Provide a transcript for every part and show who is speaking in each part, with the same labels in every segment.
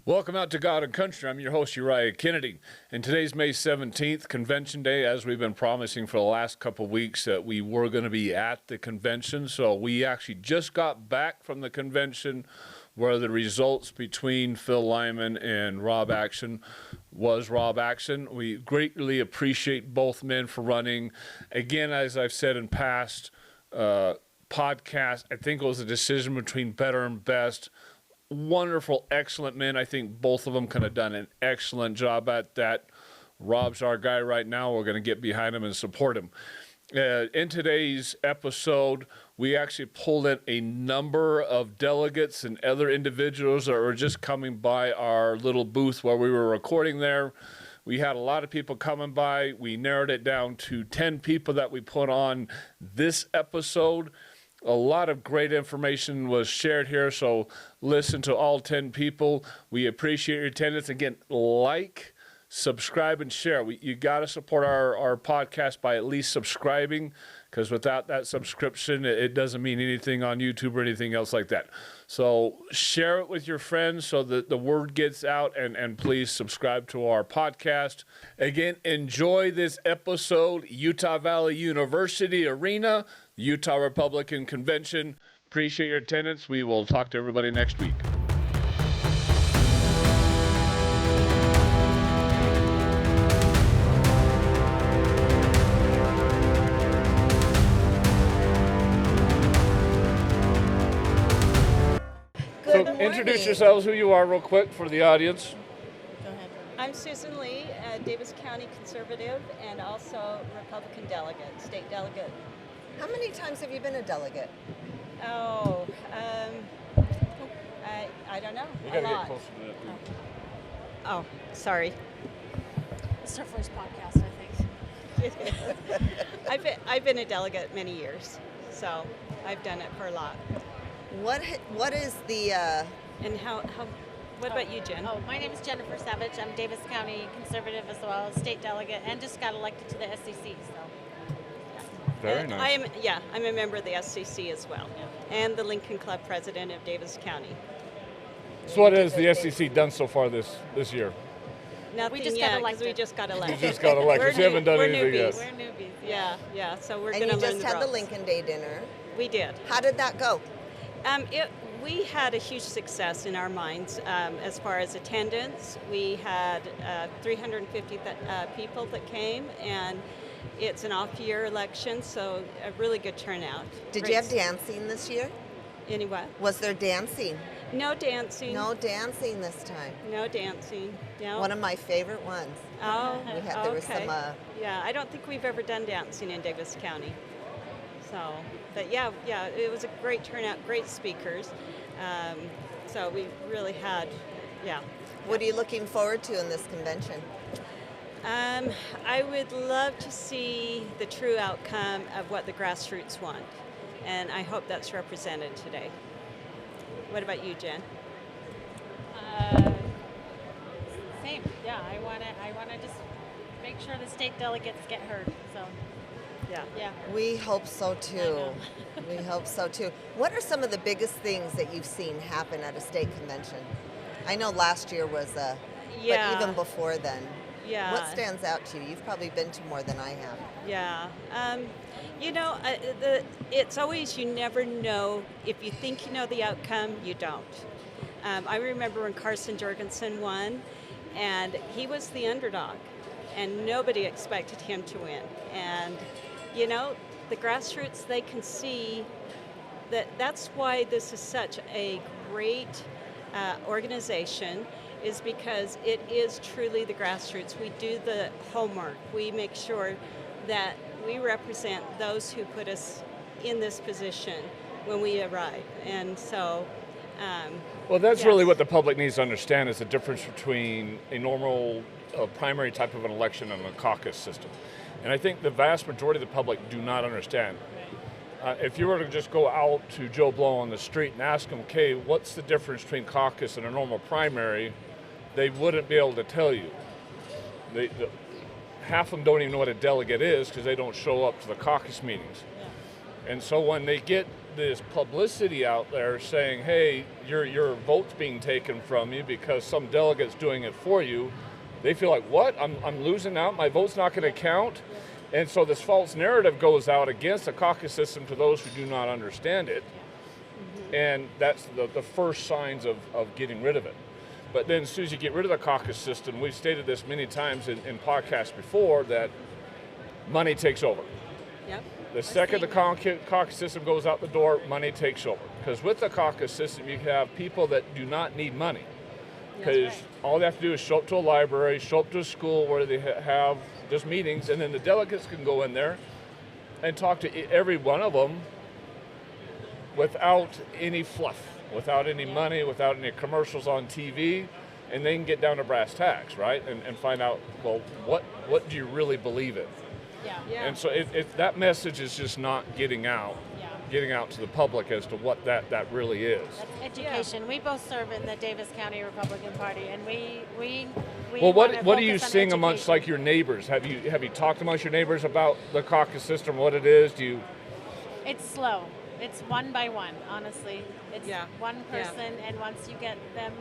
Speaker 1: Welcome out to God and Country. I'm your host, Uriah Kennedy. And today's May 17th, Convention Day. As we've been promising for the last couple of weeks that we were going to be at the convention. So we actually just got back from the convention where the results between Phil Lyman and Rob Action was Rob Action. We greatly appreciate both men for running. Again, as I've said in past podcasts, I think it was a decision between better and best. Wonderful, excellent men. I think both of them could have done an excellent job at that. Rob's our guy right now. We're going to get behind him and support him. In today's episode, we actually pulled in a number of delegates and other individuals that were just coming by our little booth while we were recording there. We had a lot of people coming by. We narrowed it down to 10 people that we put on this episode. A lot of great information was shared here, so listen to all 10 people. We appreciate your attendance. Again, like, subscribe, and share. You got to support our podcast by at least subscribing, because without that subscription, it doesn't mean anything on YouTube or anything else like that. So share it with your friends so that the word gets out, and please subscribe to our podcast. Again, enjoy this episode, Utah Valley University Arena, Utah Republican Convention. Appreciate your attendance. We will talk to everybody next week. So introduce yourselves, who you are real quick for the audience.
Speaker 2: Go ahead.
Speaker 3: I'm Susan Lee, Davis County Conservative and also Republican delegate, state delegate.
Speaker 2: How many times have you been a delegate?
Speaker 3: Oh, I don't know.
Speaker 1: You
Speaker 3: A
Speaker 1: gotta
Speaker 3: lot.
Speaker 1: get closer to that.
Speaker 3: Oh, sorry.
Speaker 4: It's our first podcast, I think.
Speaker 3: I've been a delegate many years, so I've done it for a lot.
Speaker 2: What is the
Speaker 3: And how what about you, Jen?
Speaker 4: Oh, my name is Jennifer Savage. I'm Davis County Conservative as well as state delegate, and just got elected to the SCC. So,
Speaker 1: Very nice.
Speaker 3: I'm a member of the SCC as well, and the Lincoln Club president of Davis County.
Speaker 1: So what has the SEC done so far this year?
Speaker 3: Nothing
Speaker 4: just got
Speaker 3: yet, 'cause
Speaker 4: elected.
Speaker 3: we just got elected.
Speaker 1: You just got elected. So you haven't done
Speaker 3: we're
Speaker 1: anything yet.
Speaker 3: newbies.
Speaker 4: we're newbies.
Speaker 3: Yeah. So we're
Speaker 2: and
Speaker 3: going to
Speaker 2: you
Speaker 3: learn
Speaker 2: just
Speaker 3: the
Speaker 2: had the
Speaker 3: ropes.
Speaker 2: Lincoln Day dinner.
Speaker 3: We did.
Speaker 2: How did that go?
Speaker 3: We had a huge success in our minds as far as attendance. We had 350 people that came, and it's an off-year election, so a really good turnout.
Speaker 2: Did you have dancing this year?
Speaker 3: Anyway,
Speaker 2: Was there dancing?
Speaker 3: no dancing.
Speaker 2: No dancing this time.
Speaker 3: No dancing. No.
Speaker 2: One of my favorite ones.
Speaker 3: Oh,
Speaker 2: There was
Speaker 3: okay.
Speaker 2: some.
Speaker 3: Yeah, I don't think we've ever done dancing in Davis County. So, but yeah, it was a great turnout, great speakers. So we really had,
Speaker 2: What are you looking forward to in this convention?
Speaker 3: I would love to see the true outcome of what the grassroots want, and I hope that's represented today. What about you, Jen?
Speaker 4: Same. Yeah, I wanna just make sure the state delegates get heard. So, yeah.
Speaker 2: We hope so too.
Speaker 4: know.
Speaker 2: We hope so too. What are some of the biggest things that you've seen happen at a state convention? I know last year was but even before then.
Speaker 3: Yeah.
Speaker 2: What stands out to you? You've probably been to more than I have.
Speaker 3: Yeah. It's always, you never know. If you think you know the outcome, you don't. I remember when Carson Jorgensen won, and he was the underdog, and nobody expected him to win. And, the grassroots, they can see that's why this is such a great organization, is because it is truly the grassroots. We do the homework. We make sure that we represent those who put us in this position when we arrive. And so,
Speaker 1: Well, that's
Speaker 3: yes.
Speaker 1: really what the public needs to understand, is the difference between a normal primary type of an election and a caucus system. And I think the vast majority of the public do not understand. If you were to just go out to Joe Blow on the street and ask him, okay, what's the difference between caucus and a normal primary, they wouldn't be able to tell you. Half of them don't even know what a delegate is because they don't show up to the caucus meetings. And so when they get this publicity out there saying, hey, your vote's being taken from you because some delegate's doing it for you, they feel like, what? I'm losing out? My vote's not going to count? And so this false narrative goes out against the caucus system to those who do not understand it. And that's the first signs of getting rid of it. But then as soon as you get rid of the caucus system, we've stated this many times in podcasts before, that money takes over.
Speaker 3: Yep.
Speaker 1: The second the caucus system goes out the door, money takes over. Because with the caucus system, you have people that do not need money. Because all they have to do is show up to a library, show up to a school where they have just meetings, and then the delegates can go in there and talk to every one of them without any fluff, without any money, without any commercials on TV, and they can get down to brass tacks, right? And find out, well, what do you really believe in?
Speaker 4: Yeah.
Speaker 1: And so if that message is just not getting out to the public as to what that really is.
Speaker 4: That's education. We both serve in the Davis County Republican Party, and we
Speaker 1: Well, what
Speaker 4: wanna
Speaker 1: are you
Speaker 4: focus on
Speaker 1: seeing amongst
Speaker 4: education.
Speaker 1: like your neighbors? Have you talked amongst your neighbors about the caucus system, what it is?
Speaker 4: It's slow. It's one by one, honestly. It's one person, and once you get them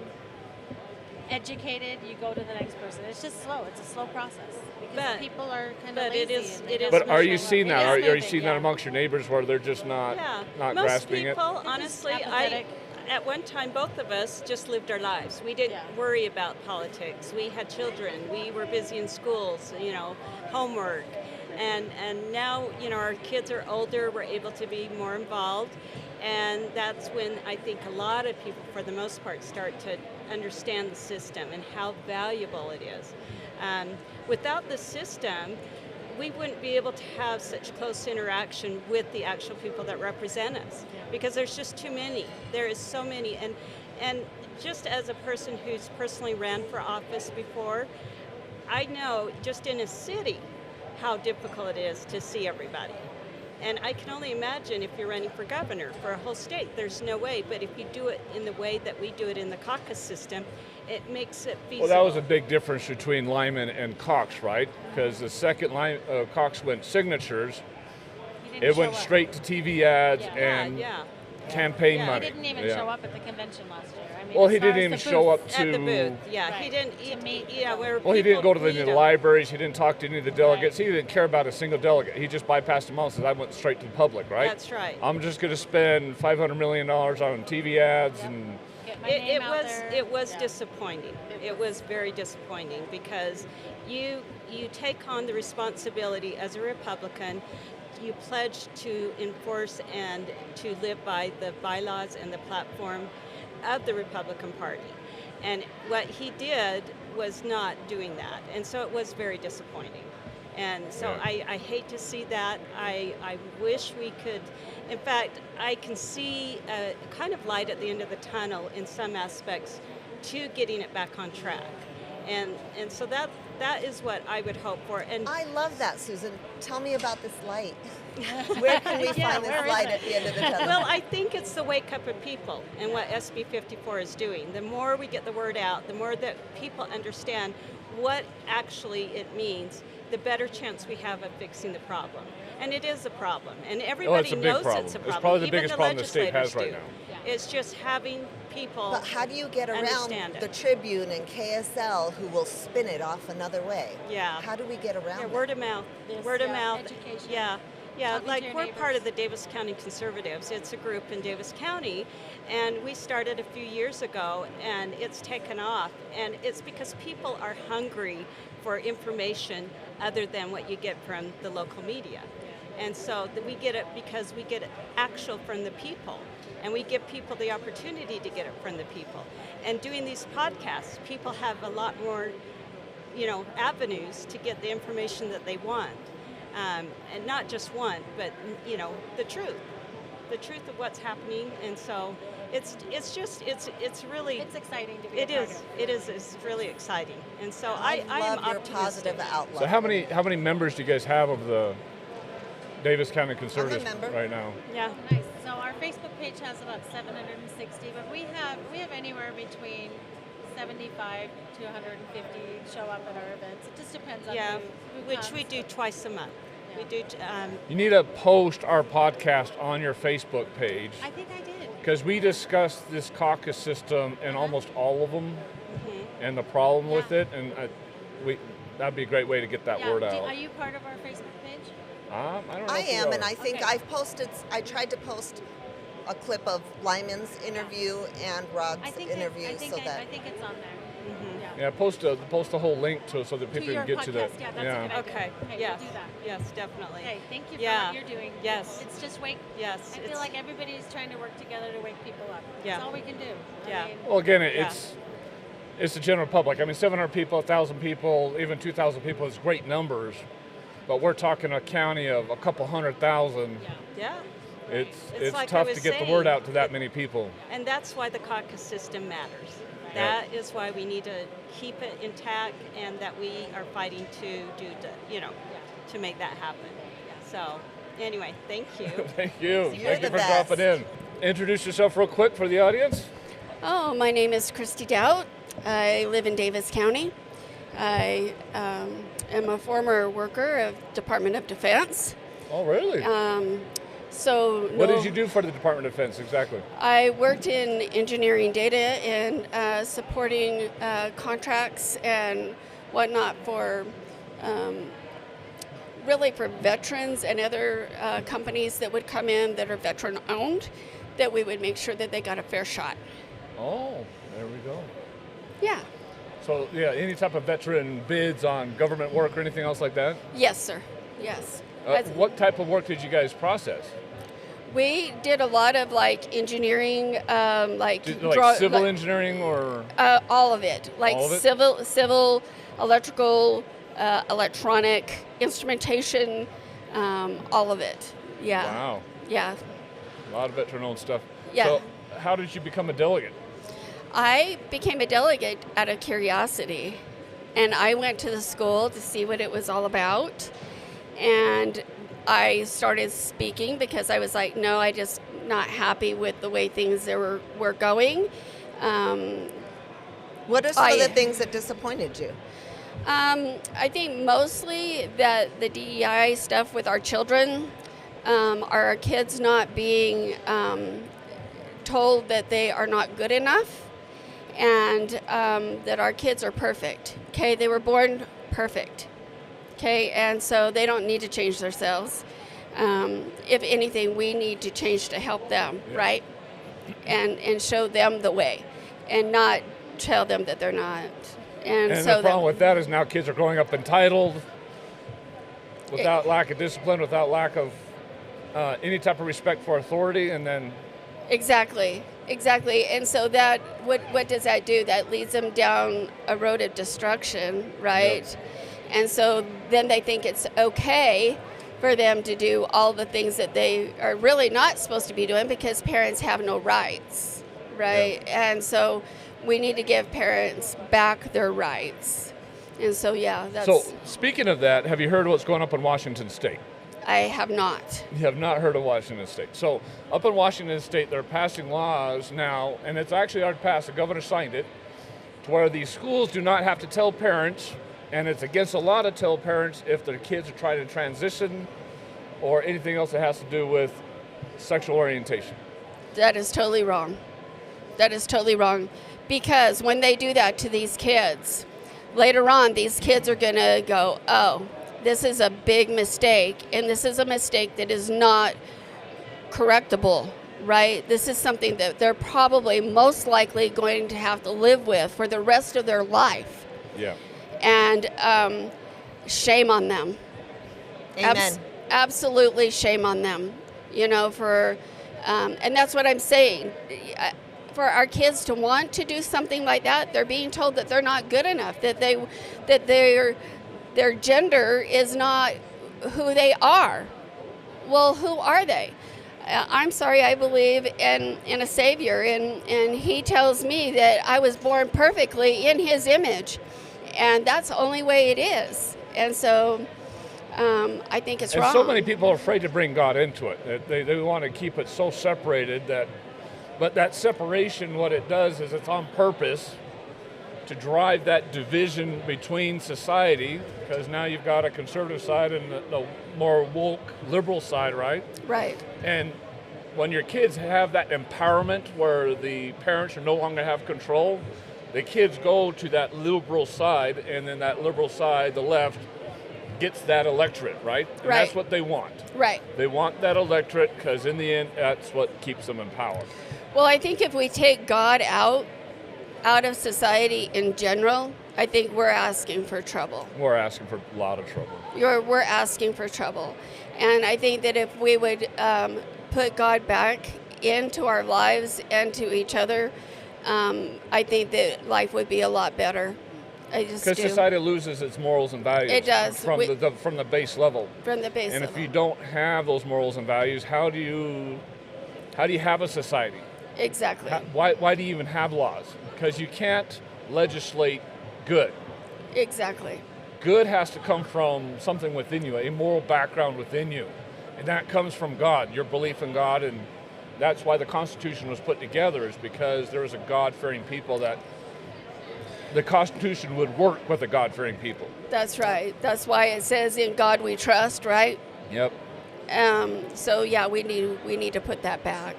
Speaker 4: educated, you go to the next person. It's just slow. It's a slow process because people are kind of lazy.
Speaker 1: But are you seeing that? Are you seeing that
Speaker 4: yeah.
Speaker 1: amongst your neighbors where they're just not grasping it?
Speaker 3: Most people, honestly, at one time, both of us just lived our lives. We didn't worry about politics. We had children. We were busy in schools, homework. And now, our kids are older. We're able to be more involved. And that's when I think a lot of people, for the most part, start to understand the system and how valuable it is. Without the system, we wouldn't be able to have such close interaction with the actual people that represent us, because there's just too many. There is so many. And just as a person who's personally ran for office before, I know just in a city how difficult it is to see everybody. And I can only imagine if you're running for governor for a whole state, there's no way. But if you do it in the way that we do it in the caucus system, it makes it feasible.
Speaker 1: Well, that was a big difference between Lyman and Cox, right? Because the second Cox went signatures, it went straight to TV ads and campaign money.
Speaker 4: He didn't even show up at the convention last year. I mean,
Speaker 1: well, he didn't even show up to
Speaker 3: at the booth. Yeah,
Speaker 4: right.
Speaker 3: he didn't.
Speaker 1: Well, he didn't go to the libraries. He didn't talk to any of the delegates. Right. He didn't care about a single delegate. He just bypassed them all and said, "I went straight to the public." Right.
Speaker 3: That's right.
Speaker 1: I'm just going to spend $500 million on TV ads and.
Speaker 3: It was disappointing. It was very disappointing because you take on the responsibility as a Republican. You pledge to enforce and to live by the bylaws and the platform of the Republican Party. And what he did was not doing that. And so it was very disappointing. And so I hate to see that. I wish we could, in fact, I can see a kind of light at the end of the tunnel in some aspects to getting it back on track. And so that is what I would hope for. And
Speaker 2: I love that, Susan. Tell me about this light. Where can we find this light at the end of the tunnel?
Speaker 3: Well, I think it's the wake up of people and what SB 54 is doing. The more we get the word out, the more that people understand what actually it means, the better chance we have of fixing the problem. And it is a problem. And everybody knows it's a problem.
Speaker 1: It's probably the
Speaker 3: Even
Speaker 1: biggest
Speaker 3: the
Speaker 1: problem the state has right
Speaker 3: legislators
Speaker 1: now.
Speaker 3: do. It's just having people
Speaker 2: But how do you get around the Tribune and KSL who will spin it off another way?
Speaker 3: Yeah.
Speaker 2: How do we get around it?
Speaker 3: Word of mouth. Word of mouth.
Speaker 4: Education.
Speaker 3: Yeah,
Speaker 4: Talking
Speaker 3: like
Speaker 4: to your
Speaker 3: we're
Speaker 4: neighbors.
Speaker 3: part of the Davis County Conservatives. It's a group in Davis County, and we started a few years ago, and it's taken off. And it's because people are hungry for information other than what you get from the local media. And so we get it because we get it actual from the people, and we give people the opportunity to get it from the people. And doing these podcasts, people have a lot more, avenues to get the information that they want. And not just one, but the truth of what's happening. And so it's really
Speaker 4: exciting to be
Speaker 3: it is it's really exciting. And so I am
Speaker 2: love your
Speaker 3: optimistic.
Speaker 2: positive outlook.
Speaker 1: So how many members do you guys have of the Davis County Conservatives
Speaker 2: I'm a member.
Speaker 1: right now?
Speaker 3: Yeah.
Speaker 4: Nice. So our Facebook page has about 760, but we have anywhere between 75 to 150 show up at our events. It just depends on who
Speaker 3: which
Speaker 4: comes.
Speaker 3: we do twice a month.
Speaker 4: Yeah.
Speaker 3: We do.
Speaker 1: You need to post our podcast on your Facebook page.
Speaker 4: I think I did.
Speaker 1: Because we discussed this caucus system in almost all of them, and the problem with it, and that'd be a great way to get that word out.
Speaker 4: Are you part of our Facebook page?
Speaker 1: I don't know.
Speaker 2: I
Speaker 1: if we
Speaker 2: am,
Speaker 1: are.
Speaker 2: and I think
Speaker 4: Okay.
Speaker 2: I tried to post a clip of Lyman's interview and Rod's interview,
Speaker 4: I think it's on there.
Speaker 1: Yeah, post the whole link so that people
Speaker 4: your
Speaker 1: can get to the.
Speaker 4: podcast, yeah, that's a good idea.
Speaker 3: Okay.
Speaker 4: Okay,
Speaker 3: Yes.
Speaker 4: we'll do that.
Speaker 3: Yes, definitely.
Speaker 4: Okay, thank you for
Speaker 3: Yeah.
Speaker 4: what you're doing.
Speaker 3: Yes.
Speaker 4: It's just
Speaker 3: Yes.
Speaker 4: I feel like everybody's trying to work together to wake people up.
Speaker 3: Yeah.
Speaker 4: That's all we can do.
Speaker 3: Yeah.
Speaker 4: I mean,
Speaker 1: Well, again, it's the general public. I mean, 700 people, 1,000 people, even 2,000 people is great numbers, but we're talking a county of a couple 100,000.
Speaker 3: Yeah.
Speaker 1: It's
Speaker 3: like I
Speaker 1: tough
Speaker 3: was
Speaker 1: to get the
Speaker 3: saying,
Speaker 1: word out to that many people.
Speaker 3: And that's why the caucus system matters. That is why we need to keep it intact, and that we are fighting to make that happen. So, anyway, thank you.
Speaker 1: Thank you.
Speaker 2: You're
Speaker 1: Thank you
Speaker 2: the
Speaker 1: for
Speaker 2: best.
Speaker 1: dropping in. Introduce yourself real quick for the audience.
Speaker 5: Oh, my name is Christy Doubt. I live in Davis County. I am a former worker of Department of Defense.
Speaker 1: Oh, really? What did you do for the Department of Defense exactly?
Speaker 5: I worked in engineering data and supporting contracts and whatnot for really for veterans and other companies that would come in that are veteran owned, that we would make sure that they got a fair shot.
Speaker 1: Oh, there we go.
Speaker 5: Yeah.
Speaker 1: So, yeah, any type of veteran bids on government work or anything else like that?
Speaker 5: Yes, sir. Yes. That's-
Speaker 1: What type of work did you guys process?
Speaker 5: We did a lot of engineering,
Speaker 1: Civil engineering or?
Speaker 5: all of it,
Speaker 1: All of it?
Speaker 5: civil, electrical, electronic, instrumentation, all of it. Yeah.
Speaker 1: Wow,
Speaker 5: Yeah.
Speaker 1: a lot of veteran-owned stuff.
Speaker 5: Yeah.
Speaker 1: So, how did you become a delegate?
Speaker 5: I became a delegate out of curiosity, and I went to the school to see what it was all about, and I started speaking because I was like, no, I just not happy with the way things were going.
Speaker 2: What are some of the things that disappointed you?
Speaker 5: I think mostly that the DEI stuff with our children, our kids not being told that they are not good enough, and that our kids are perfect. Okay, they were born perfect. Okay, and so they don't need to change themselves. If anything, we need to change to help them, right? And show them the way, and not tell them that they're not.
Speaker 1: And
Speaker 5: so
Speaker 1: the problem with that is now kids are growing up entitled, without lack of discipline, without lack of any type of respect for authority, and then
Speaker 5: Exactly. And so that what does that do? That leads them down a road of destruction, right?
Speaker 1: Yep.
Speaker 5: And so then they think it's okay for them to do all the things that they are really not supposed to be doing because parents have no rights, right?
Speaker 1: Yep.
Speaker 5: And so we need to give parents back their rights. And so, yeah, that's...
Speaker 1: So, speaking of that, have you heard what's going up in Washington State?
Speaker 5: I have not.
Speaker 1: You have not heard of Washington State. So, up in Washington State, they're passing laws now, and it's actually already passed, the governor signed it, to where these schools do not have to tell parents, and it's against the law to tell parents if their kids are trying to transition or anything else that has to do with sexual orientation.
Speaker 5: That is totally wrong. That is totally wrong. Because when they do that to these kids, later on, these kids are going to go, oh, this is a big mistake, and this is a mistake that is not correctable, right? This is something that they're probably most likely going to have to live with for the rest of their life.
Speaker 1: Yeah.
Speaker 5: And shame on them.
Speaker 2: Amen.
Speaker 5: Absolutely shame on them, and that's what I'm saying. For our kids to want to do something like that, they're being told that they're not good enough, that their gender is not who they are. Well, who are they? I'm sorry, I believe in a Savior, and He tells me that I was born perfectly in His image, and that's the only way it is. And so I think it's wrong.
Speaker 1: And so many people are afraid to bring God into it. They want to keep it so separated but that separation, what it does is it's on purpose to drive that division between society, because now you've got a conservative side and the more woke liberal side, right?
Speaker 5: Right.
Speaker 1: And when your kids have that empowerment where the parents are no longer have control, the kids go to that liberal side, and then that liberal side, the left, gets that electorate, right? And
Speaker 5: Right.
Speaker 1: that's what they want.
Speaker 5: Right.
Speaker 1: They want that electorate because in the end, that's what keeps them in power.
Speaker 5: Well, I think if we take God out of society in general, I think we're asking for trouble.
Speaker 1: We're asking for a lot of trouble.
Speaker 5: We're asking for trouble. And I think that if we would put God back into our lives and to each other, I think that life would be a lot better. I just do.
Speaker 1: Because society loses its morals and values.
Speaker 5: It does.
Speaker 1: From the base level.
Speaker 5: From the base
Speaker 1: And
Speaker 5: level.
Speaker 1: if you don't have those morals and values, how do you have a society?
Speaker 5: Exactly.
Speaker 1: Why do you even have laws? Because you can't legislate good.
Speaker 5: Exactly.
Speaker 1: Good has to come from something within you, a moral background within you. And that comes from God, your belief in God. And that's why the Constitution was put together, is because there was a God-fearing people that the Constitution would work with a God-fearing people.
Speaker 5: That's right. That's why it says in God we trust, right?
Speaker 1: Yep.
Speaker 5: So yeah, we need to put that back.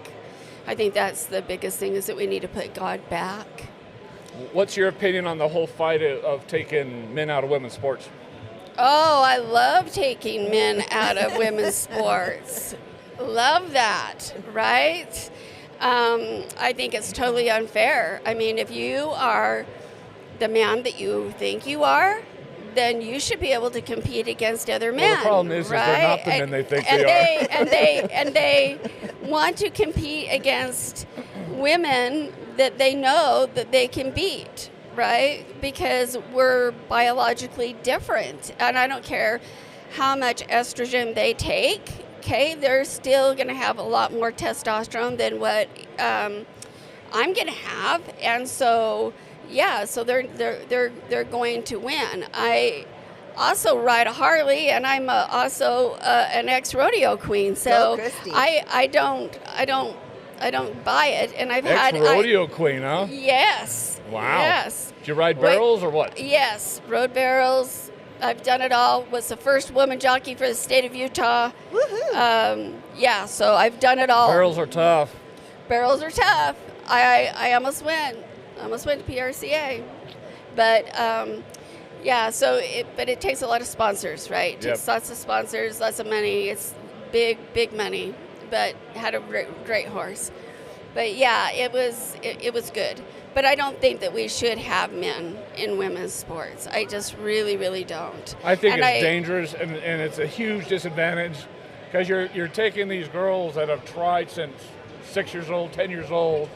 Speaker 5: I think that's the biggest thing, is that we need to put God back.
Speaker 1: What's your opinion on the whole fight of taking men out of women's sports?
Speaker 5: Oh, I love taking men out of women's sports. Love that, right? I think it's totally unfair. I mean, if you are the man that you think you are, then you should be able to compete against other men.
Speaker 1: Well, the problem is
Speaker 5: right?
Speaker 1: they're not the men they think they are.
Speaker 5: And they want to compete against women that they know that they can beat, right? Because we're biologically different. And I don't care how much estrogen they take, okay? They're still going to have a lot more testosterone than what I'm going to have. And so, yeah, so they're going to win. I also ride a Harley, and I'm also an ex-rodeo queen. So
Speaker 2: Christy.
Speaker 5: I don't buy it, and I've had
Speaker 1: Ex-rodeo queen, huh?
Speaker 5: Yes.
Speaker 1: Wow.
Speaker 5: Yes.
Speaker 1: Did you ride barrels or what?
Speaker 5: Yes, rode barrels. I've done it all. Was the first woman jockey for the state of Utah.
Speaker 2: Woohoo!
Speaker 5: Yeah, so I've done it all.
Speaker 1: Barrels are tough.
Speaker 5: Barrels are tough. I almost went. I almost went to PRCA. But yeah, but it takes a lot of sponsors, right? It takes lots of sponsors, lots of money. It's big money, but had a great horse. But yeah, it was good. But I don't think that we should have men in women's sports. I just really don't.
Speaker 1: I think it's dangerous, and it's a huge disadvantage, because you're taking these girls that have tried since 6 years old, 10 years old,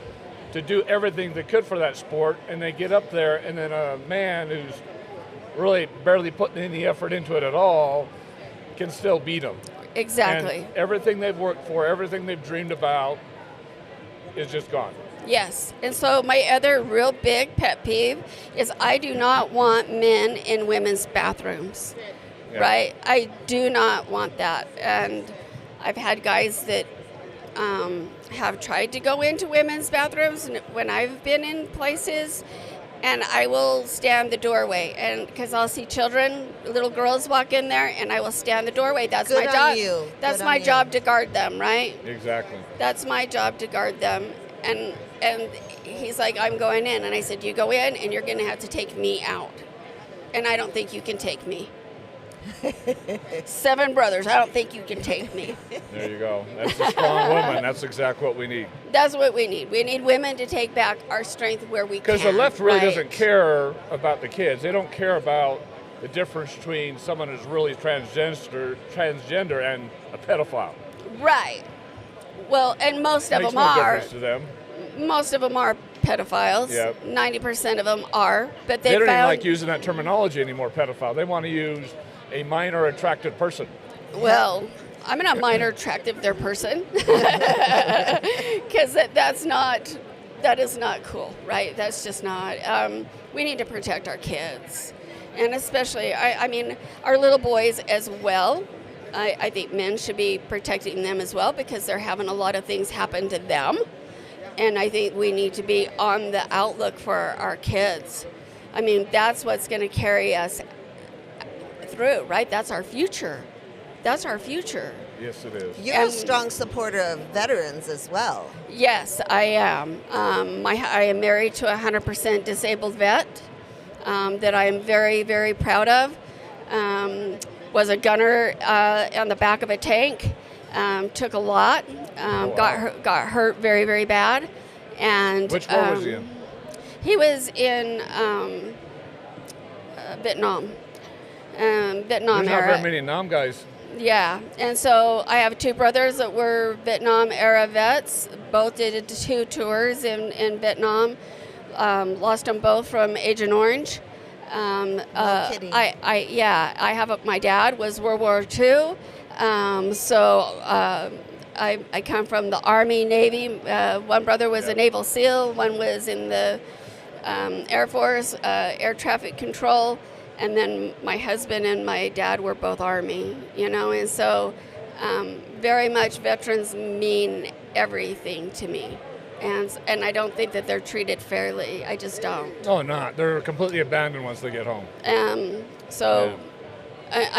Speaker 1: to do everything they could for that sport, and they get up there, and then a man who's really barely putting any effort into it at all can still beat them.
Speaker 5: Exactly.
Speaker 1: And everything they've worked for, everything they've dreamed about is just gone.
Speaker 5: Yes. And so my other real big pet peeve is I do not want men in women's bathrooms, right? I do not want that. And I've had guys that have tried to go into women's bathrooms when I've been in places, and I will stand the doorway, and because I'll see children, little girls walk in there, and I will stand the doorway. That's
Speaker 2: Good
Speaker 5: my
Speaker 2: on
Speaker 5: job.
Speaker 2: you.
Speaker 5: That's
Speaker 2: Good
Speaker 5: my
Speaker 2: on you.
Speaker 5: job to guard them, right?
Speaker 1: Exactly.
Speaker 5: That's my job to guard them. And he's like, I'm going in, and I said, you go in, and you're going to have to take me out, and I don't think you can take me. 7 brothers, I don't think you can take me.
Speaker 1: There you go. That's a strong woman. That's exactly what we need.
Speaker 5: That's what we need. We need women to take back our strength where we can.
Speaker 1: Because the left really
Speaker 5: right?
Speaker 1: doesn't care about the kids. They don't care about the difference between someone who's really transgender and a pedophile.
Speaker 5: Right. Well, and most of
Speaker 1: Makes
Speaker 5: them
Speaker 1: no
Speaker 5: are.
Speaker 1: difference to them.
Speaker 5: Most of them are pedophiles.
Speaker 1: Yep.
Speaker 5: 90% of them are. But
Speaker 1: They don't even
Speaker 5: found,
Speaker 1: like using that terminology anymore, pedophile. They want to use a minor attracted person.
Speaker 5: Well, I'm not minor attractive their person, because that is not cool, right? That's just not. We need to protect our kids, and especially, I mean, our little boys as well. I think men should be protecting them as well, because they're having a lot of things happen to them, and I think we need to be on the outlook for our kids. I mean, that's what's going to carry us through, right? That's our future. That's our future.
Speaker 1: Yes, it is.
Speaker 2: You're a strong supporter of veterans as well.
Speaker 5: Yes, I am. I am married to a 100% disabled vet that I am very, very proud of. Was a gunner on the back of a tank. Took a lot. Got hurt very, very bad. And
Speaker 1: Which war was he in?
Speaker 5: He was in Vietnam. Vietnam
Speaker 1: There's not
Speaker 5: era.
Speaker 1: very many Nam guys.
Speaker 5: Yeah, and so I have two brothers that were Vietnam era vets. Both did 2 tours in Vietnam. Lost them both from Agent Orange.
Speaker 2: No kidding.
Speaker 5: I have my dad was World War II. I come from the Army, Navy. One brother was a Naval SEAL. One was in the Air Force, air traffic control. And then my husband and my dad were both Army, and so very much veterans mean everything to me. And I don't think that they're treated fairly. I just don't.
Speaker 1: Oh, not. They're completely abandoned once they get home.
Speaker 5: I'm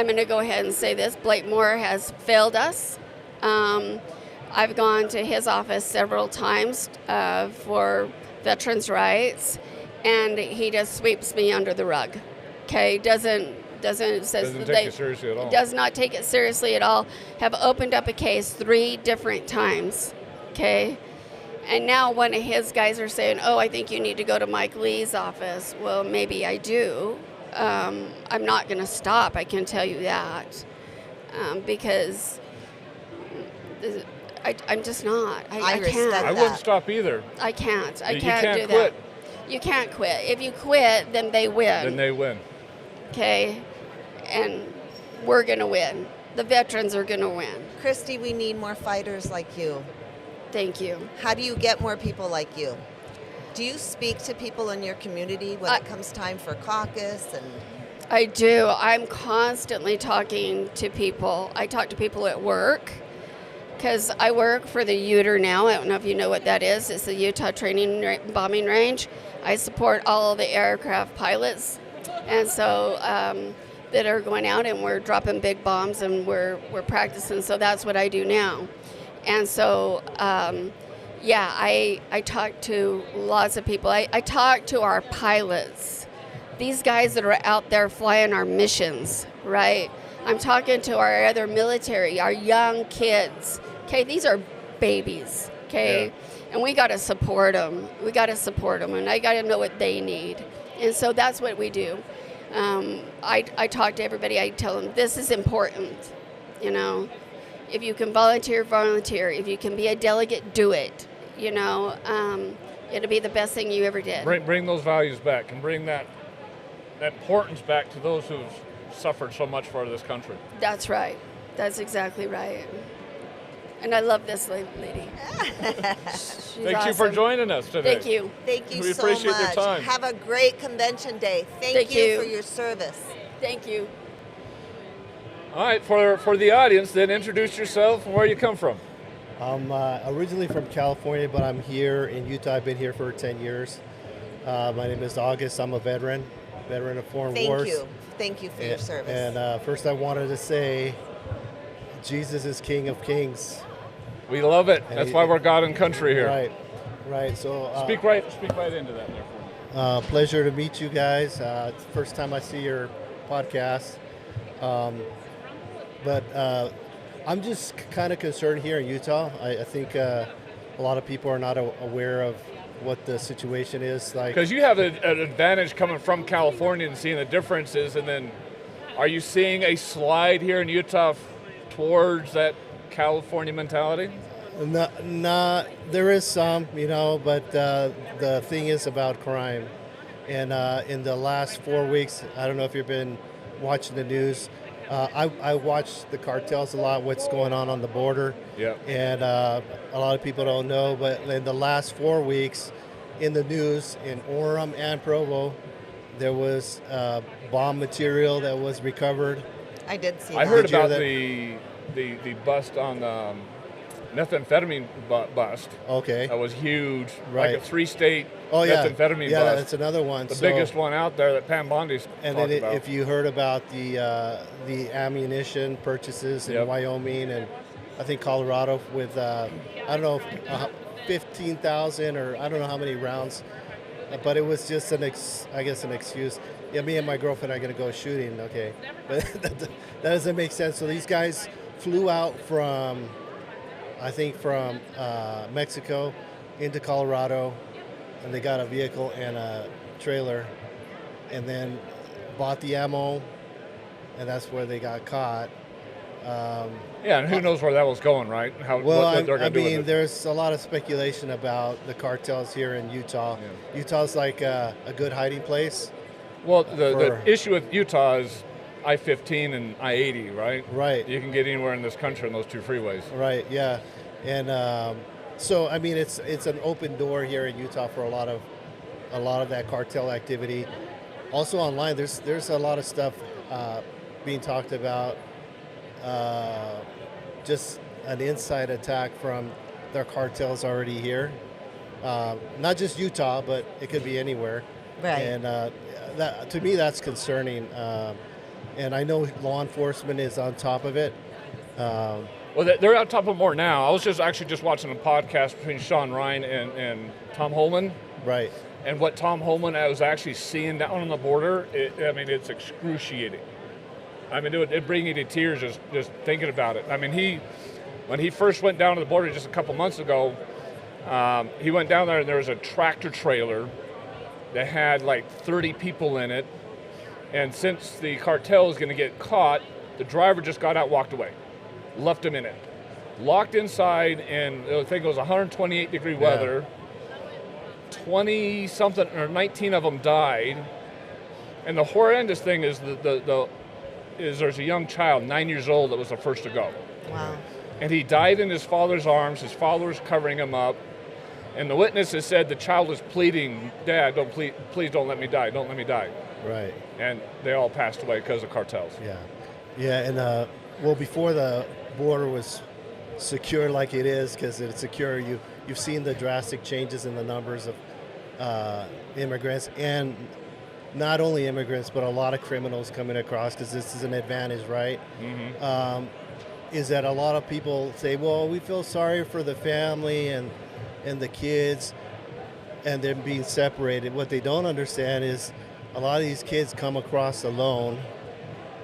Speaker 5: going to go ahead and say this. Blake Moore has failed us. I've gone to his office several times for veterans' rights, and he just sweeps me under the rug. Okay, doesn't take
Speaker 1: it seriously at all.
Speaker 5: Does not take it seriously at all. Have opened up a case 3 different times. Okay, and now one of his guys are saying, "Oh, I think you need to go to Mike Lee's office." Well, maybe I do. I'm not going to stop. I can tell you that because I'm just not. I
Speaker 2: respect
Speaker 5: can't.
Speaker 2: that.
Speaker 1: I wouldn't stop either.
Speaker 5: I can't. I
Speaker 1: You
Speaker 5: can't
Speaker 1: can't
Speaker 5: do
Speaker 1: quit.
Speaker 5: that. You can't quit. If you quit, then they win.
Speaker 1: Then they win.
Speaker 5: Okay, and we're going to win. The veterans are going to win.
Speaker 2: Christy, we need more fighters like you.
Speaker 5: Thank you.
Speaker 2: How do you get more people like you? Do you speak to people in your community when it comes time for caucus? And
Speaker 5: I do. I'm constantly talking to people. I talk to people at work because I work for the UTR now. I don't know if you know what that is. It's the Utah Training Bombing Range. I support all of the aircraft pilots. And so that are going out and we're dropping big bombs and we're practicing. So that's what I do now. And so, I talk to lots of people. I talk to our pilots, these guys that are out there flying our missions, right? I'm talking to our other military, our young kids. Okay, these are babies, okay? Yeah. And we got to support them. We got to support them, and I got to know what they need. And so that's what we do. I talk to everybody. I tell them this is important. If you can volunteer, volunteer. If you can be a delegate, do it. It'll be the best thing you ever did.
Speaker 1: Bring those values back and bring that importance back to those who've suffered so much for this country.
Speaker 5: That's right. That's exactly right. And I love this lady.
Speaker 1: Thank you for joining us today.
Speaker 5: Thank you.
Speaker 2: Thank you
Speaker 1: we
Speaker 2: so
Speaker 1: appreciate
Speaker 2: much.
Speaker 1: your time.
Speaker 2: Have a great convention day. Thank you for your service.
Speaker 5: Thank you.
Speaker 1: All right, for the audience, then introduce yourself and where you come from.
Speaker 6: I'm originally from California, but I'm here in Utah. I've been here for 10 years. My name is August. I'm a veteran of foreign wars.
Speaker 2: Thank you for your service.
Speaker 6: And first I wanted to say, Jesus is King of Kings.
Speaker 1: We love it. That's why we're God and country here.
Speaker 6: Right. So
Speaker 1: speak right into that there for me.
Speaker 6: Pleasure to meet you guys. It's the first time I see your podcast. But I'm just kind of concerned here in Utah. I think a lot of people are not aware of what the situation is like.
Speaker 1: Because you have an advantage coming from California and seeing the differences, and then are you seeing a slide here in Utah towards that California mentality?
Speaker 6: No, there is some, but the thing is about crime. And in the last 4 weeks, I don't know if you've been watching the news, I watch the cartels a lot, what's going on the border.
Speaker 1: Yeah.
Speaker 6: And a lot of people don't know, but in the last 4 weeks in the news, in Orem and Provo, there was bomb material that was recovered.
Speaker 2: I did see that.
Speaker 1: I heard about the bust on methamphetamine bust.
Speaker 6: Okay.
Speaker 1: That was huge.
Speaker 6: Right.
Speaker 1: Like a 3-state
Speaker 6: Oh yeah.
Speaker 1: methamphetamine
Speaker 6: Yeah,
Speaker 1: bust.
Speaker 6: that's another one.
Speaker 1: The biggest one out there that Pam Bondi's
Speaker 6: And
Speaker 1: talked
Speaker 6: then
Speaker 1: about.
Speaker 6: if you heard about the ammunition purchases in
Speaker 1: Yep.
Speaker 6: Wyoming and I think Colorado with I don't know 15,000 or I don't know how many rounds, but it was just an excuse. Yeah, me and my girlfriend are gonna go shooting. Okay, but that doesn't make sense. So these guys flew out from Mexico into Colorado, and they got a vehicle and a trailer, and then bought the ammo, and that's where they got caught.
Speaker 1: Yeah, and who knows where that was going, right? What they're
Speaker 6: I
Speaker 1: going to do
Speaker 6: mean,
Speaker 1: with it.
Speaker 6: there's a lot of speculation about the cartels here in Utah.
Speaker 1: Yeah.
Speaker 6: Utah's like a good hiding place.
Speaker 1: Well, the issue with Utah is I-15 and I-80, right?
Speaker 6: Right.
Speaker 1: You can get anywhere in this country on those two freeways.
Speaker 6: Right. Yeah, and so I mean, it's an open door here in Utah for a lot of that cartel activity. Also online, there's a lot of stuff being talked about. Just an inside attack from their cartels already here. Not just Utah, but it could be anywhere.
Speaker 2: Right.
Speaker 6: And that, to me, that's concerning. And I know law enforcement is on top of it.
Speaker 1: Well, they're on top of more now. I was just watching a podcast between Sean Ryan and Tom Holman.
Speaker 6: Right.
Speaker 1: And what Tom Holman was actually seeing down on the border, it's excruciating. I mean, it bring you to tears just thinking about it. I mean, when he first went down to the border just a couple months ago, he went down there and there was a tractor trailer that had like 30 people in it. And since the cartel is going to get caught, the driver just got out, walked away, left him in it, locked inside, and I think it was 128-degree weather. 20-something or 19 of them died. And the horrendous thing is there's a young child, 9 years old, that was the first to go.
Speaker 2: Wow.
Speaker 1: And he died in his father's arms. His father was covering him up. And the witnesses said the child was pleading, "Dad, please don't let me die. Don't let me die."
Speaker 6: Right.
Speaker 1: And they all passed away because of cartels.
Speaker 6: Yeah. Yeah, and before the border was secure like it is, because it's secure, you've seen the drastic changes in the numbers of immigrants, and not only immigrants, but a lot of criminals coming across, because this is an advantage, right? Mm-hmm. Is that a lot of people say, well, we feel sorry for the family and the kids and them being separated. What they don't understand is a lot of these kids come across alone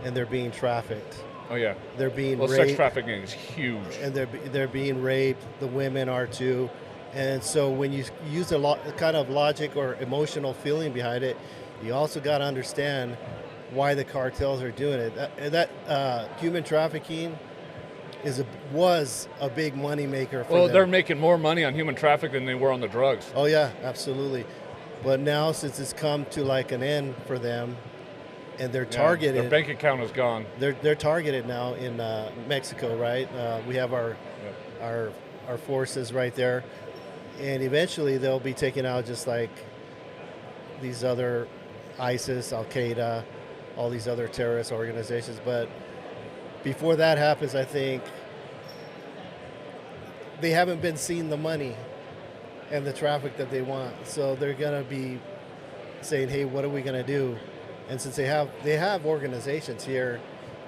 Speaker 6: and they're being trafficked.
Speaker 1: Oh yeah.
Speaker 6: They're being raped.
Speaker 1: Sex trafficking is huge.
Speaker 6: And they're being raped. The women are too. And so when you use a lot kind of logic or emotional feeling behind it, you also got to understand why the cartels are doing it. That human trafficking was a big money maker for them.
Speaker 1: Well, they're making more money on human trafficking than they were on the drugs.
Speaker 6: Oh yeah, absolutely. But now, since it's come to like an end for them, and they're targeted,
Speaker 1: their bank account is gone.
Speaker 6: They're targeted now in Mexico, right? We have our forces right there, and eventually they'll be taken out just like these other ISIS, Al Qaeda, all these other terrorist organizations. But before that happens, I think they haven't been seeing the money and the traffic that they want. So they're going to be saying, hey, what are we going to do? And since they have organizations here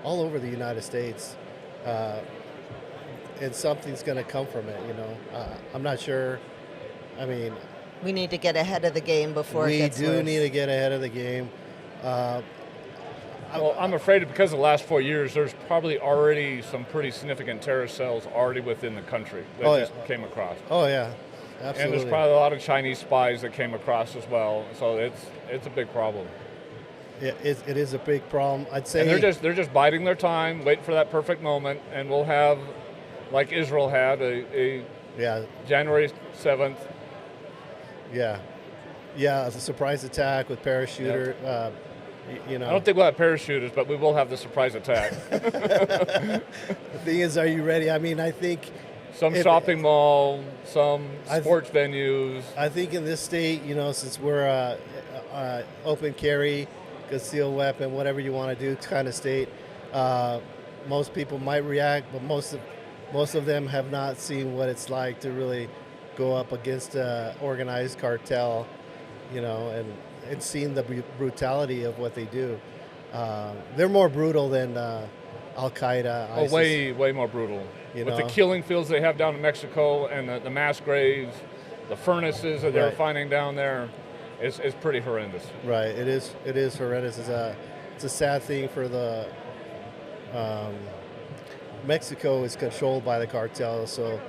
Speaker 6: all over the United States, and something's going to come from it, I'm not sure. I mean,
Speaker 2: we need to get ahead of the game before it gets worse.
Speaker 6: We do need to get ahead of the game.
Speaker 1: Well, I'm afraid because of the last 4 years, there's probably already some pretty significant terrorist cells already within the country that just came across.
Speaker 6: Oh, yeah. Absolutely.
Speaker 1: And there's probably a lot of Chinese spies that came across as well. So it's a big problem.
Speaker 6: Yeah, it is a big problem. I'd say.
Speaker 1: And they're just biding their time, waiting for that perfect moment, and we'll have, like Israel had, a January 7th.
Speaker 6: Yeah, a surprise attack with parachuter.
Speaker 1: Yep. I don't think we'll have parachuters, but we will have the surprise attack.
Speaker 6: The thing is, are you ready? I mean, I think
Speaker 1: some shopping mall, some sports venues.
Speaker 6: I think in this state, since we're open carry, concealed weapon, whatever you want to do kind of state, most people might react, but most of most of them have not seen what it's like to really go up against an organized cartel, and seen the brutality of what they do. They're more brutal than Al Qaeda.
Speaker 1: Oh,
Speaker 6: ISIS.
Speaker 1: way more brutal. With the killing fields they have down in Mexico and the mass graves, the furnaces that they're finding down there, is pretty horrendous.
Speaker 6: Right. It is horrendous. It's a sad thing for the. Mexico is controlled by the cartel, so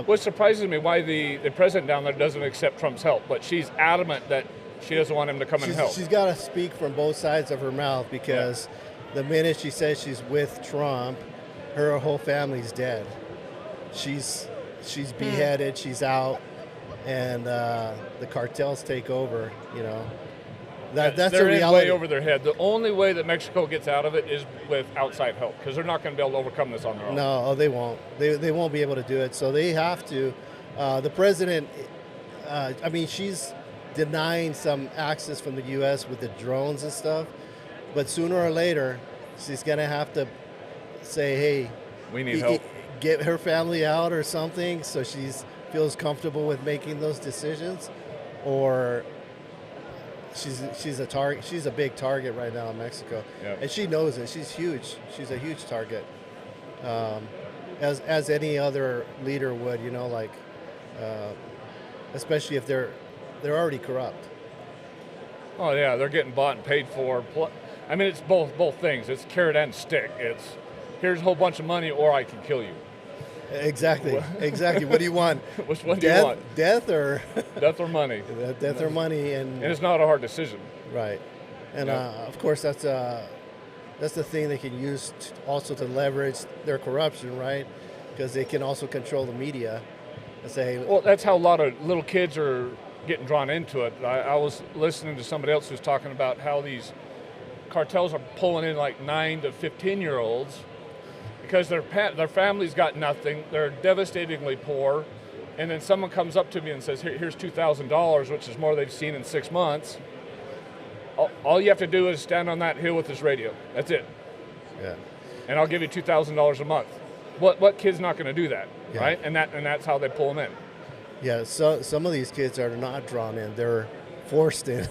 Speaker 1: What surprises me why the president down there doesn't accept Trump's help, but she's adamant that she doesn't want him to come and help.
Speaker 6: She's got to speak from both sides of her mouth, because the minute she says she's with Trump, her whole family's dead. She's beheaded, she's out, and the cartels take over. That's
Speaker 1: they're
Speaker 6: a reality.
Speaker 1: way over their head. The only way that Mexico gets out of it is with outside help, because they're not going to be able to overcome this on their own.
Speaker 6: No, they won't. They won't be able to do it. So they have to. The president, she's denying some access from the U.S. with the drones and stuff, but sooner or later, she's going to have to say, hey,
Speaker 1: we need help.
Speaker 6: Get her family out or something, so she feels comfortable with making those decisions, or she's a target. She's a big target right now in Mexico, and she knows it. She's huge. She's a huge target, as any other leader would. Especially if they're already corrupt.
Speaker 1: Oh yeah, they're getting bought and paid for. It's both things. It's carrot and stick. It's here's a whole bunch of money, or I can kill you.
Speaker 6: Exactly. What do you want?
Speaker 1: Which one do you want?
Speaker 6: Death or
Speaker 1: money?
Speaker 6: Death or money, and
Speaker 1: it's not a hard decision.
Speaker 6: Right, and of course that's the thing they can use also to leverage their corruption, right? Because they can also control the media and say.
Speaker 1: Well, that's how a lot of little kids are getting drawn into it. I was listening to somebody else who's talking about how these cartels are pulling in like 9 to 15-year-olds. Because their family's got nothing, they're devastatingly poor, and then someone comes up to me and says, here's $2,000, which is more they've seen in 6 months. All you have to do is stand on that hill with this radio. That's it.
Speaker 6: Yeah.
Speaker 1: And I'll give you $2,000 a month. What kid's not going to do that, right? And that's how they pull them in.
Speaker 6: Yeah. So some of these kids are not drawn in; they're forced in,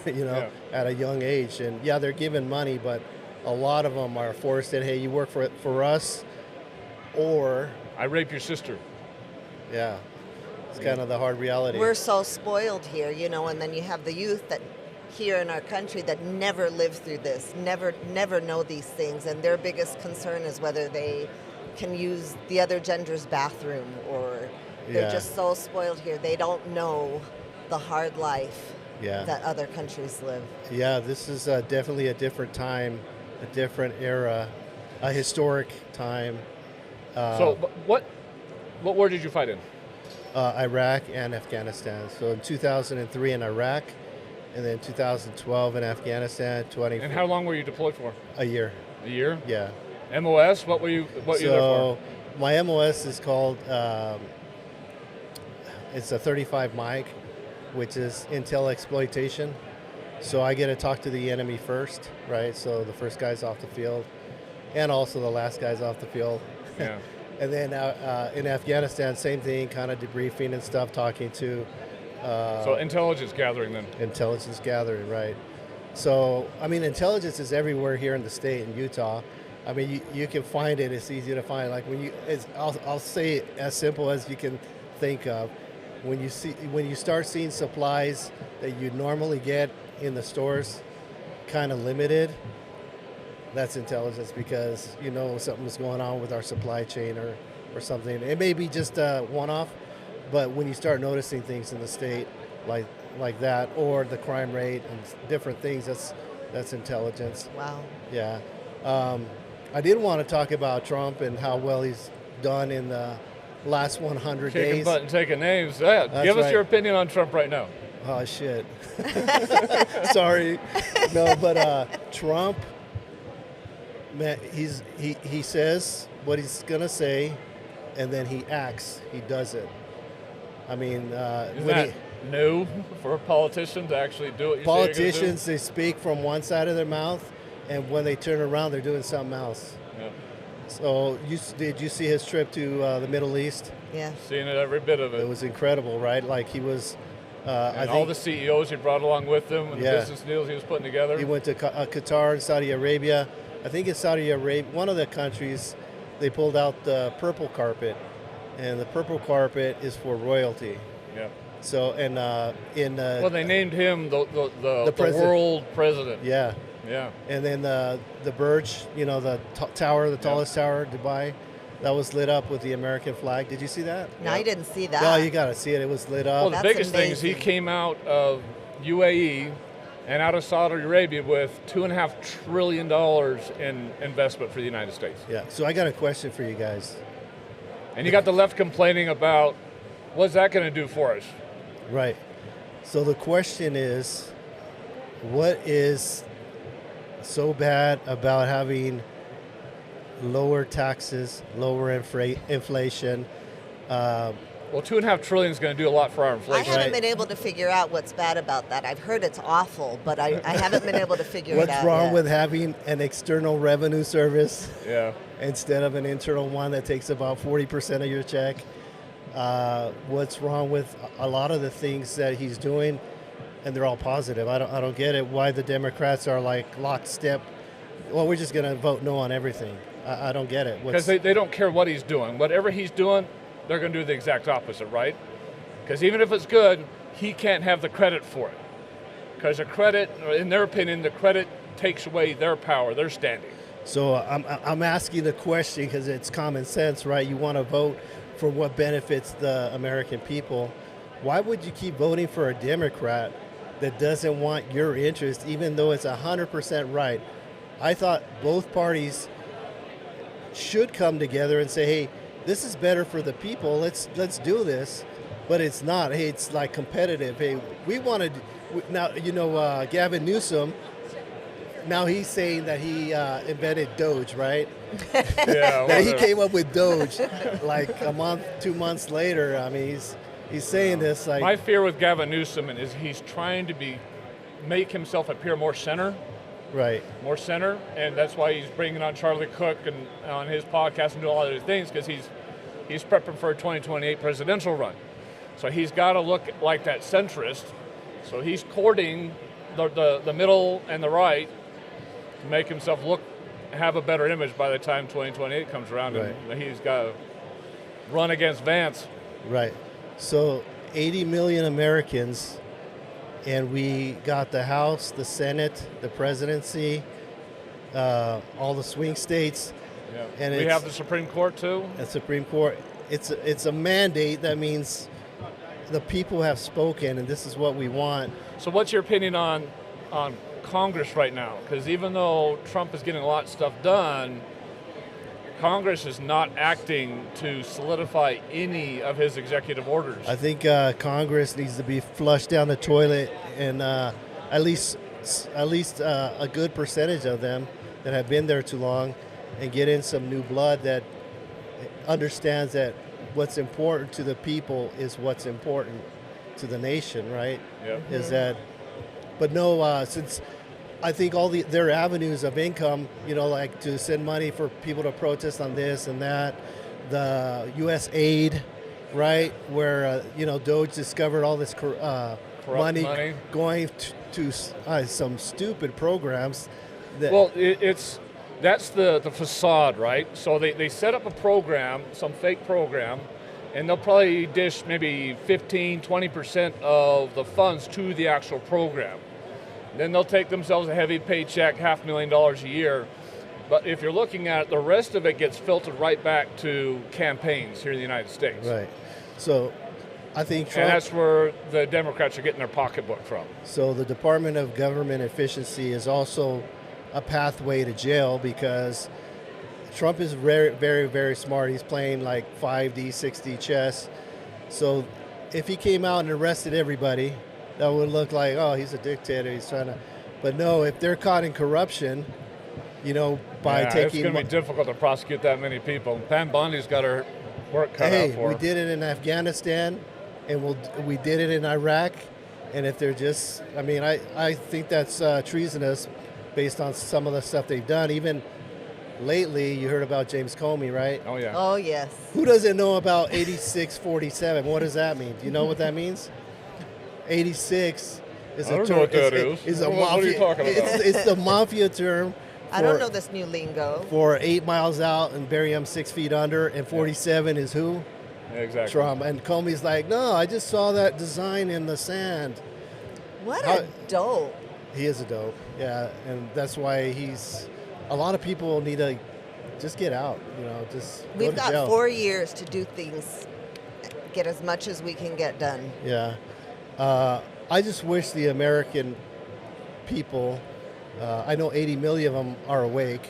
Speaker 6: at a young age, and they're given money, but a lot of them are forced in. Hey, you work for us. Or
Speaker 1: I rape your sister.
Speaker 6: Yeah, it's kind of the hard reality.
Speaker 2: We're so spoiled here, and then you have the youth that here in our country that never lived through this, never know these things, and their biggest concern is whether they can use the other gender's bathroom, or they're just so spoiled here. They don't know the hard life that other countries live.
Speaker 6: Yeah, this is definitely a different time, a different era, a historic time.
Speaker 1: So what war did you fight in?
Speaker 6: Iraq and Afghanistan. So in 2003 in Iraq, and then 2012 in Afghanistan.
Speaker 1: And how long were you deployed for?
Speaker 6: A year.
Speaker 1: A year?
Speaker 6: Yeah.
Speaker 1: MOS? What were you there for?
Speaker 6: My MOS is called, it's a 35 mic, which is intel exploitation. So I get to talk to the enemy first, right? So the first guy's off the field, and also the last guy's off the field.
Speaker 1: Yeah.
Speaker 6: And then in Afghanistan, same thing, kind of debriefing and stuff, talking to.
Speaker 1: So intelligence gathering then.
Speaker 6: Intelligence gathering, right. So, intelligence is everywhere here in the state, in Utah. You can find it, it's easy to find. Like I'll say it as simple as you can think of. When you start seeing supplies that you normally get in the stores kind of limited, that's intelligence, because something's going on with our supply chain or something. It may be just a one-off, but when you start noticing things in the state like that, or the crime rate and different things, that's intelligence.
Speaker 2: Wow.
Speaker 6: Yeah. I did want to talk about Trump and how well he's done in the last 100 days.
Speaker 1: Kicking butt and taking names. Yeah. Give us your opinion on Trump right now.
Speaker 6: Oh, shit. Sorry. No, but Trump, man, he says what he's going to say, and then he acts. He does it.
Speaker 1: Isn't that new for a politician to actually do what you
Speaker 6: politicians, they speak from one side of their mouth, and when they turn around, they're doing something else.
Speaker 1: Yeah.
Speaker 6: So did you see his trip to the Middle East?
Speaker 2: Yeah.
Speaker 1: Seeing it, every bit of it.
Speaker 6: It was incredible, right? Like he was.
Speaker 1: And all the CEOs he brought along with him and the business deals he was putting together.
Speaker 6: He went to Qatar and Saudi Arabia. I think in Saudi Arabia, one of the countries, they pulled out the purple carpet, and the purple carpet is for royalty.
Speaker 1: Yeah.
Speaker 6: So
Speaker 1: well, they named him the world president.
Speaker 6: Yeah.
Speaker 1: Yeah.
Speaker 6: And then the Burj, the tower, the tallest tower, Dubai, that was lit up with the American flag. Did you see that?
Speaker 2: No, I didn't see that.
Speaker 6: No, you got to see it. It was lit up.
Speaker 1: Well, the biggest thing is he came out of UAE and out of Saudi Arabia with $2.5 trillion in investment for the United States.
Speaker 6: Yeah. So I got a question for you guys.
Speaker 1: And you got the left complaining about what's that going to do for us?
Speaker 6: Right. So the question is, what is so bad about having lower taxes, lower inflation?
Speaker 1: Well, $2.5 trillion is going to do a lot for our inflation.
Speaker 2: I haven't been able to figure out what's bad about that. I've heard it's awful, but I haven't been able to figure it out.
Speaker 6: What's wrong with having an external revenue service instead of an internal one that takes about 40% of your check? What's wrong with a lot of the things that he's doing? And they're all positive. I don't get it. Why the Democrats are like lockstep? Well, we're just going to vote no on everything. I don't get it.
Speaker 1: Because they don't care what he's doing. Whatever he's doing, they're going to do the exact opposite, right? Because even if it's good, he can't have the credit for it. Because the credit, in their opinion, the credit takes away their power, their standing.
Speaker 6: So I'm asking the question because it's common sense, right? You want to vote for what benefits the American people. Why would you keep voting for a Democrat that doesn't want your interest, even though it's 100% right? I thought both parties should come together and say, hey, this is better for the people. Let's do this. But it's not. Hey, it's like competitive. Hey, we wanted now. Gavin Newsom. Now he's saying that he invented Doge, right?
Speaker 1: Yeah.
Speaker 6: That he came up with Doge like a month, 2 months later. I mean, he's saying this like.
Speaker 1: My fear with Gavin Newsom is he's trying to make himself appear more center.
Speaker 6: Right.
Speaker 1: More center, and that's why he's bringing on Charlie Cook and on his podcast and doing all other things, because he's prepping for a 2028 presidential run. So he's got to look like that centrist. So he's courting the middle and the right to make himself have a better image by the time 2028 comes around, right. And he's got to run against Vance.
Speaker 6: Right. So 80 million Americans. And we got the House, the Senate, the presidency, all the swing states.
Speaker 1: Yeah. And we have the Supreme Court too.
Speaker 6: The Supreme Court. It's a mandate that means the people have spoken, and this is what we want.
Speaker 1: So, what's your opinion on Congress right now? Because even though Trump is getting a lot of stuff done, Congress is not acting to solidify any of his executive orders.
Speaker 6: I think Congress needs to be flushed down the toilet, and at least a good percentage of them that have been there too long, and get in some new blood that understands that what's important to the people is what's important to the nation, right?
Speaker 1: Yeah.
Speaker 6: Is that, but no, since I think all their avenues of income, like to send money for people to protest on this and that, the U.S. aid, right, where Doge discovered all this money going to some stupid programs.
Speaker 1: That's the facade, right? So they set up a program, some fake program, and they'll probably dish maybe 15-20% of the funds to the actual program. Then they'll take themselves a heavy paycheck, $500,000 a year. But if you're looking at it, the rest of it gets filtered right back to campaigns here in the United States.
Speaker 6: Right. So I think Trump...
Speaker 1: And that's where the Democrats are getting their pocketbook from.
Speaker 6: So the Department of Government Efficiency is also a pathway to jail, because Trump is very, very, very smart. He's playing like 5D, 6D chess. So if he came out and arrested everybody, that would look like, oh, he's a dictator. He's trying to, but no. If they're caught in corruption, by taking,
Speaker 1: it's going to be difficult to prosecute that many people. Pam Bondi's got her work cut out for her.
Speaker 6: We did it in Afghanistan, and we did it in Iraq. And if they're just, I think that's treasonous, based on some of the stuff they've done. Even lately you heard about James Comey, right?
Speaker 1: Oh, yeah.
Speaker 2: Oh, yes.
Speaker 6: Who doesn't know about 8647? What does that mean? Do you know what that means? 86 is
Speaker 1: I don't
Speaker 6: a term.
Speaker 1: know what that
Speaker 6: is a
Speaker 1: What are
Speaker 6: mafia.
Speaker 1: you talking about?
Speaker 6: It's the mafia term.
Speaker 2: I don't know this new lingo.
Speaker 6: For 8 miles out and bury him 6 feet under, and 47 is who?
Speaker 1: Yeah, exactly.
Speaker 6: Trump. And Comey's like, no, I just saw that design in the sand.
Speaker 2: What a dope.
Speaker 6: He is a dope, yeah, and that's why a lot of people need to just get out, just go
Speaker 2: We've
Speaker 6: to
Speaker 2: got
Speaker 6: jail.
Speaker 2: 4 years to do things, get as much as we can get done.
Speaker 6: Yeah. I just wish the American people, I know 80 million of them are awake,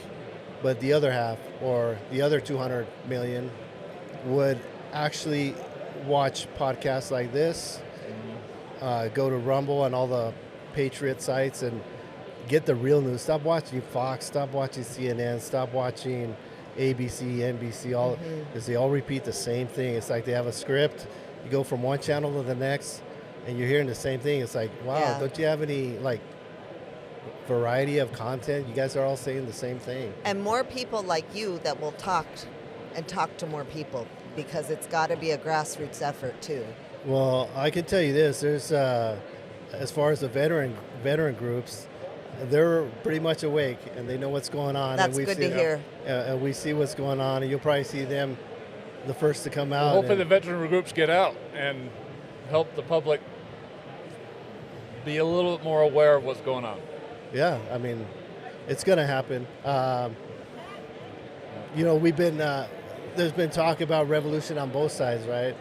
Speaker 6: but the other half, or the other 200 million, would actually watch podcasts like this, go to Rumble and all the Patriot sites and get the real news. Stop watching Fox, stop watching CNN, stop watching ABC, NBC, all because they all repeat the same thing. It's like they have a script. You go from one channel to the next, and you're hearing the same thing. It's like, wow,
Speaker 2: Yeah.
Speaker 6: don't you have any variety of content? You guys are all saying the same thing.
Speaker 2: And more people like you that will talk to more people, because it's got to be a grassroots effort too.
Speaker 6: Well, I can tell you this: there's, as far as the veteran groups, they're pretty much awake and they know what's going on.
Speaker 2: That's
Speaker 6: and
Speaker 2: good to hear.
Speaker 6: And we see what's going on, and you'll probably see them the first to come out.
Speaker 1: Well, hopefully the veteran groups get out and help the public be a little bit more aware of what's going on.
Speaker 6: Yeah, I mean, it's going to happen. We've been there's been talk about revolution on both sides, right?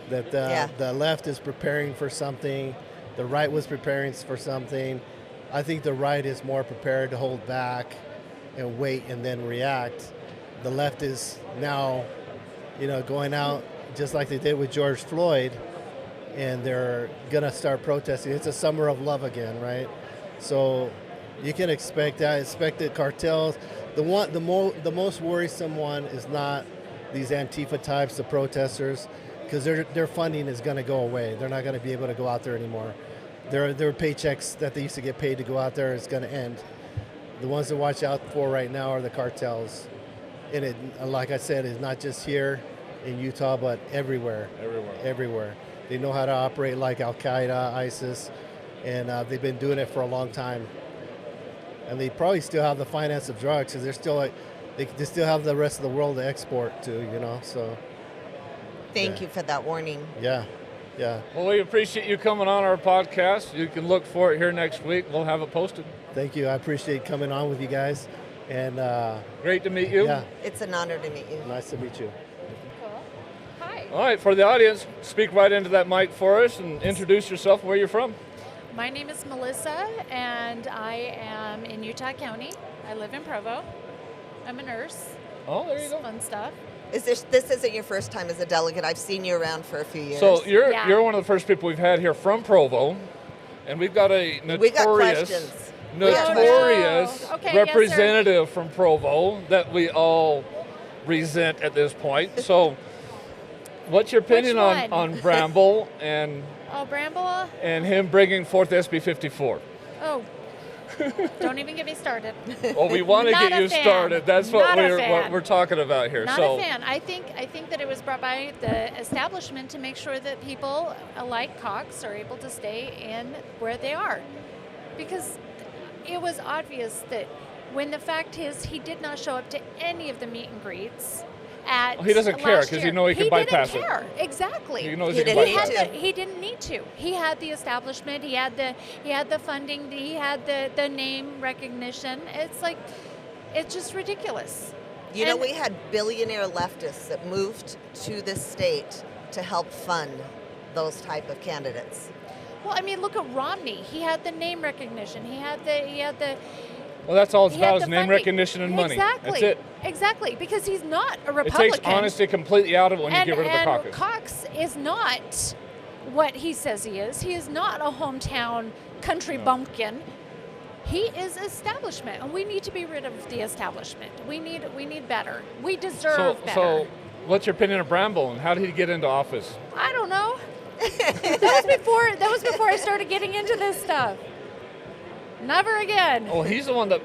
Speaker 6: That the left is preparing for something, the right was preparing for something. I think the right is more prepared to hold back and wait and then react. The left is now, going out just like they did with George Floyd, and they're gonna start protesting. It's a summer of love again, right? So you can expect that. Expect the cartels. The most worrisome one is not these Antifa types, the protesters, because their funding is going to go away. They're not going to be able to go out there anymore. Their paychecks that they used to get paid to go out there is going to end. The ones to watch out for right now are the cartels. And it, like I said, is not just here in Utah, but everywhere. Everywhere. They know how to operate like Al-Qaeda, ISIS, and they've been doing it for a long time. And they probably still have the finance of drugs, because they're still they still have the rest of the world to export to, so.
Speaker 2: Thank you for that warning.
Speaker 6: Yeah.
Speaker 1: Well, we appreciate you coming on our podcast. You can look for it here next week. We'll have it posted.
Speaker 6: Thank you. I appreciate coming on with you guys. And
Speaker 1: great to meet you.
Speaker 6: Yeah,
Speaker 2: It's an honor to meet you.
Speaker 6: nice to meet you.
Speaker 4: Cool. Hi.
Speaker 1: All right, for the audience, speak right into that mic for us and introduce yourself, where you're from.
Speaker 4: My name is Melissa, and I am in Utah County. I live in Provo. I'm a nurse.
Speaker 1: Oh, there you go.
Speaker 4: Fun stuff.
Speaker 2: This isn't your first time as a delegate. I've seen you around for a few years.
Speaker 1: So you're
Speaker 4: Yeah.
Speaker 1: you're one of the first people we've had here from Provo, and we've got a
Speaker 2: We got
Speaker 1: notorious
Speaker 2: questions.
Speaker 4: Oh, no. Okay,
Speaker 1: representative from Provo that we all resent at this point. So, what's your opinion
Speaker 4: Which one?
Speaker 1: on Bramble and
Speaker 4: Oh, Bramble?
Speaker 1: him bringing forth SB 54?
Speaker 4: Oh, don't even get me started.
Speaker 1: Well, we want to
Speaker 4: Not
Speaker 1: get
Speaker 4: a
Speaker 1: you
Speaker 4: fan.
Speaker 1: started. That's what
Speaker 4: Not a fan.
Speaker 1: what we're talking about here.
Speaker 4: Not
Speaker 1: so,
Speaker 4: a fan. I think that it was brought by the establishment to make sure that people like Cox are able to stay in where they are. Because it was obvious that when the fact is he did not show up to any of the meet and greets at
Speaker 1: he doesn't care
Speaker 4: last
Speaker 1: because
Speaker 4: year.
Speaker 1: he knows he can bypass
Speaker 4: didn't care. Exactly.
Speaker 1: it. He knows
Speaker 2: He
Speaker 1: he can
Speaker 2: didn't
Speaker 1: bypass
Speaker 2: need
Speaker 1: it.
Speaker 2: to.
Speaker 4: He didn't need to. He had the establishment. He had the funding. He had the name recognition. It's just ridiculous.
Speaker 2: You know,
Speaker 4: And-
Speaker 2: we had billionaire leftists that moved to this state to help fund those type of candidates.
Speaker 4: Well, I mean, look at Romney. He had the name recognition. He had the.
Speaker 1: Well, that's all it's
Speaker 4: he had
Speaker 1: about is
Speaker 4: the
Speaker 1: name
Speaker 4: funding.
Speaker 1: recognition and money.
Speaker 4: Exactly.
Speaker 1: That's it.
Speaker 4: Exactly, because he's not a
Speaker 1: It
Speaker 4: Republican.
Speaker 1: takes honesty completely out of it when you get rid of the
Speaker 4: and
Speaker 1: caucus.
Speaker 4: Cox is not what he says he is. He is not a hometown country bumpkin. He is establishment, and we need to be rid of the establishment. We need better. We deserve better.
Speaker 1: So, what's your opinion of Bramble and how did he get into office?
Speaker 4: I don't know. That was before I started getting into this stuff. Never again.
Speaker 1: Well, he's the one that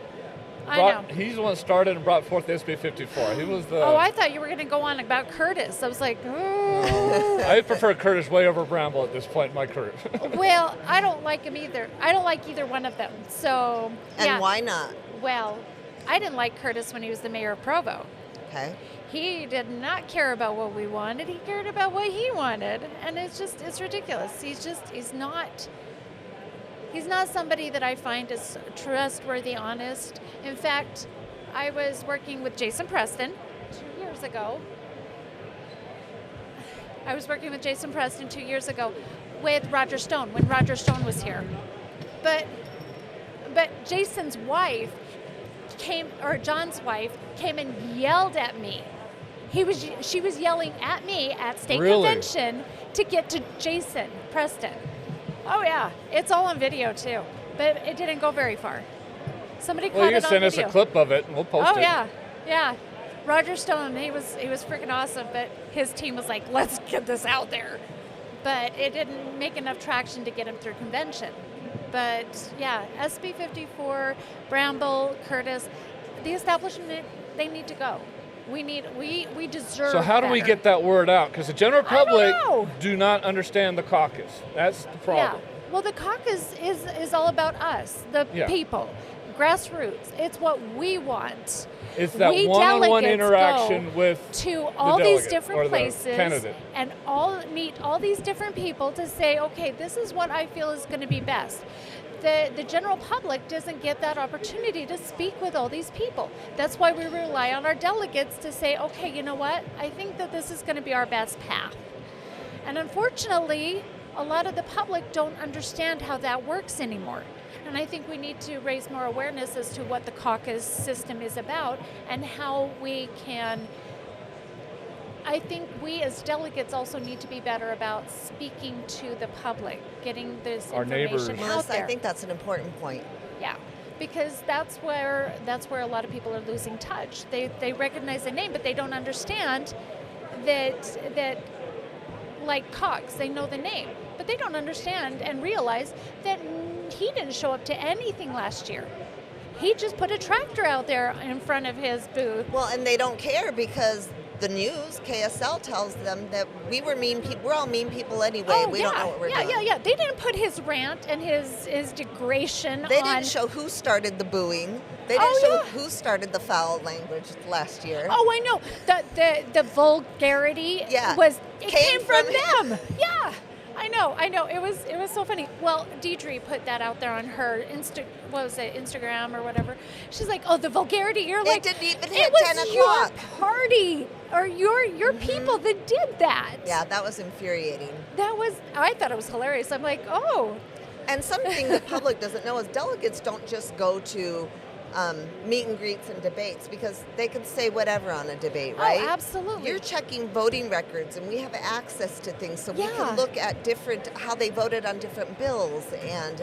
Speaker 4: I know.
Speaker 1: He's the one that started and brought forth SB 54. He was the.
Speaker 4: Oh, I thought you were going to go on about Curtis. I was like,
Speaker 1: I prefer Curtis way over Bramble at this point in my career.
Speaker 4: well, I don't like him either. I don't like either one of them. So,
Speaker 2: And
Speaker 4: yeah.
Speaker 2: why not?
Speaker 4: Well, I didn't like Curtis when he was the mayor of Provo.
Speaker 2: Okay.
Speaker 4: He did not care about what we wanted. He cared about what he wanted. And it's ridiculous. He's not somebody that I find is trustworthy, honest. In fact, I was working with Jason Preston 2 years ago. With Roger Stone, when Roger Stone was here. But Jason's wife John's wife came and yelled at me. She was yelling at me at state convention to get to Jason Preston. Oh yeah, it's all on video too, but it didn't go very far. Somebody caught it on video.
Speaker 1: Well, you can send us a clip of it and we'll post it.
Speaker 4: Oh yeah. Roger Stone, he was freaking awesome, but his team was like, let's get this out there. But it didn't make enough traction to get him through convention. But yeah, SB 54, Bramble, Curtis, the establishment, they need to go. We deserve.
Speaker 1: So how do we get that word out? Because the general public
Speaker 4: know.
Speaker 1: do not understand the caucus. That's the problem.
Speaker 4: Yeah. Well, the caucus is all about us, the people, grassroots. It's what we want.
Speaker 1: It's that one-on-one interaction with
Speaker 4: to all
Speaker 1: the
Speaker 4: these
Speaker 1: delegate
Speaker 4: different
Speaker 1: or the
Speaker 4: places
Speaker 1: candidate.
Speaker 4: and meet all these different people to say, okay, this is what I feel is going to be best. The general public doesn't get that opportunity to speak with all these people. That's why we rely on our delegates to say, okay, you know what? I think that this is going to be our best path. And unfortunately, a lot of the public don't understand how that works anymore. And I think we need to raise more awareness as to what the caucus system is about and how we can. I think we as delegates also need to be better about speaking to the public, getting this
Speaker 1: Our
Speaker 4: information
Speaker 1: neighbors.
Speaker 4: out
Speaker 2: Melissa,
Speaker 4: there.
Speaker 2: I think that's an important point.
Speaker 4: Yeah, because that's where a lot of people are losing touch. They recognize the name, but they don't understand that like Cox, they know the name, but they don't understand and realize that he didn't show up to anything last year. He just put a tractor out there in front of his booth.
Speaker 2: Well, and they don't care because the news, KSL, tells them that we were mean people. We're all mean people anyway. We don't know what we're doing.
Speaker 4: Yeah. They didn't put his rant and his degradation
Speaker 2: They
Speaker 4: on.
Speaker 2: didn't show who started the booing. They didn't show who started the foul language last year.
Speaker 4: Oh, I know. The vulgarity came from them. Yeah. I know. It was so funny. Well, Deidre put that out there on her Instagram or whatever. She's like, "Oh, the vulgarity." You're like,
Speaker 2: didn't even hit
Speaker 4: it was
Speaker 2: 10 o'clock.
Speaker 4: your party or your people that did that.
Speaker 2: Yeah, that was infuriating.
Speaker 4: I thought it was hilarious. I'm like, oh.
Speaker 2: And something the public doesn't know is delegates don't just go to meet and greets and debates because they can say whatever on a debate, right?
Speaker 4: Oh, absolutely.
Speaker 2: You're checking voting records, and we have access to things, so we can look at how they voted on different bills and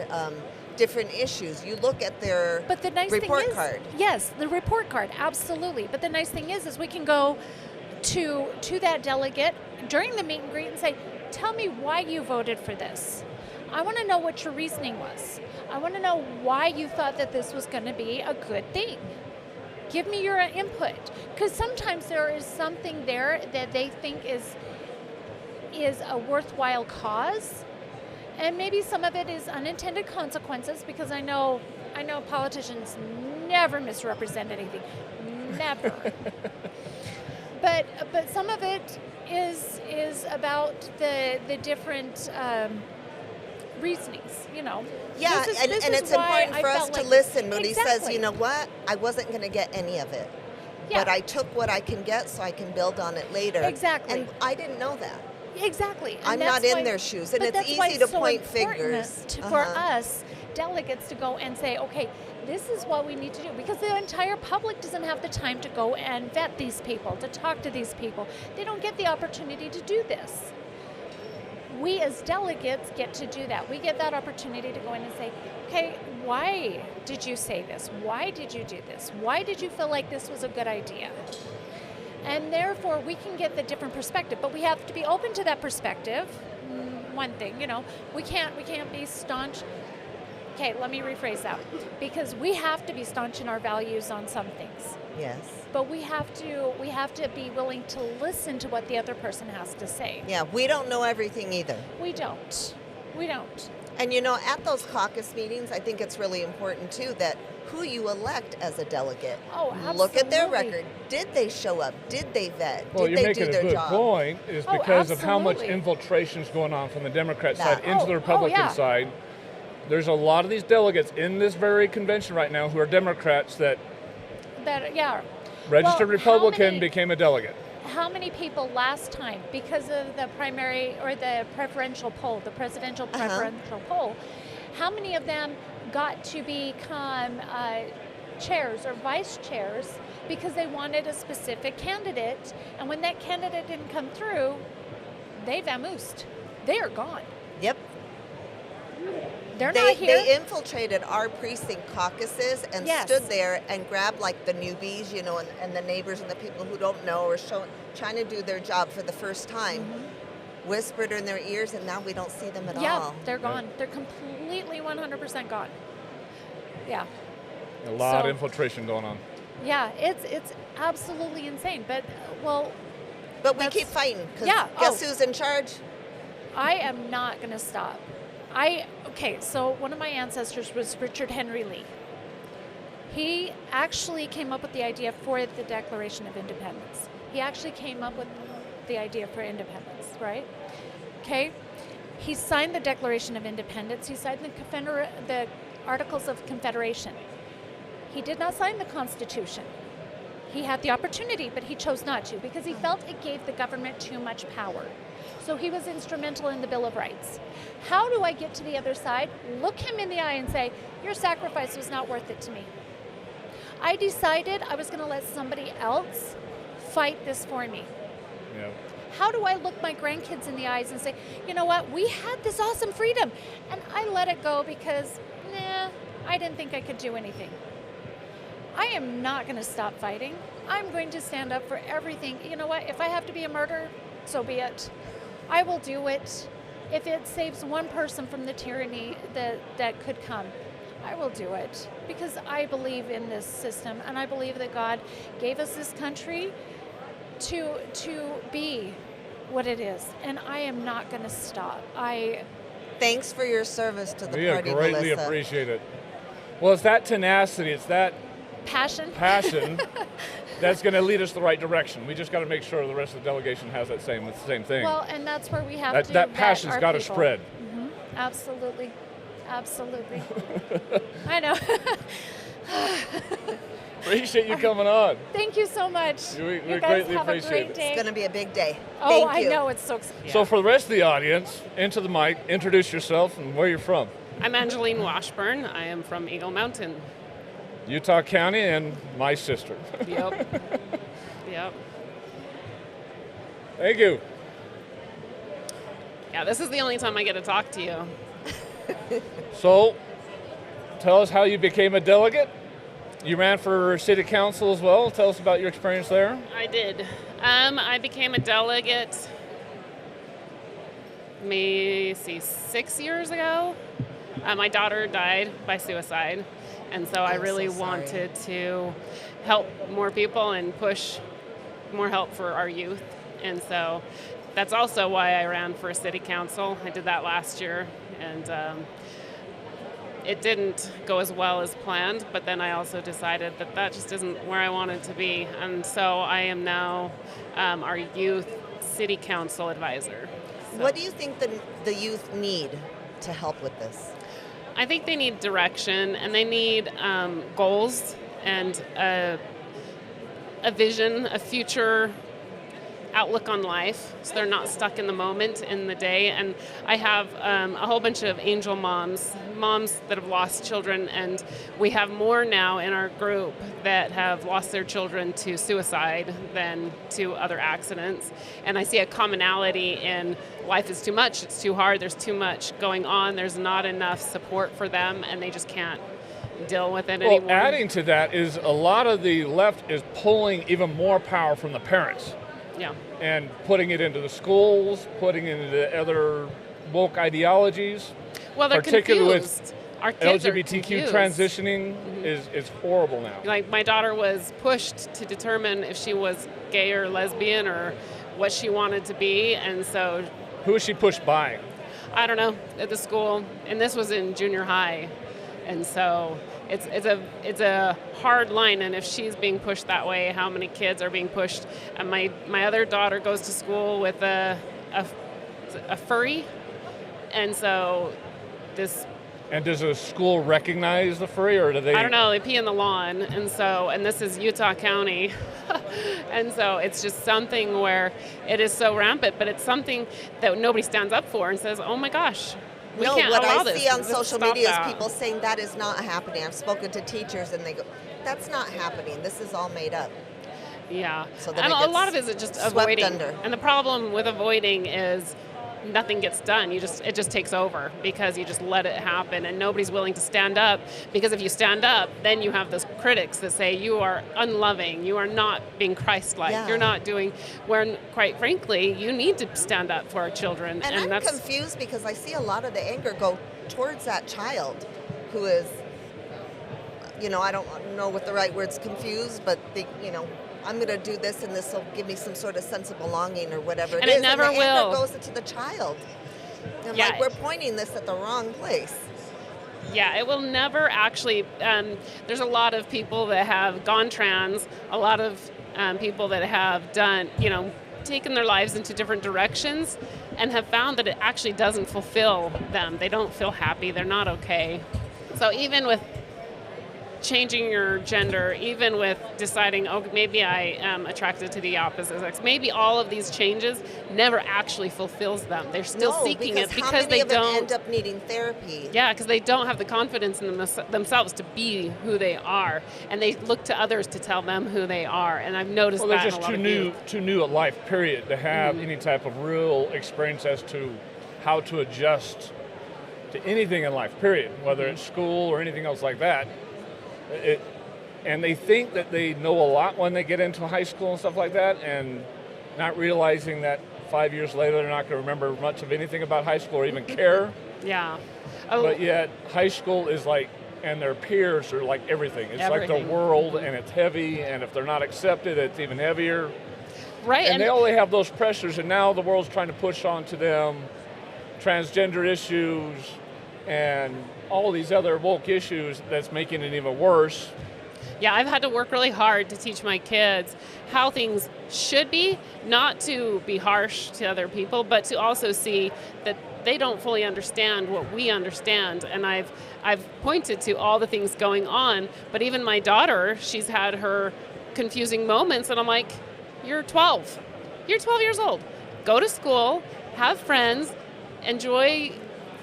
Speaker 2: different issues. You look at their report card.
Speaker 4: Yes, the report card, absolutely. But the nice thing is we can go to that delegate during the meet and greet and say, "Tell me why you voted for this. I want to know what your reasoning was. I want to know why you thought that this was going to be a good thing. Give me your input." Because sometimes there is something there that they think is a worthwhile cause. And maybe some of it is unintended consequences, because I know politicians never misrepresent anything. Never. But some of it is about the different reasonings,
Speaker 2: Yeah,
Speaker 4: This
Speaker 2: and
Speaker 4: is
Speaker 2: it's
Speaker 4: why
Speaker 2: important
Speaker 4: I
Speaker 2: for us
Speaker 4: felt
Speaker 2: to
Speaker 4: like-
Speaker 2: listen. Moody says,
Speaker 4: Exactly.
Speaker 2: you know what? I wasn't going to get any of it.
Speaker 4: Yeah.
Speaker 2: But I took what I can get so I can build on it later.
Speaker 4: Exactly.
Speaker 2: And I didn't know that.
Speaker 4: Exactly. And
Speaker 2: I'm
Speaker 4: that's
Speaker 2: not in
Speaker 4: why-
Speaker 2: their shoes, and
Speaker 4: but
Speaker 2: it's
Speaker 4: that's why
Speaker 2: easy to
Speaker 4: so
Speaker 2: point
Speaker 4: important
Speaker 2: fingers.
Speaker 4: for us delegates to go and say, okay, this is what we need to do, because the entire public doesn't have the time to go and vet these people, to talk to these people. They don't get the opportunity to do this. We as delegates get to do that. We get that opportunity to go in and say, okay, why did you say this? Why did you do this? Why did you feel like this was a good idea? And therefore, we can get the different perspective, but we have to be open to that perspective. One thing, we can't be staunch. Okay, let me rephrase that. Because we have to be staunch in our values on some things.
Speaker 2: Yes.
Speaker 4: But we have to be willing to listen to what the other person has to say.
Speaker 2: Yeah, we don't know everything either.
Speaker 4: We don't. We don't.
Speaker 2: And at those caucus meetings, I think it's really important too that who you elect as a delegate.
Speaker 4: Oh, absolutely.
Speaker 2: Look at their record. Did they show up? Did they vet?
Speaker 1: Well,
Speaker 2: Did
Speaker 1: you're
Speaker 2: they do
Speaker 1: making
Speaker 2: their
Speaker 1: a good
Speaker 2: job?
Speaker 1: point, is because of how much
Speaker 4: absolutely.
Speaker 1: infiltration is going on from the Democrat
Speaker 2: That.
Speaker 1: side into the Republican
Speaker 4: yeah.
Speaker 1: side. There's a lot of these delegates in this very convention right now who are Democrats that registered
Speaker 4: Well,
Speaker 1: Republican became a delegate.
Speaker 4: How many people last time, because of the primary or the preferential poll, the presidential preferential poll, how many of them got to become chairs or vice chairs because they wanted a specific candidate, and when that candidate didn't come through, they vamoosed. They are gone.
Speaker 2: Yep.
Speaker 4: They're not here.
Speaker 2: They infiltrated our precinct caucuses and
Speaker 4: Yes.
Speaker 2: stood there and grabbed like the newbies, and the neighbors and the people who don't know or trying to do their job for the first time, whispered in their ears, and now we don't see them at
Speaker 4: Yeah,
Speaker 2: all.
Speaker 4: they're gone. They're completely 100% gone. Yeah.
Speaker 1: A lot
Speaker 4: So-
Speaker 1: of infiltration going on.
Speaker 4: Yeah, it's absolutely insane. But
Speaker 2: But we
Speaker 4: That's-
Speaker 2: keep fighting because
Speaker 4: Yeah,
Speaker 2: guess who's in charge?
Speaker 4: I am not going to stop. So one of my ancestors was Richard Henry Lee. He actually came up with the idea for the Declaration of Independence. He actually came up with the idea for independence, right? Okay. He signed the Declaration of Independence. He signed the Articles of Confederation. He did not sign the Constitution. He had the opportunity, but he chose not to because he felt it gave the government too much power. So he was instrumental in the Bill of Rights. How do I get to the other side, look him in the eye and say, your sacrifice was not worth it to me? I decided I was going to let somebody else fight this for me.
Speaker 1: Yeah.
Speaker 4: How do I look my grandkids in the eyes and say, you know what, we had this awesome freedom, and I let it go because, I didn't think I could do anything. I am not going to stop fighting. I'm going to stand up for everything. You know what, if I have to be a martyr, so be it. I will do it. If it saves one person from the tyranny that could come, I will do it because I believe in this system, and I believe that God gave us this country to be what it is, and I am not going to stop.
Speaker 2: Thanks for your service to the
Speaker 1: We
Speaker 2: party,
Speaker 1: greatly
Speaker 2: Melissa.
Speaker 1: appreciate it. Well, it's that tenacity, it's that
Speaker 4: Passion.
Speaker 1: that's going to lead us the right direction. We just got to make sure the rest of the delegation has that same thing.
Speaker 4: Well, and that's where we have to
Speaker 1: that
Speaker 4: vet
Speaker 1: passion's
Speaker 4: our
Speaker 1: got to
Speaker 4: people.
Speaker 1: spread.
Speaker 4: Absolutely. I know.
Speaker 1: Appreciate you coming on.
Speaker 4: Thank you so much.
Speaker 1: We
Speaker 4: you guys
Speaker 1: greatly
Speaker 4: have
Speaker 1: appreciate
Speaker 4: a great
Speaker 1: it.
Speaker 4: day.
Speaker 2: It's going to be a big day.
Speaker 4: Oh,
Speaker 2: Thank you.
Speaker 4: I know, it's so exciting.
Speaker 1: So for the rest of the audience, into the mic, introduce yourself and where you're from.
Speaker 7: I'm Angeline Washburn. I am from Eagle Mountain.
Speaker 1: Utah County and my sister.
Speaker 7: Yep. Yep.
Speaker 1: Thank you.
Speaker 7: Yeah, this is the only time I get to talk to you.
Speaker 1: So, tell us how you became a delegate. You ran for city council as well. Tell us about your experience there.
Speaker 7: I did. I became a delegate, 6 years ago. My daughter died by suicide, and so I
Speaker 2: I'm
Speaker 7: really
Speaker 2: so sorry.
Speaker 7: wanted to help more people and push more help for our youth. And so that's also why I ran for city council. I did that last year, and it didn't go as well as planned, but then I also decided that that just isn't where I wanted to be. And so I am now our youth city council advisor. So
Speaker 2: What do you think the youth need to help with this?
Speaker 7: I think they need direction, and they need goals and a vision, a future outlook on life, so they're not stuck in the moment, in the day. And I have a whole bunch of angel moms that have lost children, and we have more now in our group that have lost their children to suicide than to other accidents. And I see a commonality in life is too much, it's too hard, there's too much going on, there's not enough support for them, and they just can't deal with it anymore.
Speaker 1: Well, adding to that is a lot of the left is pulling even more power from the parents.
Speaker 7: Yeah.
Speaker 1: And putting it into the schools, putting it into other woke ideologies.
Speaker 7: Well, they're
Speaker 1: particularly
Speaker 7: confused. our kids are
Speaker 1: LGBTQ
Speaker 7: confused.
Speaker 1: transitioning is horrible now.
Speaker 7: Like my daughter was pushed to determine if she was gay or lesbian or what she wanted to be, and so
Speaker 1: Who is she pushed by?
Speaker 7: I don't know, at the school, and this was in junior high, and so it's a hard line. And if she's being pushed that way, how many kids are being pushed? And my other daughter goes to school with a furry, and so this.
Speaker 1: And does the school recognize the furry, or do they?
Speaker 7: I don't know. They pee in the lawn, and this is Utah County, and so it's just something where it is so rampant. But it's something that nobody stands up for and says, "Oh my gosh, we can't
Speaker 2: what
Speaker 7: allow
Speaker 2: I
Speaker 7: this."
Speaker 2: see on
Speaker 7: Let's
Speaker 2: social
Speaker 7: stop
Speaker 2: media
Speaker 7: that.
Speaker 2: is people saying that is not happening. I've spoken to teachers, and they go, "That's not happening. This is all made up."
Speaker 7: Yeah,
Speaker 2: So then
Speaker 7: and
Speaker 2: it
Speaker 7: a lot of
Speaker 2: gets
Speaker 7: it is just
Speaker 2: swept
Speaker 7: avoiding.
Speaker 2: under.
Speaker 7: And the problem with avoiding is nothing gets done. It just takes over because you just let it happen, and nobody's willing to stand up. Because if you stand up, then you have those critics that say you are unloving, you are not being Christ-like,
Speaker 2: Yeah.
Speaker 7: you're not doing. Where, quite frankly, you need to stand up for our children,
Speaker 2: And I'm
Speaker 7: that's
Speaker 2: confused because I see a lot of the anger go towards that child who is, I don't know what the right word's confused, but I'm going to do this and this will give me some sort of sense of belonging or whatever
Speaker 7: And
Speaker 2: it
Speaker 7: it
Speaker 2: is.
Speaker 7: never
Speaker 2: and the
Speaker 7: will.
Speaker 2: anger goes to the child. And
Speaker 7: Yeah.
Speaker 2: we're pointing this at the wrong place.
Speaker 7: Yeah, it will never actually. There's a lot of people that have gone trans, a lot of people that have done, taken their lives into different directions and have found that it actually doesn't fulfill them. They don't feel happy, they're not okay. So even with changing your gender, even with deciding, oh, maybe I am attracted to the opposite sex, maybe all of these changes never actually fulfills them. They're still seeking it because
Speaker 2: how many
Speaker 7: they
Speaker 2: of them
Speaker 7: don't.
Speaker 2: end up needing therapy?
Speaker 7: Yeah, because they don't have the confidence in themselves to be who they are, and they look to others to tell them who they are. And I've noticed
Speaker 1: Well,
Speaker 7: that
Speaker 1: they're
Speaker 7: in a
Speaker 1: just
Speaker 7: lot
Speaker 1: too
Speaker 7: of youth.
Speaker 1: too new at life, period, to have any type of real experience as to how to adjust to anything in life, period, whether it's school or anything else like that. And they think that they know a lot when they get into high school and stuff like that, and not realizing that 5 years later they're not going to remember much of anything about high school or even care.
Speaker 7: Yeah. Oh,
Speaker 1: But yet high school is like, and their peers are like everything. It's like
Speaker 7: Everything.
Speaker 1: the world, and it's heavy, and if they're not accepted, it's even heavier.
Speaker 7: right.
Speaker 1: And they only have those pressures, and now the world's trying to push onto them transgender issues and all these other woke issues that's making it even worse.
Speaker 7: Yeah, I've had to work really hard to teach my kids how things should be, not to be harsh to other people, but to also see that they don't fully understand what we understand. And I've pointed to all the things going on, but even my daughter, she's had her confusing moments, and I'm like, you're 12. You're 12 years old. Go to school, have friends, enjoy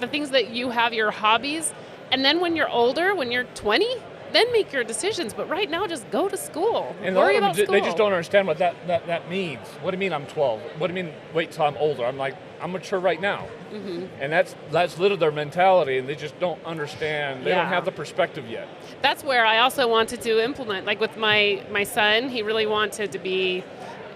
Speaker 7: the things that you have, your hobbies, and then when you're older, when you're 20, then make your decisions. But right now, just go to school.
Speaker 1: And
Speaker 7: Worry
Speaker 1: a lot
Speaker 7: about
Speaker 1: of them,
Speaker 7: school.
Speaker 1: they just don't understand what that means. What do you mean I'm 12? What do you mean wait till I'm older? I'm like, I'm mature right now. Mm-hmm. And that's literally their mentality, and they just don't understand. They don't have the perspective yet.
Speaker 7: That's where I also wanted to implement, like with my son, he really wanted to be,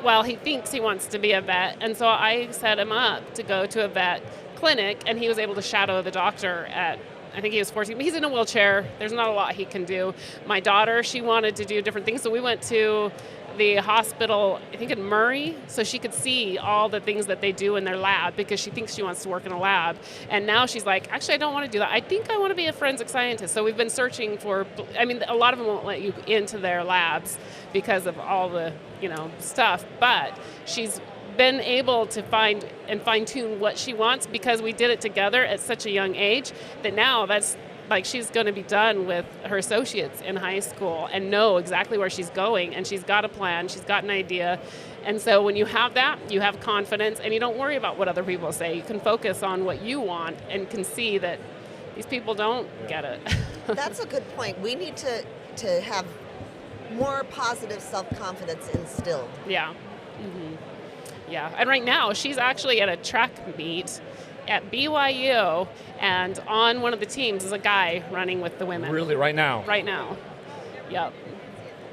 Speaker 7: well, he thinks he wants to be a vet, and so I set him up to go to a vet clinic, and he was able to shadow the doctor at, I think he was 14, but he's in a wheelchair. There's not a lot he can do. My daughter, she wanted to do different things, so we went to the hospital, I think in Murray, so she could see all the things that they do in their lab because she thinks she wants to work in a lab. And now she's like, actually, I don't want to do that. I think I want to be a forensic scientist. So we've been searching for, I mean, a lot of them won't let you into their labs because of all the, stuff, but she's been able to find and fine-tune what she wants because we did it together at such a young age that now that's like she's going to be done with her associates in high school and know exactly where she's going, and she's got a plan, she's got an idea. And so when you have that, you have confidence, and you don't worry about what other people say. You can focus on what you want and can see that these people don't get it.
Speaker 2: That's a good point. We need to have more positive self-confidence instilled.
Speaker 7: Yeah. Mm-hmm. Yeah, and right now she's actually at a track meet at BYU, and on one of the teams is a guy running with the women.
Speaker 1: Really, right now?
Speaker 7: Right now. Yep.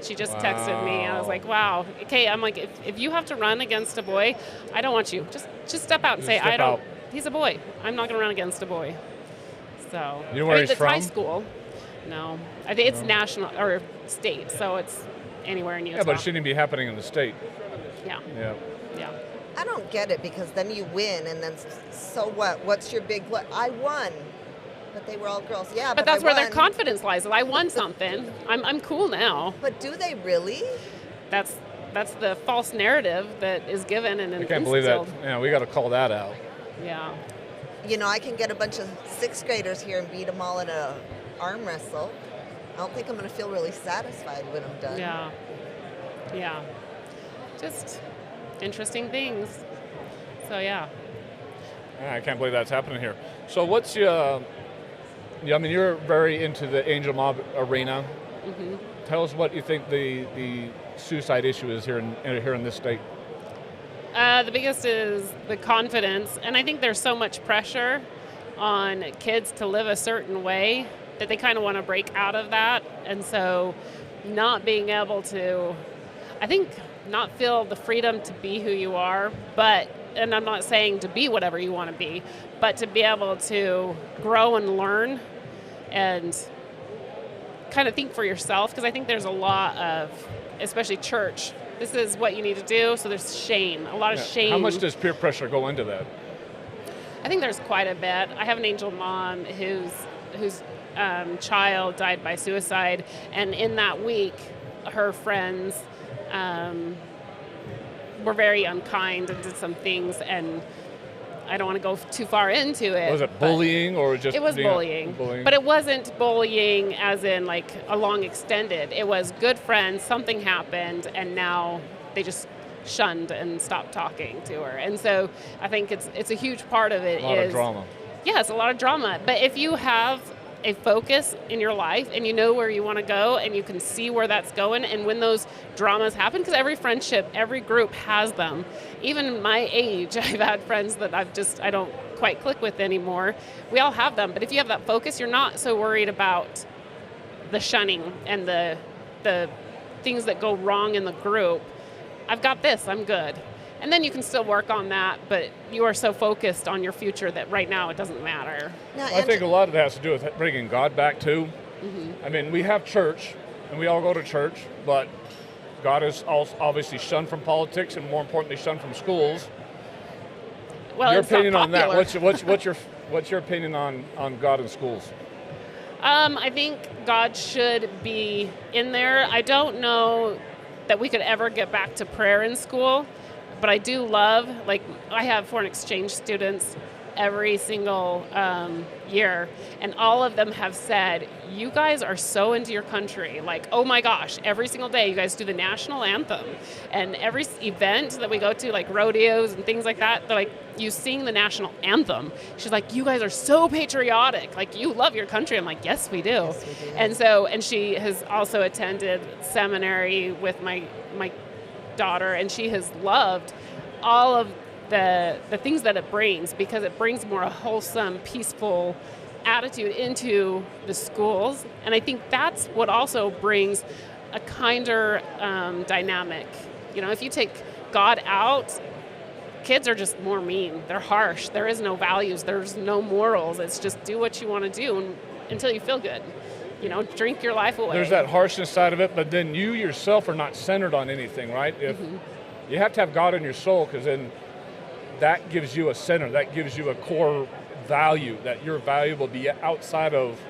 Speaker 7: She just texted me, and I was like, wow. Okay, I'm like, if you have to run against a boy, I don't want you. Just step out and say,
Speaker 1: Step
Speaker 7: I don't.
Speaker 1: out.
Speaker 7: He's a boy. I'm not going to run against a boy. So
Speaker 1: You know where
Speaker 7: I mean,
Speaker 1: he's
Speaker 7: it's high
Speaker 1: from?
Speaker 7: school. No, I think it's national or state, so it's anywhere in Utah.
Speaker 1: Yeah, but it shouldn't be happening in the state.
Speaker 7: Yeah,
Speaker 1: Yeah.
Speaker 7: yeah.
Speaker 2: I don't get it, because then you win, and then so what? What's your big what? I won, but they were all girls. Yeah,
Speaker 7: But that's
Speaker 2: I
Speaker 7: where their
Speaker 2: won.
Speaker 7: confidence lies. I won something. I'm cool now.
Speaker 2: But do they really?
Speaker 7: That's the false narrative that is given and
Speaker 1: I can't believe that.
Speaker 7: instilled.
Speaker 1: Yeah, we got to call that out.
Speaker 7: Yeah.
Speaker 2: You know, I can get a bunch of sixth graders here and beat them all in a arm wrestle. I don't think I'm going to feel really satisfied when I'm done.
Speaker 7: Yeah. Yeah. Just interesting things. So yeah.
Speaker 1: I can't believe that's happening here. So what's your, I mean, you're very into the Angel Mob arena.
Speaker 7: Mm-hmm.
Speaker 1: Tell us what you think the suicide issue is here in this state.
Speaker 7: The biggest is the confidence, and I think there's so much pressure on kids to live a certain way that they kind of want to break out of that, and so not being able to, I think, not feel the freedom to be who you are, and I'm not saying to be whatever you want to be, but to be able to grow and learn and kind of think for yourself, because I think there's a lot of, especially church, this is what you need to do, so there's shame, a lot of shame.
Speaker 1: How much does peer pressure go into that?
Speaker 7: I think there's quite a bit. I have an angel mom whose child died by suicide, and in that week, her friends were very unkind and did some things, and I don't want to go too far into it.
Speaker 1: Was it bullying or just?
Speaker 7: It was bullying. But it wasn't bullying as in like a long extended. It was good friends, something happened, and now they just shunned and stopped talking to her. And so I think it's a huge part of it.
Speaker 1: A lot of drama.
Speaker 7: Yeah, it's a lot of drama. But if you have a focus in your life and you know where you want to go and you can see where that's going, and when those dramas happen, because every friendship, every group has them. Even my age, I've had friends that I don't quite click with anymore. We all have them, but if you have that focus, you're not so worried about the shunning and the things that go wrong in the group. I've got this, I'm good. And then you can still work on that, but you are so focused on your future that right now it doesn't matter.
Speaker 2: Now,
Speaker 1: I think a lot of it has to do with bringing God back too.
Speaker 7: Mm-hmm.
Speaker 1: I mean, we have church, and we all go to church, but God is also obviously shunned from politics, and more importantly, shunned from schools.
Speaker 7: Well,
Speaker 1: Your
Speaker 7: it's not
Speaker 1: opinion on that?
Speaker 7: popular.
Speaker 1: What's your opinion on God in schools?
Speaker 7: I think God should be in there. I don't know that we could ever get back to prayer in school. But I do love, like, I have foreign exchange students every single year, and all of them have said, you guys are so into your country. Like, oh my gosh, every single day you guys do the national anthem. And every event that we go to, like rodeos and things like that, they're like, you sing the national anthem. She's like, you guys are so patriotic. Like, you love your country. I'm like, yes, we do.
Speaker 2: Yes, we do.
Speaker 7: And she has also attended seminary with my daughter, and she has loved all of the things that it brings, because it brings more a wholesome, peaceful attitude into the schools. And I think that's what also brings a kinder dynamic. You know, if you take God out, kids are just more mean. They're harsh. There is no values. There's no morals. It's just do what you want to do until you feel good. You know, drink your life away.
Speaker 1: There's that harshness side of it, but then you yourself are not centered on anything, right? If you have to have God in your soul, because then that gives you a center, that gives you a core value, that you're valuable to be outside of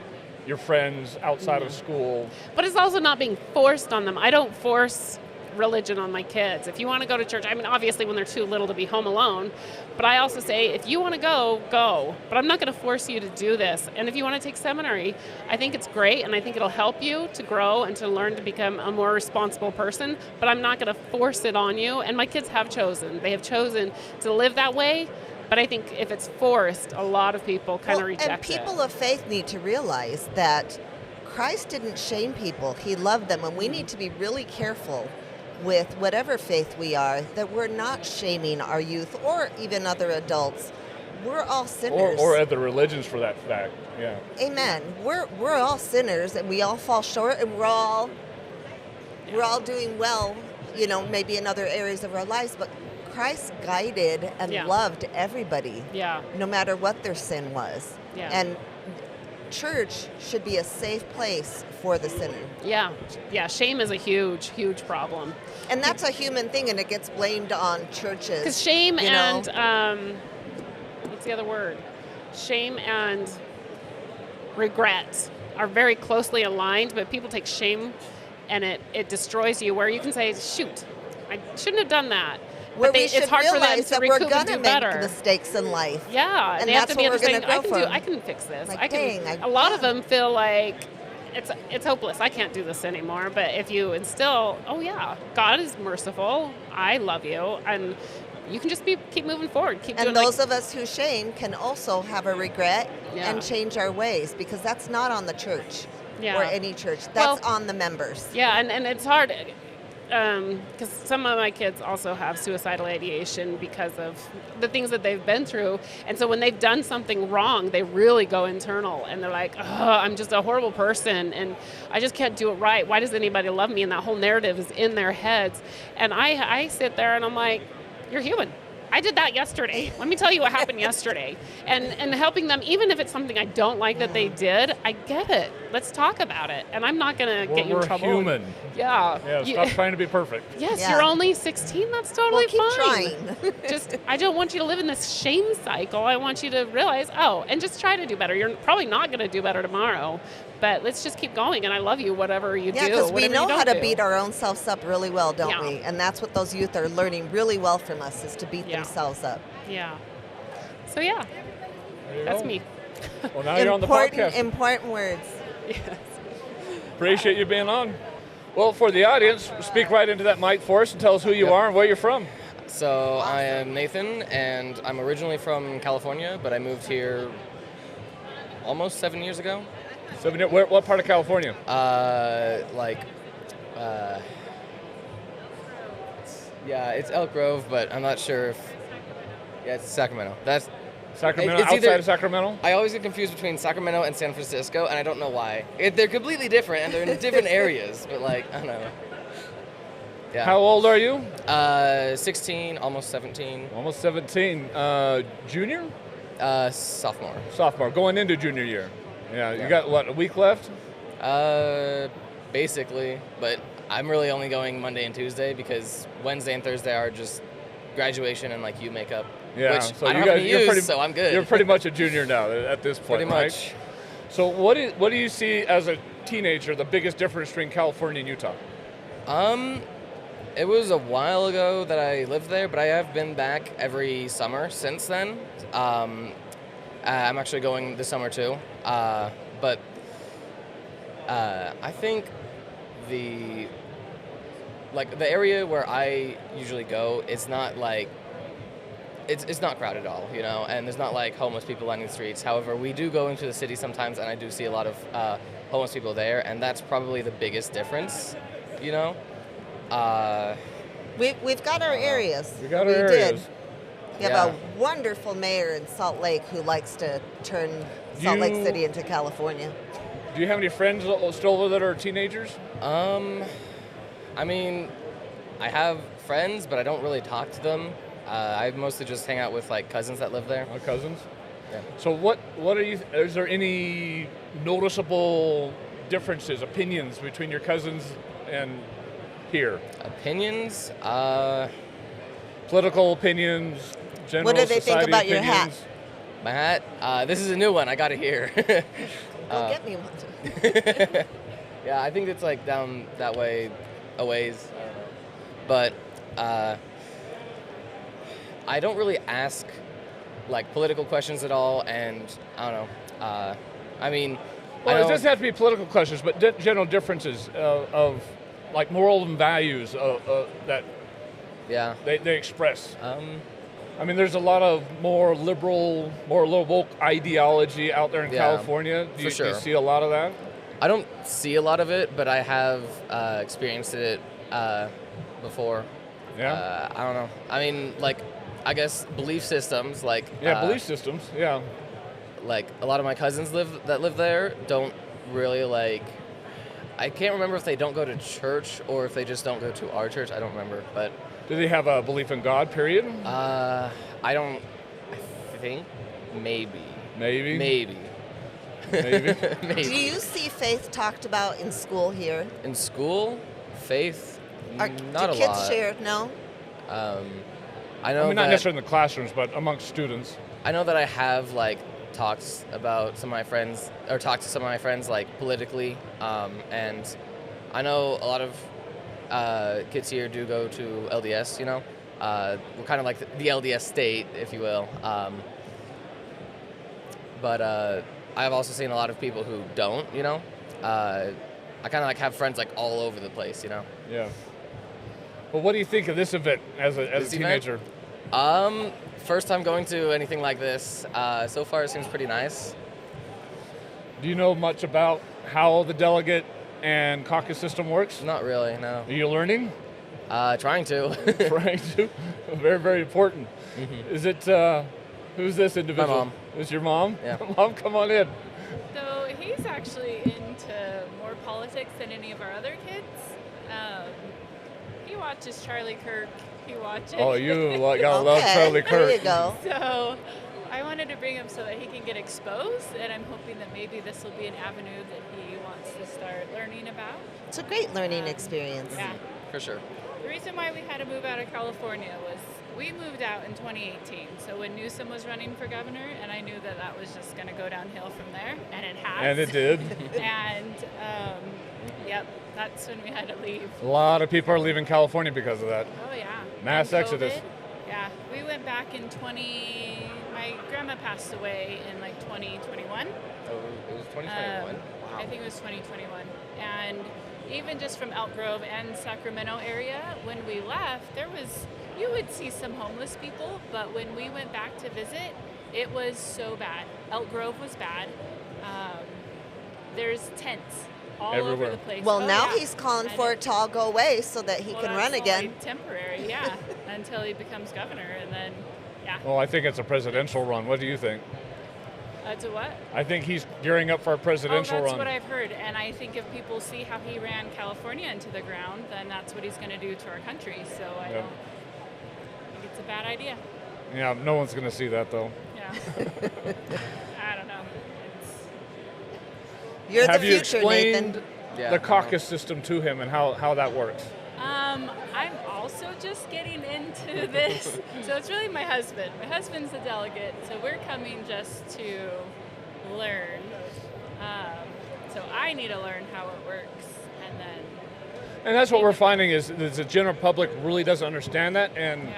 Speaker 1: your friends, outside of school.
Speaker 7: But it's also not being forced on them. I don't force religion on my kids. If you want to go to church, I mean, obviously when they're too little to be home alone, but I also say, if you want to go, go. But I'm not going to force you to do this. And if you want to take seminary, I think it's great, and I think it'll help you to grow and to learn to become a more responsible person, but I'm not going to force it on you. And my kids have chosen. They have chosen to live that way, but I think if it's forced, a lot of people kind of reject it.
Speaker 2: And people of faith need to realize that Christ didn't shame people. He loved them, and we need to be really careful with whatever faith we are, that we're not shaming our youth or even other adults. We're all sinners.
Speaker 1: Or other religions for that fact, yeah.
Speaker 2: Amen. We're all sinners, and we all fall short, and we're all doing well, you know, maybe in other areas of our lives, but Christ guided and loved everybody,
Speaker 7: Yeah.
Speaker 2: no matter what their sin was.
Speaker 7: Yeah.
Speaker 2: And church should be a safe place for the sinner.
Speaker 7: Yeah. Shame is a huge, huge problem.
Speaker 2: And that's a human thing, and it gets blamed on churches.
Speaker 7: Because shame
Speaker 2: you know?
Speaker 7: and what's the other word? Shame and regret are very closely aligned, but people take shame and it destroys you, where you can say, shoot, I shouldn't have done that.
Speaker 2: Where
Speaker 7: But
Speaker 2: we should
Speaker 7: it's hard for them
Speaker 2: realize
Speaker 7: to
Speaker 2: that we're
Speaker 7: recoup and
Speaker 2: going to
Speaker 7: do
Speaker 2: make
Speaker 7: better.
Speaker 2: mistakes in life.
Speaker 7: Yeah,
Speaker 2: And
Speaker 7: they have
Speaker 2: that's
Speaker 7: to be
Speaker 2: what we're
Speaker 7: understanding.
Speaker 2: gonna grow from.
Speaker 7: I can fix this.
Speaker 2: Like,
Speaker 7: A lot of them feel like it's hopeless. I can't do this anymore. But if you instill, oh yeah, God is merciful. I love you, and you can just keep moving forward. Keep
Speaker 2: And
Speaker 7: doing
Speaker 2: those of us who shame can also have a regret
Speaker 7: Yeah.
Speaker 2: and change our ways, because that's not on the church
Speaker 7: Yeah.
Speaker 2: or any church. That's
Speaker 7: Well,
Speaker 2: on the members.
Speaker 7: Yeah, and it's hard because some of my kids also have suicidal ideation because of the things that they've been through. And so when they've done something wrong, they really go internal and they're like, oh, I'm just a horrible person and I just can't do it right. Why does anybody love me? And that whole narrative is in their heads. And I sit there and I'm like, you're human. I did that yesterday. Let me tell you what happened yesterday. And helping them, even if it's something I don't like that they did, I get it. Let's talk about it. And I'm not going to get you in trouble.
Speaker 1: We're human.
Speaker 7: Yeah.
Speaker 1: Yeah, stop trying to be perfect.
Speaker 7: Yes,
Speaker 2: Yeah.
Speaker 7: you're only 16. That's totally
Speaker 2: Well, keep
Speaker 7: fine.
Speaker 2: trying.
Speaker 7: Just, I don't want you to live in this shame cycle. I want you to realize, and just try to do better. You're probably not going to do better tomorrow, but let's just keep going. And I love you, whatever you
Speaker 2: Yeah,
Speaker 7: do.
Speaker 2: because we
Speaker 7: whatever
Speaker 2: know
Speaker 7: you don't
Speaker 2: how to
Speaker 7: do.
Speaker 2: beat our own selves up really well, don't
Speaker 7: Yeah.
Speaker 2: we? And that's what those youth are learning really well from us, is to beat
Speaker 7: Yeah.
Speaker 2: themselves up.
Speaker 7: Yeah. So yeah,
Speaker 1: There you
Speaker 7: that's
Speaker 1: go.
Speaker 7: me.
Speaker 1: Well, now you're on the
Speaker 2: Important,
Speaker 1: podcast.
Speaker 2: important words.
Speaker 7: Yes.
Speaker 1: Appreciate you being on. Well, for the audience, speak right into that mic for us and tell us who you are and where you're from.
Speaker 8: So I am Nathan, and I'm originally from California, but I moved here almost 7 years ago.
Speaker 1: What part of California?
Speaker 8: It's Elk Grove, but I'm not sure if. Yeah, it's Sacramento. That's
Speaker 1: Sacramento,
Speaker 8: it's either-
Speaker 1: outside of Sacramento?
Speaker 8: I always get confused between Sacramento and San Francisco, and I don't know why. They're completely different, and they're in different areas, but I don't know. Yeah.
Speaker 1: How old are you?
Speaker 8: 16, almost 17.
Speaker 1: Almost 17. Junior?
Speaker 8: Sophomore.
Speaker 1: Sophomore, going into junior year. Yeah,
Speaker 8: Yeah.
Speaker 1: you got, what, a week left?
Speaker 8: Basically, but I'm really only going Monday and Tuesday because Wednesday and Thursday are just graduation and you makeup.
Speaker 1: Yeah,
Speaker 8: which
Speaker 1: so
Speaker 8: I don't
Speaker 1: you
Speaker 8: have
Speaker 1: guys,
Speaker 8: to
Speaker 1: you're
Speaker 8: use,
Speaker 1: pretty,
Speaker 8: so I'm good.
Speaker 1: You're pretty much a junior now at this point,
Speaker 8: pretty
Speaker 1: right?
Speaker 8: much.
Speaker 1: So what do you see as a teenager the biggest difference between California and Utah?
Speaker 8: It was a while ago that I lived there, but I have been back every summer since then. I'm actually going this summer too. But I think the area where I usually go, it's not it's not crowded at all, and there's not homeless people lining the streets. However, we do go into the city sometimes, and I do see a lot of homeless people there, and that's probably the biggest difference,
Speaker 2: We've got our areas.
Speaker 1: We got our
Speaker 2: We
Speaker 1: areas.
Speaker 2: did. We have a wonderful mayor in Salt Lake who likes to turn Salt Lake City into California.
Speaker 1: Do you have any friends still over that are teenagers?
Speaker 8: I mean, I have friends, but I don't really talk to them. I mostly just hang out with cousins that live there.
Speaker 1: My cousins?
Speaker 8: Yeah.
Speaker 1: So what is there any noticeable differences, opinions between your cousins and here?
Speaker 8: Opinions?
Speaker 1: Political opinions, general
Speaker 2: What do they think
Speaker 1: society
Speaker 2: about your
Speaker 1: opinions?
Speaker 2: hat?
Speaker 8: My hat? This is a new one. I got it here.
Speaker 2: Go get me one.
Speaker 8: Yeah, I think it's down that way a ways. But I don't really ask political questions at all, and I don't know. I mean,
Speaker 1: Well,
Speaker 8: I
Speaker 1: it
Speaker 8: know,
Speaker 1: doesn't have to be political questions, but general differences of moral and values that
Speaker 8: yeah.
Speaker 1: they express. I mean, there's a lot of more liberal, more woke ideology out there in
Speaker 8: Yeah,
Speaker 1: California. Do
Speaker 8: for sure.
Speaker 1: you see a lot of that?
Speaker 8: I don't see a lot of it, but I have experienced it before.
Speaker 1: Yeah.
Speaker 8: I don't know. I mean, I guess belief systems,
Speaker 1: Belief systems. Yeah.
Speaker 8: a lot of my cousins that live there don't really I can't remember if they don't go to church or if they just don't go to our church. I don't remember, but
Speaker 1: Do they have a belief in God? Period.
Speaker 8: I think maybe.
Speaker 1: Maybe.
Speaker 8: Maybe.
Speaker 1: Maybe.
Speaker 8: Maybe.
Speaker 2: Do you see faith talked about in school here?
Speaker 8: In school, faith,
Speaker 2: Are,
Speaker 8: not
Speaker 2: do
Speaker 8: a
Speaker 2: kids
Speaker 8: lot.
Speaker 2: share? No.
Speaker 8: I know
Speaker 1: not
Speaker 8: that
Speaker 1: necessarily in the classrooms, but amongst students.
Speaker 8: I know that I have like talks about some of my friends, or talked to some of my friends like politically, and I know a lot of kids here do go to LDS. You know, we're kind of like the LDS state, if you will. But I've also seen a lot of people who don't. You know, I kind of like have friends like all over the place. You know.
Speaker 1: Yeah. Well, what do you think of this event as a
Speaker 8: This event?
Speaker 1: teenager?
Speaker 8: First time going to anything like this. So far, it seems pretty nice.
Speaker 1: Do you know much about how the delegate and caucus system works?
Speaker 8: Not really, no.
Speaker 1: Are you learning?
Speaker 8: Trying to.
Speaker 1: Trying to. Very, very important.
Speaker 8: Mm-hmm.
Speaker 1: Is it, who's this individual?
Speaker 8: mom.
Speaker 1: Is your mom?
Speaker 8: Yeah.
Speaker 1: Mom, come on in.
Speaker 9: So he's actually into more politics than any of our other kids. He watches Charlie Kirk. He watches.
Speaker 1: Oh, you gotta love Charlie Kirk.
Speaker 2: There you go.
Speaker 9: So I wanted to bring him so that he can get exposed, and I'm hoping that maybe this will be an avenue that he wants to start learning about.
Speaker 2: It's a great learning experience.
Speaker 9: Yeah.
Speaker 8: For sure.
Speaker 9: The reason why we had to move out of California was we moved out in 2018. So when Newsom was running for governor, and I knew that that was just going to go downhill from there, and it has.
Speaker 1: And it did.
Speaker 9: And yep, that's when we had to leave.
Speaker 1: A lot of people are leaving California because of that.
Speaker 9: Oh yeah.
Speaker 1: Mass
Speaker 9: And
Speaker 1: exodus.
Speaker 9: COVID. Yeah, we went back in my grandma passed away in like 2021.
Speaker 8: Oh, it was 2021.
Speaker 9: I think it was 2021. And even just from Elk Grove and Sacramento area, when we left, you would see some homeless people, but when we went back to visit, it was so bad. Elk Grove was bad. There's tents all
Speaker 1: Everywhere.
Speaker 9: over the place.
Speaker 2: Well,
Speaker 9: Oh,
Speaker 2: now
Speaker 9: yeah.
Speaker 2: he's calling
Speaker 9: And
Speaker 2: for it to all go away so that he
Speaker 9: well,
Speaker 2: can
Speaker 9: that's
Speaker 2: run again.
Speaker 9: only temporary, yeah, until he becomes governor, and then, yeah.
Speaker 1: Well, I think it's a presidential run. What do you think?
Speaker 9: To what?
Speaker 1: I think he's gearing up for a presidential
Speaker 9: that's
Speaker 1: run.
Speaker 9: what I've heard, and I think if people see how he ran California into the ground, then that's what he's going to do to our country. So I
Speaker 1: Yeah.
Speaker 9: don't think it's a bad idea.
Speaker 1: Yeah, no one's going to see that though.
Speaker 9: Yeah. I don't know.
Speaker 2: You're
Speaker 1: Have
Speaker 2: the
Speaker 1: you
Speaker 2: future,
Speaker 1: explained
Speaker 2: Nathan.
Speaker 8: Yeah,
Speaker 1: the
Speaker 8: I know.
Speaker 1: caucus system to him and how that works?
Speaker 9: I'm also just getting into this. So it's really my husband. My husband's the delegate, so we're coming just to learn. So I need to learn how it works, and then.
Speaker 1: And that's what we're finding is that the general public really doesn't understand that, and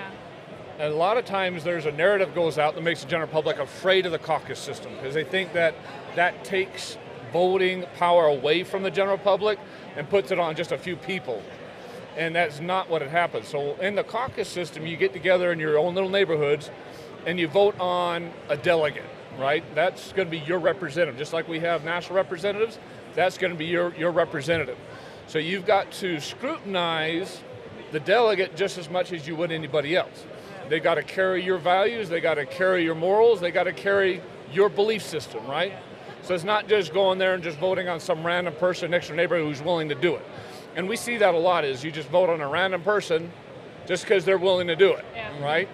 Speaker 9: Yeah.
Speaker 1: a lot of times there's a narrative goes out that makes the general public afraid of the caucus system because they think that that takes voting power away from the general public and puts it on just a few people. And that's not what it happens. So in the caucus system, you get together in your own little neighborhoods and you vote on a delegate, right? That's going to be your representative. Just like we have national representatives, that's going to be your representative. So you've got to scrutinize the delegate just as much as you would anybody else. They got to carry your values, they got to carry your morals, they got to carry your belief system, right? So it's not just going there and just voting on some random person next to your neighbor who's willing to do it. And we see that a lot is you just vote on a random person just because they're willing to do it, right?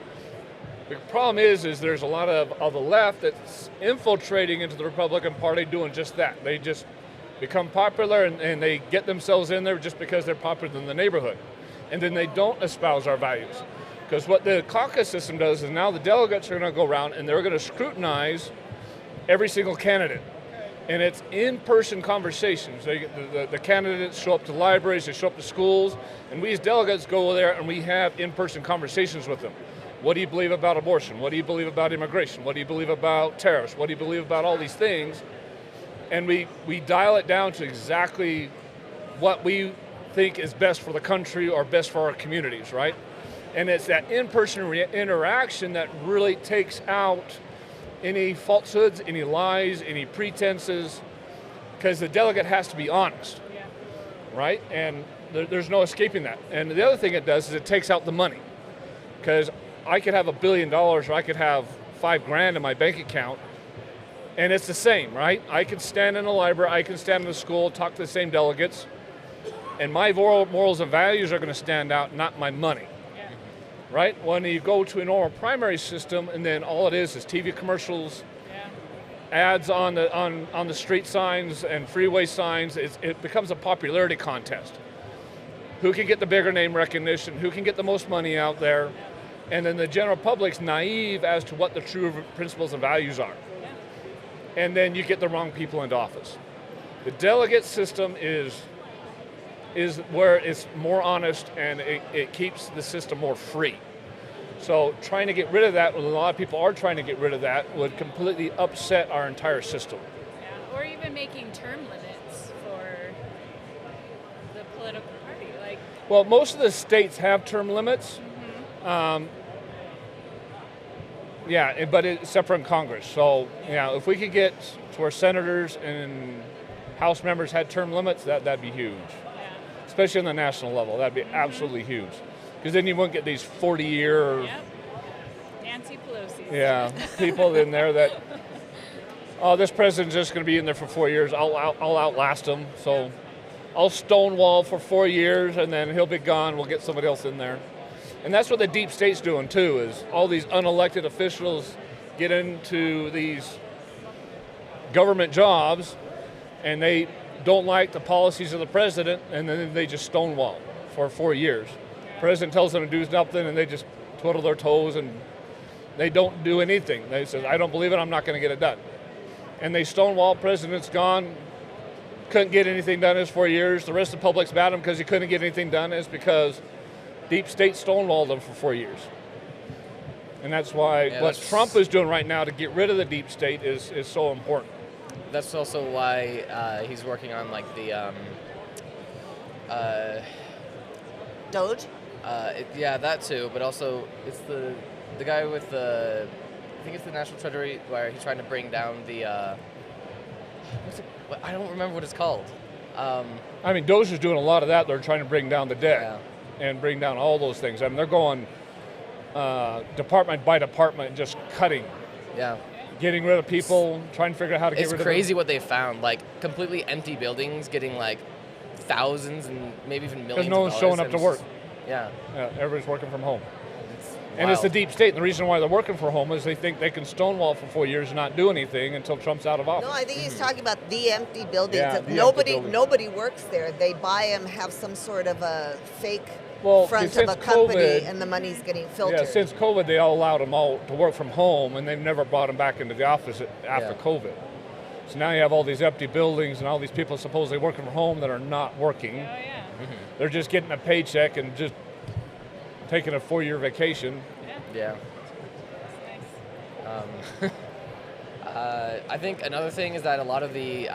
Speaker 1: The problem is there's a lot of the left that's infiltrating into the Republican Party doing just that. They just become popular and they get themselves in there just because they're popular in the neighborhood. And then they don't espouse our values. Because what the caucus system does is now the delegates are going to go around and they're going to scrutinize every single candidate. And it's in-person conversations. The candidates show up to libraries, they show up to schools, and we as delegates go there and we have in-person conversations with them. What do you believe about abortion? What do you believe about immigration? What do you believe about tariffs? What do you believe about all these things? And we dial it down to exactly what we think is best for the country or best for our communities, right? And it's that in-person interaction that really takes out any falsehoods, any lies, any pretenses, because the delegate has to be honest, right? And there's no escaping that. And the other thing it does is it takes out the money, because I could have $1 billion or I could have $5,000 in my bank account, and it's the same, right? I can stand in a library, I can stand in a school, talk to the same delegates, and my morals and values are going to stand out, not my money. Right? When you go to a normal primary system and then all it is TV commercials ads on the street signs and freeway signs. It becomes a popularity contest. Who can get the bigger name recognition? Who can get the most money out there? And then the general public's naive as to what the true principles and values are. And then you get the wrong people into office. The delegate system is where it's more honest, and it keeps the system more free. So trying to get rid of that, well, a lot of people are trying to get rid of that, would completely upset our entire system.
Speaker 9: Yeah, or even making term limits for the political party. Like,
Speaker 1: well, most of the states have term limits. Yeah, but it's separate in Congress. So, if we could get to where senators and House members had term limits, that'd be huge. Especially on the national level, that'd be absolutely huge. Because then you wouldn't get these 40-year...
Speaker 9: Yep. Nancy Pelosi.
Speaker 1: Yeah, people in there that, oh, this president's just going to be in there for 4 years. I'll outlast him. So I'll stonewall for 4 years, and then he'll be gone. We'll get somebody else in there. And that's what the deep state's doing, too, is all these unelected officials get into these government jobs, and they don't like the policies of the president, and then they just stonewall for 4 years. The president tells them to do something, and they just twiddle their toes, and they don't do anything. They say, I don't believe it, I'm not going to get it done. And they stonewall, president's gone, couldn't get anything done in his 4 years. The rest of the public's mad at him because he couldn't get anything done. It's because deep state stonewalled him for 4 years. And that's why what Trump is doing right now to get rid of the deep state is so important.
Speaker 8: That's also why he's working on like the
Speaker 2: Doge?
Speaker 8: Yeah, that too, but also it's the guy with the, I think it's the National Treasury, where he's trying to bring down the, I don't remember what it's called.
Speaker 1: I mean, Doge is doing a lot of that. They're trying to bring down the debt and bring down all those things. I mean, they're going department by department, just cutting.
Speaker 8: Yeah.
Speaker 1: Getting rid of people, trying to figure out how to get rid of them.
Speaker 8: It's crazy what they found, like completely empty buildings getting like thousands and maybe even millions
Speaker 1: because no one's showing up to work.
Speaker 8: Yeah,
Speaker 1: everybody's working from home.
Speaker 8: And
Speaker 1: it's the deep state. And the reason why they're working from home is they think they can stonewall for 4 years and not do anything until Trump's out of office.
Speaker 2: No, I think he's talking about the empty buildings.
Speaker 1: Yeah,
Speaker 2: Nobody works there. They buy them, have some sort of a fake front of a company, and the money's getting filtered.
Speaker 1: Yeah, since COVID, they all allowed them all to work from home, and they've never brought them back into the office after COVID. So now you have all these empty buildings and all these people supposedly working from home that are not working.
Speaker 9: oh yeah.
Speaker 1: They're just getting a paycheck and just taking a 4-year vacation.
Speaker 8: Yeah. I think another thing is that a lot of the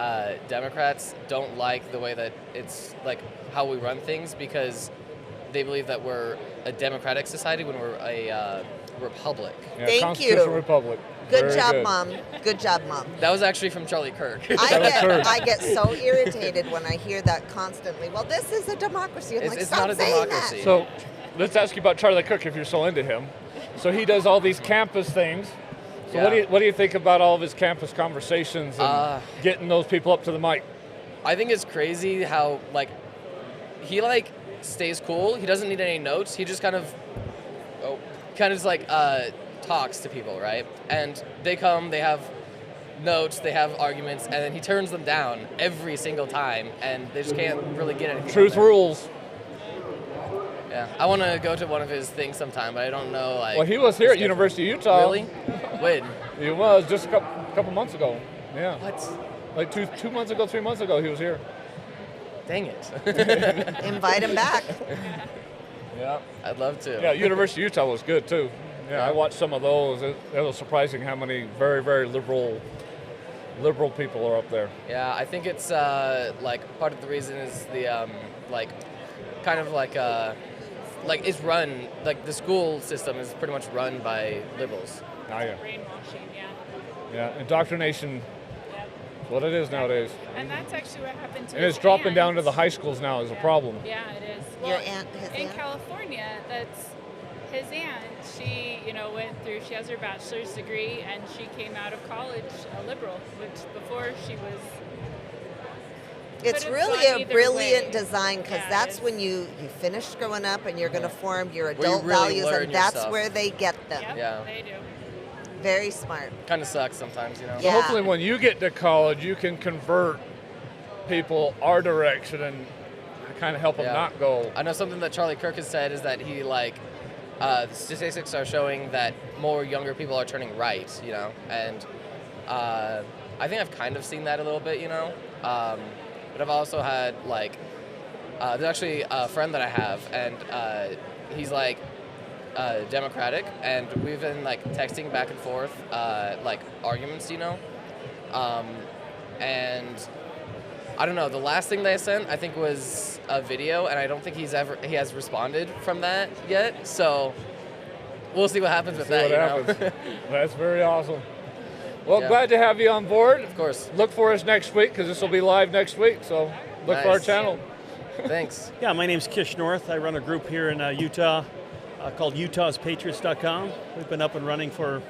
Speaker 8: Democrats don't like the way that it's like how we run things, because they believe that we're a democratic society when we're a republic.
Speaker 1: Yeah,
Speaker 2: Thank
Speaker 1: constitutional
Speaker 2: you.
Speaker 1: Republic.
Speaker 2: Good
Speaker 1: Very
Speaker 2: job,
Speaker 1: good.
Speaker 2: Mom. Good job, Mom.
Speaker 8: That was actually from Charlie Kirk.
Speaker 2: I get so irritated when I hear that constantly. Well, this is a democracy. I'm like,
Speaker 8: It's
Speaker 2: stop
Speaker 8: not a
Speaker 2: saying
Speaker 8: democracy.
Speaker 2: that.
Speaker 1: So let's ask you about Charlie Kirk if you're so into him. So he does all these campus things. So what do you think about all of his campus conversations and getting those people up to the mic?
Speaker 8: I think it's crazy how he stays cool. He doesn't need any notes. He just kind of talks to people, right? And they come, they have notes, they have arguments, and then he turns them down every single time, and they just can't really get anything.
Speaker 1: Truth rules.
Speaker 8: Yeah, I want to go to one of his things sometime, but I don't know.
Speaker 1: Well, he was here at University of Utah.
Speaker 8: Really? When?
Speaker 1: He was just a couple months ago. Yeah.
Speaker 8: What?
Speaker 1: Like 2 months ago, 3 months ago, he was here.
Speaker 8: Dang it.
Speaker 2: Invite him back.
Speaker 1: Yeah.
Speaker 8: I'd love to.
Speaker 1: Yeah, University of Utah was good too. Yeah, I watched some of those. It was surprising how many very, very liberal people are up there.
Speaker 8: Yeah, I think it's part of the reason is the it's run, the school system is pretty much run by liberals.
Speaker 1: Oh, yeah.
Speaker 9: Brainwashing, yeah.
Speaker 1: Yeah, indoctrination. That's what it is nowadays.
Speaker 9: And that's actually what happened to
Speaker 1: And
Speaker 9: his
Speaker 1: it's dropping
Speaker 9: aunt.
Speaker 1: down to the high schools now is a problem.
Speaker 9: Yeah, it is.
Speaker 2: Your
Speaker 9: Well,
Speaker 2: aunt, his
Speaker 9: in
Speaker 2: aunt?
Speaker 9: California, that's his aunt. She, she has her bachelor's degree, and she came out of college a liberal, which before she was.
Speaker 2: It's
Speaker 9: Could have
Speaker 2: really
Speaker 9: gone
Speaker 2: a
Speaker 9: either
Speaker 2: brilliant
Speaker 9: way.
Speaker 2: design, because
Speaker 9: Yeah,
Speaker 2: that's
Speaker 9: it
Speaker 2: when you finish growing up and you're going to form your
Speaker 8: Where you
Speaker 2: adult
Speaker 8: really
Speaker 2: values,
Speaker 8: learn
Speaker 2: and that's
Speaker 8: yourself.
Speaker 2: where they get them.
Speaker 9: Yep,
Speaker 8: Yeah.
Speaker 9: they do.
Speaker 2: Very smart.
Speaker 8: Kind of sucks sometimes, you know.
Speaker 1: So hopefully when you get to college, you can convert people our direction and kind of help them not go.
Speaker 8: I know something that Charlie Kirk has said is that he the statistics are showing that more younger people are turning right, you know, and I think I've kind of seen that a little bit, you know, but I've also had there's actually a friend that I have, and he's Democratic, and we've been texting back and forth arguments, you know, and I don't know. The last thing they sent, I think, was a video, and I don't think he has responded from that yet. So we'll see what happens with that. Happens.
Speaker 1: That's very awesome. Well, glad to have you on board.
Speaker 8: Of course.
Speaker 1: Look for us next week because this will be live next week. So look for our channel.
Speaker 8: Thanks.
Speaker 10: Yeah, my name's Kish North. I run a group here in Utah called utahspatriots.com. We've been up and running for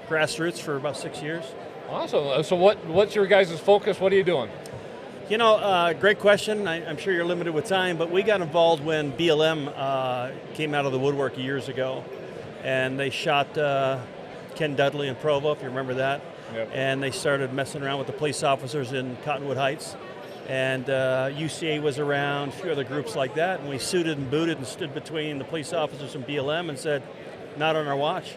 Speaker 10: grassroots for about 6 years.
Speaker 1: Awesome. So what's your guys' focus? What are you doing?
Speaker 10: You know, great question. I'm sure you're limited with time, but we got involved when BLM came out of the woodwork years ago, and they shot Ken Dudley in Provo, if you remember that.
Speaker 1: Yep.
Speaker 10: And they started messing around with the police officers in Cottonwood Heights. And UCA was around, a few other groups like that, and we suited and booted and stood between the police officers and BLM and said, not on our watch.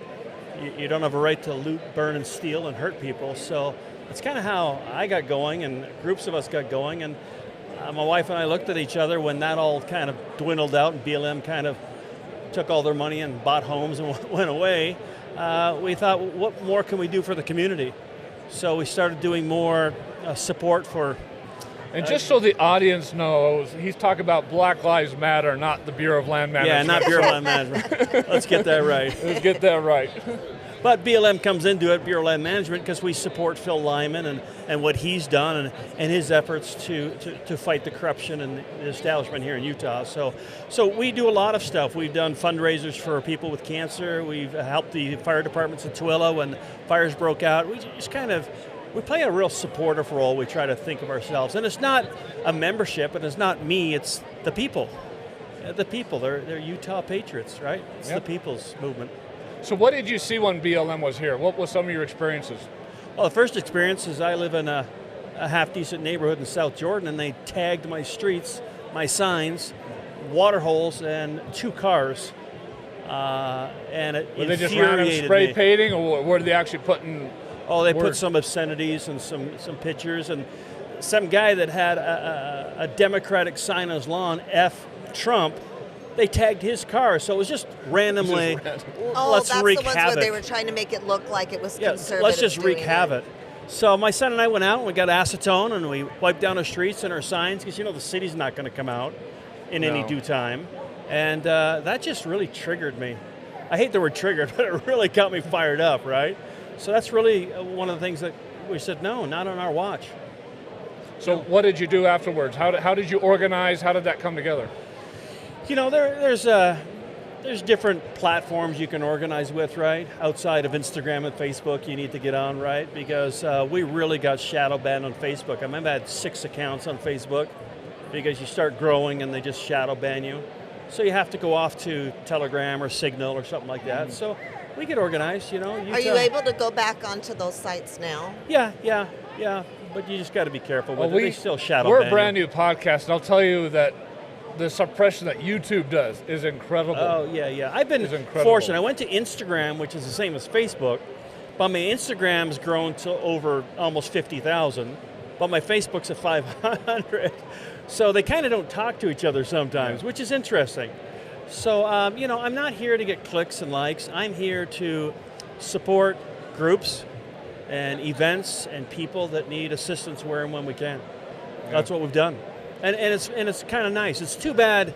Speaker 10: You don't have a right to loot, burn, and steal and hurt people. So it's kind of how I got going, and groups of us got going, and my wife and I looked at each other when that all kind of dwindled out and BLM kind of took all their money and bought homes and went away. We thought, what more can we do for the community? So we started doing more support for...
Speaker 1: And just so the audience knows, he's talking about Black Lives Matter, not the Bureau of Land Management.
Speaker 10: Yeah, not Bureau of Land Management. Let's get that right.
Speaker 1: Let's get that right.
Speaker 10: But BLM comes into it, Bureau of Land Management, because we support Phil Lyman and what he's done and his efforts to fight the corruption and the establishment here in Utah. So we do a lot of stuff. We've done fundraisers for people with cancer. We've helped the fire departments in Tooele when fires broke out. We just we play a real supportive role. We try to think of ourselves. And it's not a membership, and it's not me, it's the people. The people, they're Utah patriots, right? It's the people's movement.
Speaker 1: So what did you see when BLM was here? What were some of your experiences?
Speaker 10: Well, the first experience is I live in a half-decent neighborhood in South Jordan, and they tagged my streets, my signs, water holes, and 2 cars. And it
Speaker 1: were they just
Speaker 10: infuriated
Speaker 1: random spray
Speaker 10: me.
Speaker 1: painting, or were they actually putting...
Speaker 10: Oh, they put some obscenities and some pictures, and some guy that had a Democratic sign on his lawn, F Trump, they tagged his car, so it was just randomly, let's wreak
Speaker 2: the ones
Speaker 10: havoc.
Speaker 2: where they were trying to make it look like it was conservative.
Speaker 10: Let's just wreak havoc. So my son and I went out and we got acetone and we wiped down our streets and our signs, because the city's not going to come out in any due time. And that just really triggered me. I hate the word triggered, but it really got me fired up, right? So that's really one of the things that we said, no, not on our watch.
Speaker 1: So what did you do afterwards? How did you organize? How did that come together?
Speaker 10: There's different platforms you can organize with, right? Outside of Instagram and Facebook, you need to get on, right? Because we really got shadow banned on Facebook. I remember I had 6 accounts on Facebook because you start growing and they just shadow ban you. So you have to go off to Telegram or Signal or something like that. So we get organized,
Speaker 2: Are you able to go back onto those sites now?
Speaker 10: Yeah. But you just got to be careful with it. They still shadow ban
Speaker 1: We're a brand new podcast, and I'll tell you that the suppression that YouTube does is incredible.
Speaker 10: Oh, yeah. I've been fortunate. I went to Instagram, which is the same as Facebook, but my Instagram's grown to over almost 50,000, but my Facebook's at 500. So they kind of don't talk to each other sometimes, which is interesting. So, I'm not here to get clicks and likes. I'm here to support groups and events and people that need assistance where and when we can. Yeah. That's what we've done. And it's kind of nice. It's too bad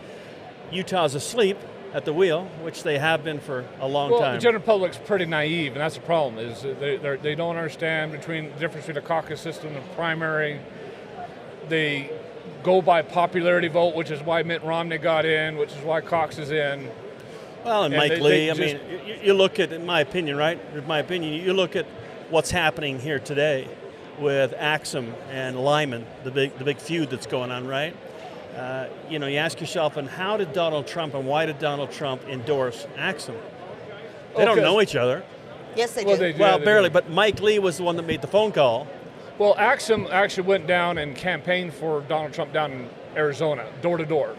Speaker 10: Utah's asleep at the wheel, which they have been for a long time.
Speaker 1: The general public's pretty naive, and that's the problem, is they don't understand the difference between a caucus system and primary. They go by popularity vote, which is why Mitt Romney got in, which is why Cox is in.
Speaker 10: Well, and Mike Lee, you look at, in my opinion, right? In my opinion, you look at what's happening here today with Axum and Lyman, the big feud that's going on, right? You ask yourself, and how did Donald Trump and why did Donald Trump endorse Axum? They don't know each other.
Speaker 2: Yes, they
Speaker 1: Well,
Speaker 2: do.
Speaker 1: they do.
Speaker 10: Well,
Speaker 1: they
Speaker 10: barely,
Speaker 1: do.
Speaker 10: but Mike Lee was the one that made the phone call.
Speaker 1: Well, Axum actually went down and campaigned for Donald Trump down in Arizona, door to door.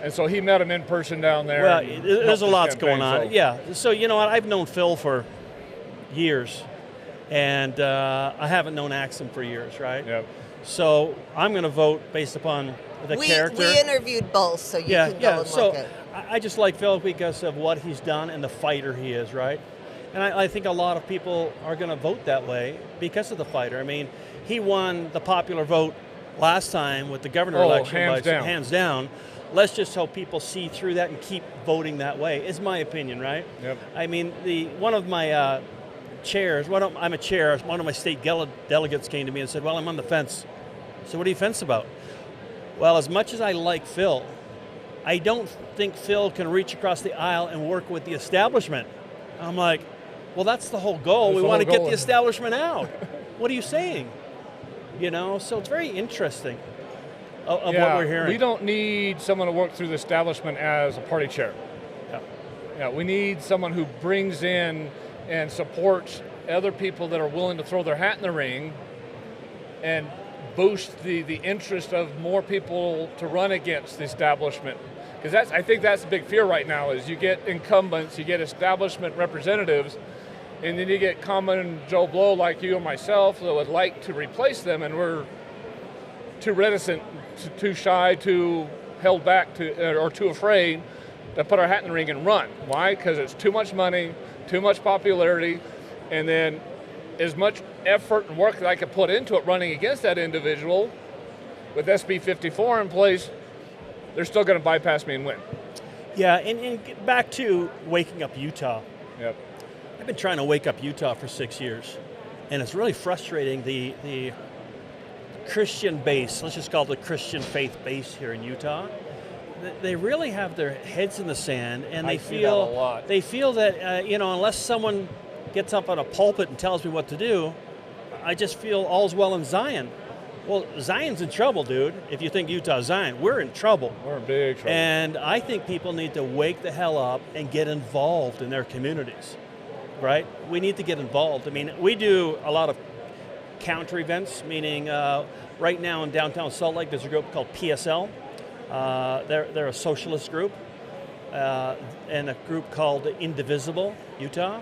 Speaker 1: And so he met him in person down there.
Speaker 10: Well,
Speaker 1: and
Speaker 10: there's
Speaker 1: helped
Speaker 10: a
Speaker 1: his
Speaker 10: lot
Speaker 1: campaign,
Speaker 10: going on.
Speaker 1: so-
Speaker 10: Yeah. So you know what? I've known Phil for years, and I haven't known Axum for years, right?
Speaker 1: Yep.
Speaker 10: So I'm going to vote based upon the character.
Speaker 2: We interviewed both, so you
Speaker 10: yeah,
Speaker 2: can go
Speaker 10: yeah.
Speaker 2: and
Speaker 10: So
Speaker 2: look at.
Speaker 10: I just like Phil because of what he's done and the fighter he is, right? And I think a lot of people are going to vote that way because of the fighter. I mean, he won the popular vote last time with the governor election hands down. Let's just hope people see through that and keep voting that way, is my opinion, right?
Speaker 1: Yep.
Speaker 10: I mean, one of my chairs, I'm a chair, one of my state delegates came to me and said, well, I'm on the fence. So what are you fence about? Well, as much as I like Phil, I don't think Phil can reach across the aisle and work with the establishment. I'm like, well, that's the whole goal.
Speaker 1: That's
Speaker 10: we
Speaker 1: the
Speaker 10: want to
Speaker 1: whole
Speaker 10: get
Speaker 1: goal.
Speaker 10: the establishment out. What are you saying? You know, so it's very interesting of what we're hearing.
Speaker 1: We don't need someone to work through the establishment as a party chair.
Speaker 10: Yeah.
Speaker 1: Yeah, we need someone who brings in and supports other people that are willing to throw their hat in the ring and boost the interest of more people to run against the establishment. Because I think that's the big fear right now is you get incumbents, you get establishment representatives, and then you get common Joe Blow like you and myself that would like to replace them, and we're too reticent, too shy, too held back, or too afraid to put our hat in the ring and run. Why? Because it's too much money, too much popularity, and then as much effort and work that I could put into it running against that individual, with SB 54 in place, they're still going to bypass me and win.
Speaker 10: Yeah, and get back to waking up Utah.
Speaker 1: Yep.
Speaker 10: I've been trying to wake up Utah for 6 years, and it's really frustrating the Christian base, let's just call it the Christian faith base here in Utah. They really have their heads in the sand, and they feel that unless someone gets up on a pulpit and tells me what to do, I just feel all's well in Zion. Well, Zion's in trouble, dude. If you think Utah's Zion, we're in trouble.
Speaker 1: We're in big trouble.
Speaker 10: And I think people need to wake the hell up and get involved in their communities, right? We need to get involved. I mean, we do a lot of counter events, meaning right now in downtown Salt Lake, there's a group called PSL. They're a socialist group, and a group called Indivisible Utah.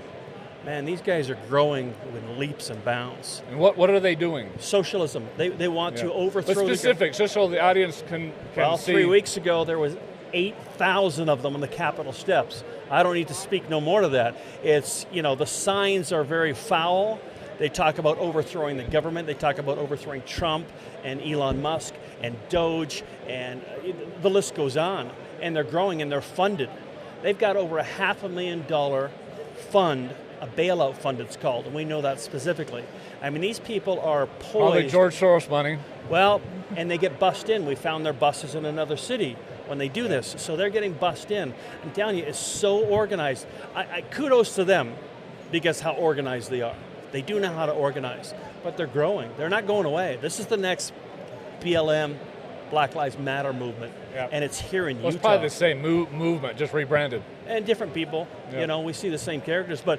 Speaker 10: Man, these guys are growing with leaps and bounds.
Speaker 1: And what are they doing?
Speaker 10: Socialism. They want to overthrow.
Speaker 1: But specifics, just so the audience can
Speaker 10: well,
Speaker 1: see.
Speaker 10: 3 weeks ago there was 8,000 of them on the Capitol steps. I don't need to speak no more to that. It's, the signs are very foul. They talk about overthrowing the government. They talk about overthrowing Trump and Elon Musk and Doge, and the list goes on. And they're growing and they're funded. They've got over a $500,000 fund, a bailout fund it's called, and we know that specifically. I mean, these people are poised.
Speaker 1: Probably George Soros money.
Speaker 10: Well, and they get bussed in. We found their buses in another city when they do this. So they're getting bussed in. I'm telling you, it's so organized. I kudos to them because how organized they are. They do know how to organize, but they're growing. They're not going away. This is the next BLM, Black Lives Matter movement, and it's here in Utah.
Speaker 1: It's probably the same movement, just rebranded.
Speaker 10: And different people, we see the same characters. But,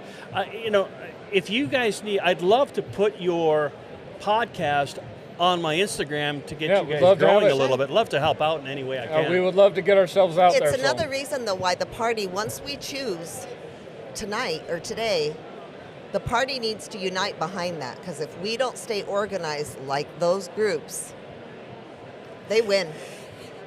Speaker 10: if you guys need, I'd love to put your podcast on my Instagram to get you guys growing a little bit. Love to help out in any way I can.
Speaker 1: We would love to get ourselves out there.
Speaker 2: It's another reason, though, why the party, once we choose tonight or today, the party needs to unite behind that. Because if we don't stay organized like those groups, they win.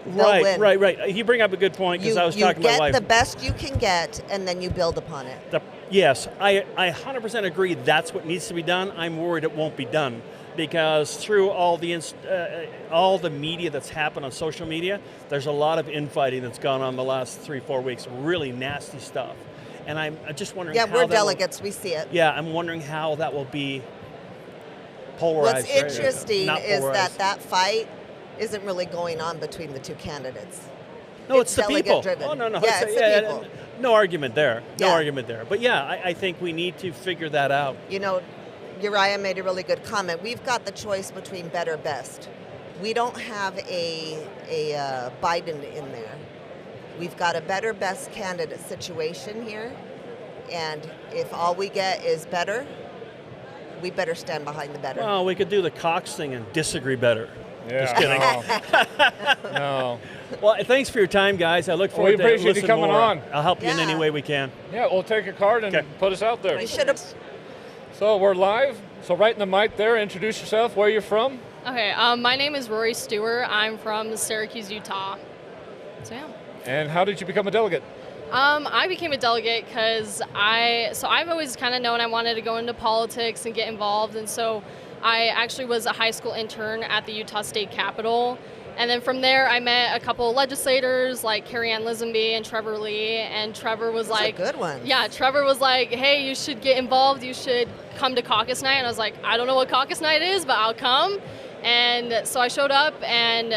Speaker 2: They'll win.
Speaker 10: Right. You bring up a good point because I was talking to my wife.
Speaker 2: You get the best you can get, and then you build upon it.
Speaker 10: Yes, I 100% agree that's what needs to be done. I'm worried it won't be done because through all the media that's happened on social media, there's a lot of infighting that's gone on the last 3-4 weeks, really nasty stuff. And I'm just wondering how
Speaker 2: we're delegates, we see it.
Speaker 10: Yeah, I'm wondering how that will be polarized.
Speaker 2: What's interesting is that fight isn't really going on between the two candiats.
Speaker 10: No, it's the people.
Speaker 2: Driven.
Speaker 10: Oh, no.
Speaker 2: Yeah, it's the people.
Speaker 10: No argument there. No argument there. But I think we need to figure that out.
Speaker 2: Uriah made a really good comment. We've got the choice between better, best. We don't have a Biden in there. We've got a better, best candidate situation here. And if all we get is better, we better stand behind the better.
Speaker 10: Well, we could do the Cox thing and disagree better.
Speaker 1: Yeah,
Speaker 10: Just kidding.
Speaker 1: no.
Speaker 10: Well, thanks for your time, guys. I look forward to
Speaker 1: appreciate you
Speaker 10: listening
Speaker 1: coming
Speaker 10: more.
Speaker 1: on.
Speaker 10: I'll help you in
Speaker 2: Yeah.
Speaker 10: any way we can.
Speaker 1: Yeah, we'll take a card and
Speaker 10: Okay.
Speaker 1: put us out there.
Speaker 2: We should have.
Speaker 1: So we're live. So right in the mic there, introduce yourself, where you're from.
Speaker 11: Okay, my name is Rory Stewart. I'm from Syracuse, Utah. So yeah.
Speaker 1: And how did you become a delegate?
Speaker 11: I became a delegate because I've always kind of known I wanted to go into politics and get involved, and so I actually was a high school intern at the Utah State Capitol. And then from there, I met a couple of legislators like Carrie Ann Lisenby and Trevor Lee. And Trevor was
Speaker 2: Those are
Speaker 11: like,
Speaker 2: good ones.
Speaker 11: Yeah, Trevor was like, hey, you should get involved. You should come to caucus night. And I was like, I don't know what caucus night is, but I'll come. And so I showed up, and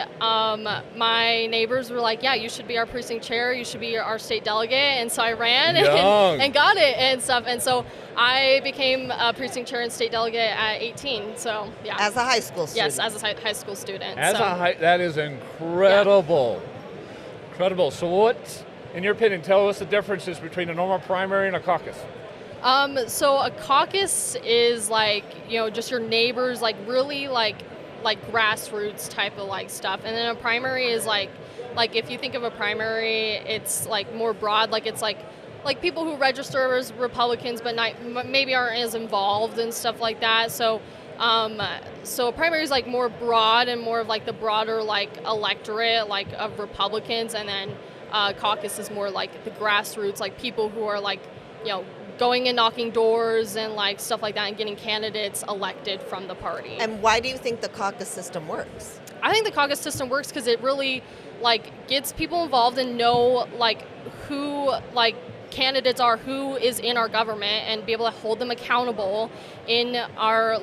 Speaker 11: my neighbors were like, yeah, you should be our precinct chair. You should be our state delegate. And so I ran and got it and stuff. And so I became a precinct chair and state delegate at 18. So, yeah.
Speaker 2: As a high school student.
Speaker 11: Yes, as a high school student.
Speaker 1: That is incredible. Yeah. Incredible. So what, in your opinion, tell us the differences between a normal primary and a caucus.
Speaker 11: So a caucus is like, just your neighbors, like really like grassroots type of like stuff. And then a primary is like if you think of a primary, it's like more broad, like it's like people who register as Republicans but maybe aren't as involved and stuff like that. So primary is like more broad and more of like the broader like electorate like of Republicans, and then caucus is more like the grassroots, like people who are like, going and knocking doors and like stuff like that and getting candidates elected from the party.
Speaker 2: And why do you think the caucus system works?
Speaker 11: I think the caucus system works because it really like gets people involved and know like who like candidates are, who is in our government, and be able to hold them accountable in our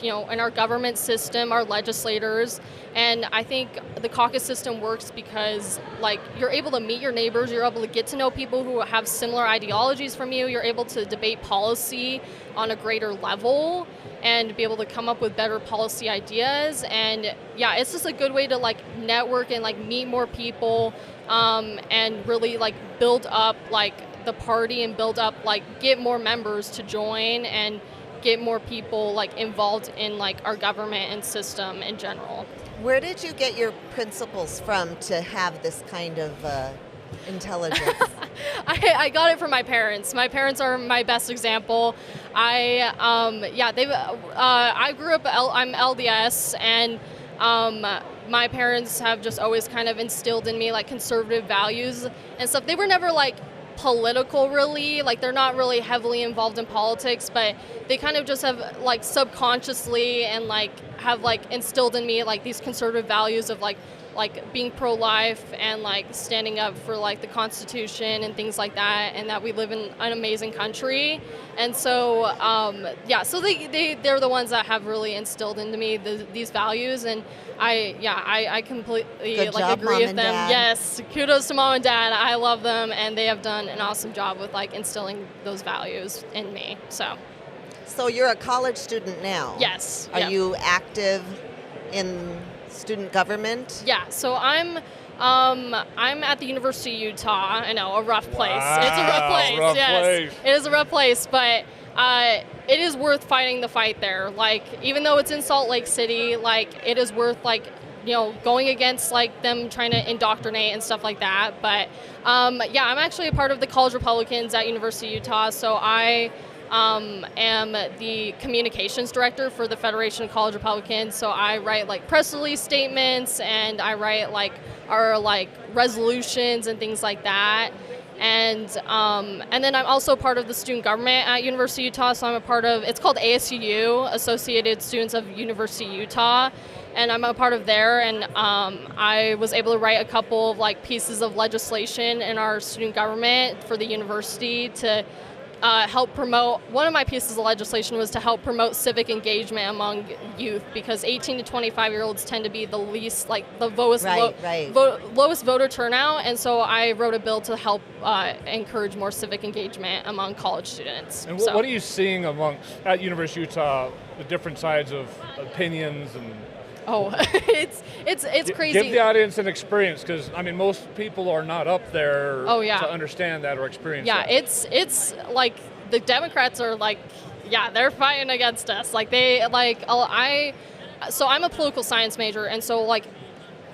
Speaker 11: in our government system, our legislators. And I think the caucus system works because like you're able to meet your neighbors, you're able to get to know people who have similar ideologies from you, you're able to debate policy on a greater level and be able to come up with better policy ideas. And yeah, it's just a good way to like network and like meet more people, and really like build up like the party and build up like get more members to join and get more people like involved in like our government and system in general.
Speaker 2: Where did you get your principles from to have this kind of intelligence?
Speaker 11: I got it from my parents. My parents are my best example. I grew up, I'm LDS, and my parents have just always kind of instilled in me like conservative values and stuff. They were never like political really, like they're not really heavily involved in politics, but they kind of just have like subconsciously and like have like instilled in me like these conservative values of like being pro-life and like standing up for like the Constitution and things like that, and that we live in an amazing country. And so so they're the ones that have really instilled into me these values, and I completely
Speaker 2: Good
Speaker 11: like
Speaker 2: job,
Speaker 11: agree
Speaker 2: Mom
Speaker 11: with
Speaker 2: and
Speaker 11: them.
Speaker 2: Dad.
Speaker 11: Yes, kudos to Mom and Dad. I love them, and they have done an awesome job with like instilling those values in me.
Speaker 2: So you're a college student now.
Speaker 11: Yes.
Speaker 2: Are
Speaker 11: yep.
Speaker 2: you active in student government?
Speaker 11: Yeah, so I'm at the University of Utah. I know, a rough place.
Speaker 1: Wow,
Speaker 11: It's a rough place.
Speaker 1: rough
Speaker 11: Yes,
Speaker 1: place.
Speaker 11: it is a rough place, but it is worth fighting the fight there. Like, even though it's in Salt Lake City, like it is worth like going against like them trying to indoctrinate and stuff like that. But I'm actually a part of the College Republicans at University of Utah. So I am the communications director for the Federation of College Republicans. So I write like press release statements, and I write like our like resolutions and things like that. And then I'm also part of the student government at University of Utah. So I'm a part of, it's called ASUU, Associated Students of University of Utah. And I'm a part of there, and I was able to write a couple of like pieces of legislation in our student government for the university to help promote. One of my pieces of legislation was to help promote civic engagement among youth, because 18 to 25-year-olds tend to be the least, like the lowest voter turnout, and so I wrote a bill to help encourage more civic engagement among college students.
Speaker 1: And what are you seeing at University of Utah, the different sides of opinions and?
Speaker 11: Oh, it's crazy.
Speaker 1: Give the audience an experience, because I mean most people are not up there
Speaker 11: to
Speaker 1: understand that or experience
Speaker 11: that.
Speaker 1: Yeah,
Speaker 11: it's like the Democrats are like, yeah, they're fighting against us. Like so I'm a political science major, and so like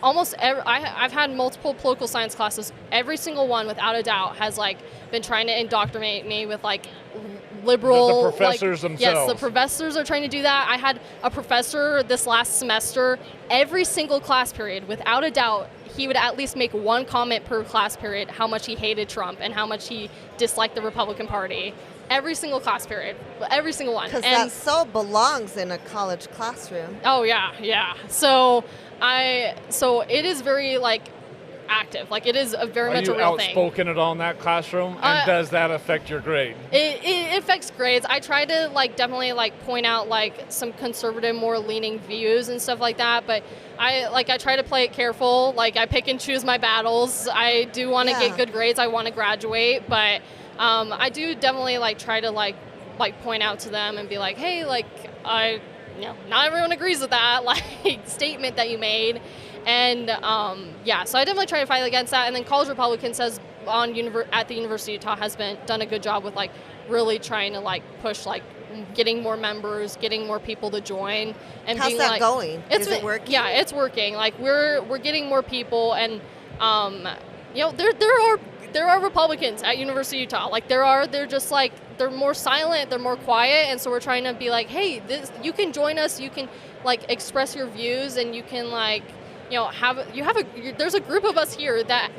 Speaker 11: I've had multiple political science classes. Every single one, without a doubt, has like been trying to indoctrinate me with like liberal.
Speaker 1: The professors
Speaker 11: like,
Speaker 1: themselves.
Speaker 11: Yes, the professors are trying to do that. I had a professor this last semester. Every single class period, without a doubt, he would at least make one comment per class period how much he hated Trump and how much he disliked the Republican Party. Every single class period, every single one.
Speaker 2: Because that so belongs in a college classroom.
Speaker 11: Oh yeah. So it is very like active. Like it is a very much a real thing.
Speaker 1: Are you outspoken at all in that classroom? And does that affect your grade?
Speaker 11: It affects grades. I try to like definitely like point out like some conservative, more leaning views and stuff like that. But I try to play it careful. Like I pick and choose my battles. I do want to get good grades. I want to graduate, but I do definitely like try to like point out to them and be like, hey, like not everyone agrees with that like statement that you made. And so I definitely try to fight against that. And then College Republicans at the University of Utah has done a good job with like really trying to like push like getting more members, getting more people to join. And
Speaker 2: how's
Speaker 11: being
Speaker 2: that
Speaker 11: like,
Speaker 2: going? Is it working?
Speaker 11: Yeah, it's working. Like we're getting more people, and there are Republicans at University of Utah. Like they're just like they're more silent, they're more quiet, and so we're trying to be like, hey, you can join us, you can like express your views, and you can like there's a group of us here that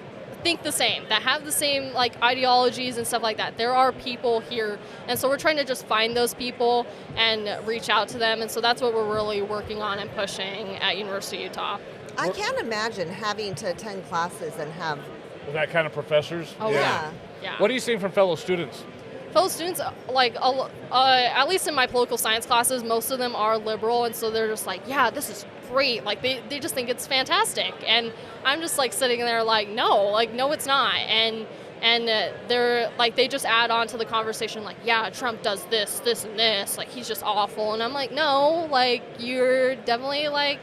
Speaker 11: think the same, that have the same like ideologies and stuff like that. There are people here, and so we're trying to just find those people and reach out to them, and so that's what we're really working on and pushing at University of Utah.
Speaker 2: I can't imagine having to attend classes and have
Speaker 1: that kind of professors.
Speaker 11: Oh yeah.
Speaker 1: What are you seeing from fellow students?
Speaker 11: Fellow students, like at least in my political science classes, most of them are liberal, and so they're just like, yeah, this is great. Like they just think it's fantastic, and I'm just like sitting there like, no, it's not. And they're like, they just add on to the conversation like, yeah, Trump does this, and this, like he's just awful. And I'm like, no, like you're definitely like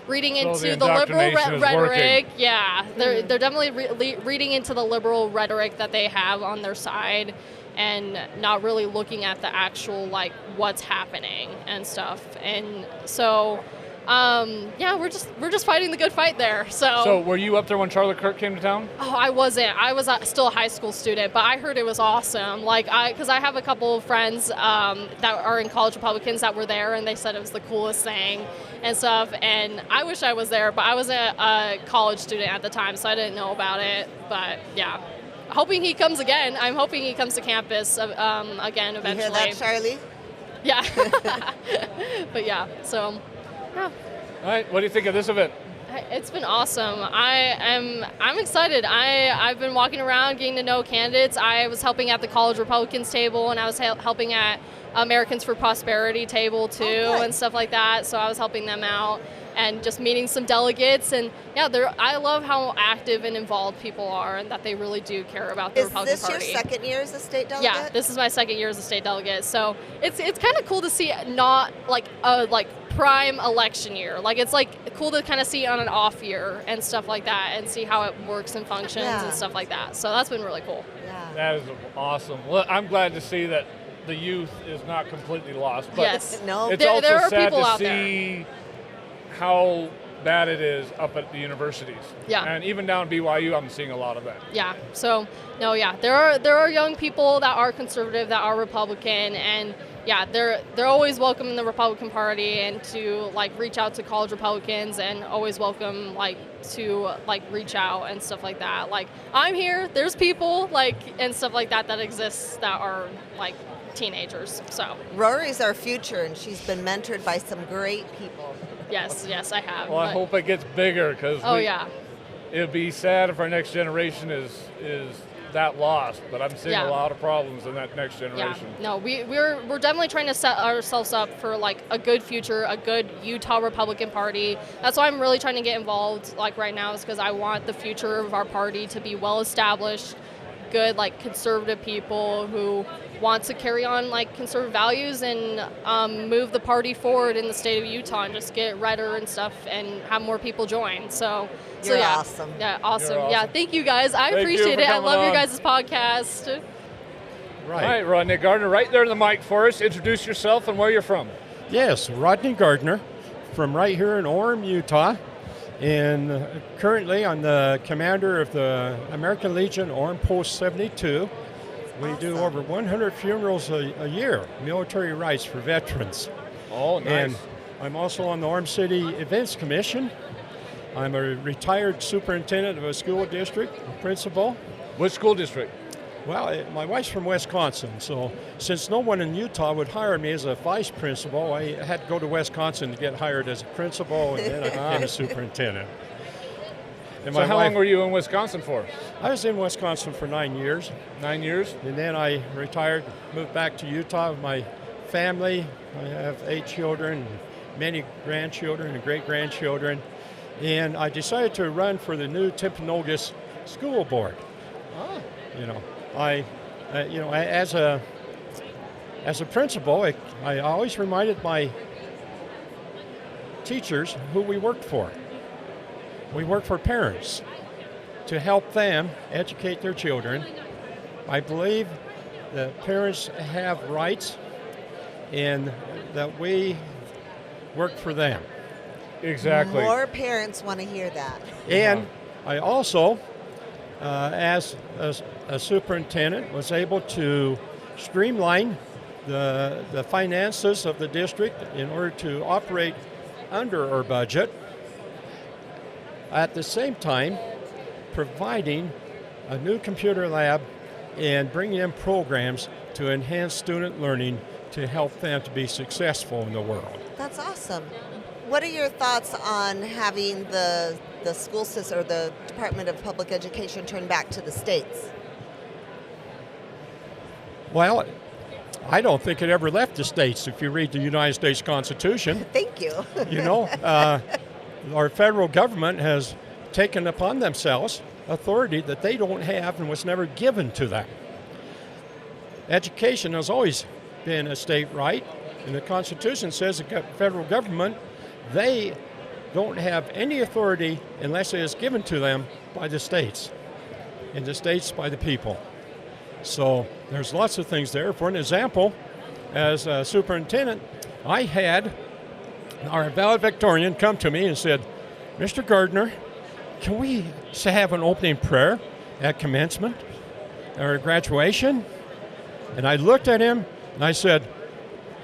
Speaker 11: reading into the liberal rhetoric. Yeah, they're definitely reading into the liberal rhetoric that they have on their side, and not really looking at the actual like what's happening and stuff. And so we're just fighting the good fight there.
Speaker 1: So were you up there when Charlie Kirk came to town?
Speaker 11: Oh, I wasn't. I was still a high school student, but I heard it was awesome. Like because I have a couple of friends that are in College Republicans that were there, and they said it was the coolest thing and stuff. And I wish I was there, but I was a college student at the time, so I didn't know about it. But yeah, hoping he comes again. I'm hoping he comes to campus again eventually.
Speaker 2: You hear that, Charlie?
Speaker 11: Yeah. But yeah, so. Yeah.
Speaker 1: All right. What do you think of this event?
Speaker 11: It's been awesome. I'm excited. I've been walking around getting to know candidates. I was helping at the College Republicans table, and I was helping at Americans for Prosperity table too, and stuff like that. So I was helping them out and just meeting some delegates. And yeah, I love how active and involved people are, and that they really do care about the Republican Party.
Speaker 2: Is this your second year as a state delegate?
Speaker 11: Yeah, this is my second year as a state delegate. So it's kind of cool to see not like a prime election year. Like it's like cool to kind of see it on an off year and stuff like that, and see how it works and functions and stuff like that. So that's been really cool.
Speaker 2: Yeah.
Speaker 1: That is awesome. Well, I'm glad to see that the youth is not completely lost. But
Speaker 11: yes.
Speaker 2: No.
Speaker 1: It's
Speaker 11: there
Speaker 1: also
Speaker 11: are
Speaker 1: sad
Speaker 11: people
Speaker 1: to
Speaker 11: out
Speaker 1: see how bad it is up at the universities.
Speaker 11: Yeah.
Speaker 1: And even down at BYU, I'm seeing a lot of that.
Speaker 11: Yeah. So no, yeah, there are young people that are conservative, that are Republican, and yeah, they're always welcome in the Republican Party, and to like reach out to College Republicans, and always welcome like to like reach out and stuff like that. Like I'm here, there's people like and stuff like that exists that are like teenagers. So
Speaker 2: Rory's our future, and she's been mentored by some great people.
Speaker 11: Yes, I have.
Speaker 1: Well, I hope it gets bigger, because it'd be sad if our next generation is that lost, but I'm seeing a lot of problems in that next generation.
Speaker 11: Yeah. No, we're definitely trying to set ourselves up for like a good future, a good Utah Republican Party. That's why I'm really trying to get involved like right now, is because I want the future of our party to be well established, good like conservative people who want to carry on like conservative values and move the party forward in the state of Utah, and just get redder and stuff and have more people join. So
Speaker 2: You're
Speaker 11: yeah.
Speaker 2: awesome.
Speaker 11: Yeah, awesome.
Speaker 1: You're awesome.
Speaker 11: Yeah, thank you guys. I
Speaker 1: Thank you
Speaker 11: appreciate
Speaker 1: for
Speaker 11: it. I
Speaker 1: coming
Speaker 11: love your
Speaker 1: on.
Speaker 11: guys' podcast.
Speaker 1: All right, Rodney Gardner, right there in the mic for us. Introduce yourself and where you're from.
Speaker 12: Yes, Rodney Gardner from right here in Orem, Utah. And currently I'm the commander of the American Legion Orem Post 72. We do over 100 funerals a year, military rites for veterans.
Speaker 1: Oh, nice.
Speaker 12: And I'm also on the Orem City Events Commission. I'm a retired superintendent of a school district, principal.
Speaker 1: Which school district?
Speaker 12: Well, my wife's from Wisconsin, so since no one in Utah would hire me as a vice principal, I had to go to Wisconsin to get hired as a principal, and then I became a superintendent. And
Speaker 1: so how long were you in Wisconsin for?
Speaker 12: I was in Wisconsin for 9 years.
Speaker 1: 9 years?
Speaker 12: And then I retired, moved back to Utah with my family. I have 8 children, many grandchildren and great-grandchildren. And I decided to run for the new Timpanogos School Board.
Speaker 1: Oh.
Speaker 12: As a principal, I always reminded my teachers who we worked for. We work for parents to help them educate their children. I believe that parents have rights and that we work for them.
Speaker 1: Exactly.
Speaker 2: More parents want to hear that.
Speaker 12: And I also, as a superintendent, was able to streamline the finances of the district in order to operate under our budget. At the same time, providing a new computer lab and bringing in programs to enhance student learning to help them to be successful in the world.
Speaker 2: That's awesome. What are your thoughts on having the school system or the Department of Public Education turn back to the states?
Speaker 12: Well, I don't think it ever left the states if you read the United States Constitution.
Speaker 2: Thank you.
Speaker 12: Our federal government has taken upon themselves authority that they don't have and was never given to them. Education has always been a state right, and the Constitution says the federal government, they don't have any authority unless it is given to them by the states, and the states by the people. So there's lots of things there. For an example, as a superintendent, I had our valedictorian come to me and said, Mr. Gardner, can we have an opening prayer at commencement or graduation? And I looked at him and I said,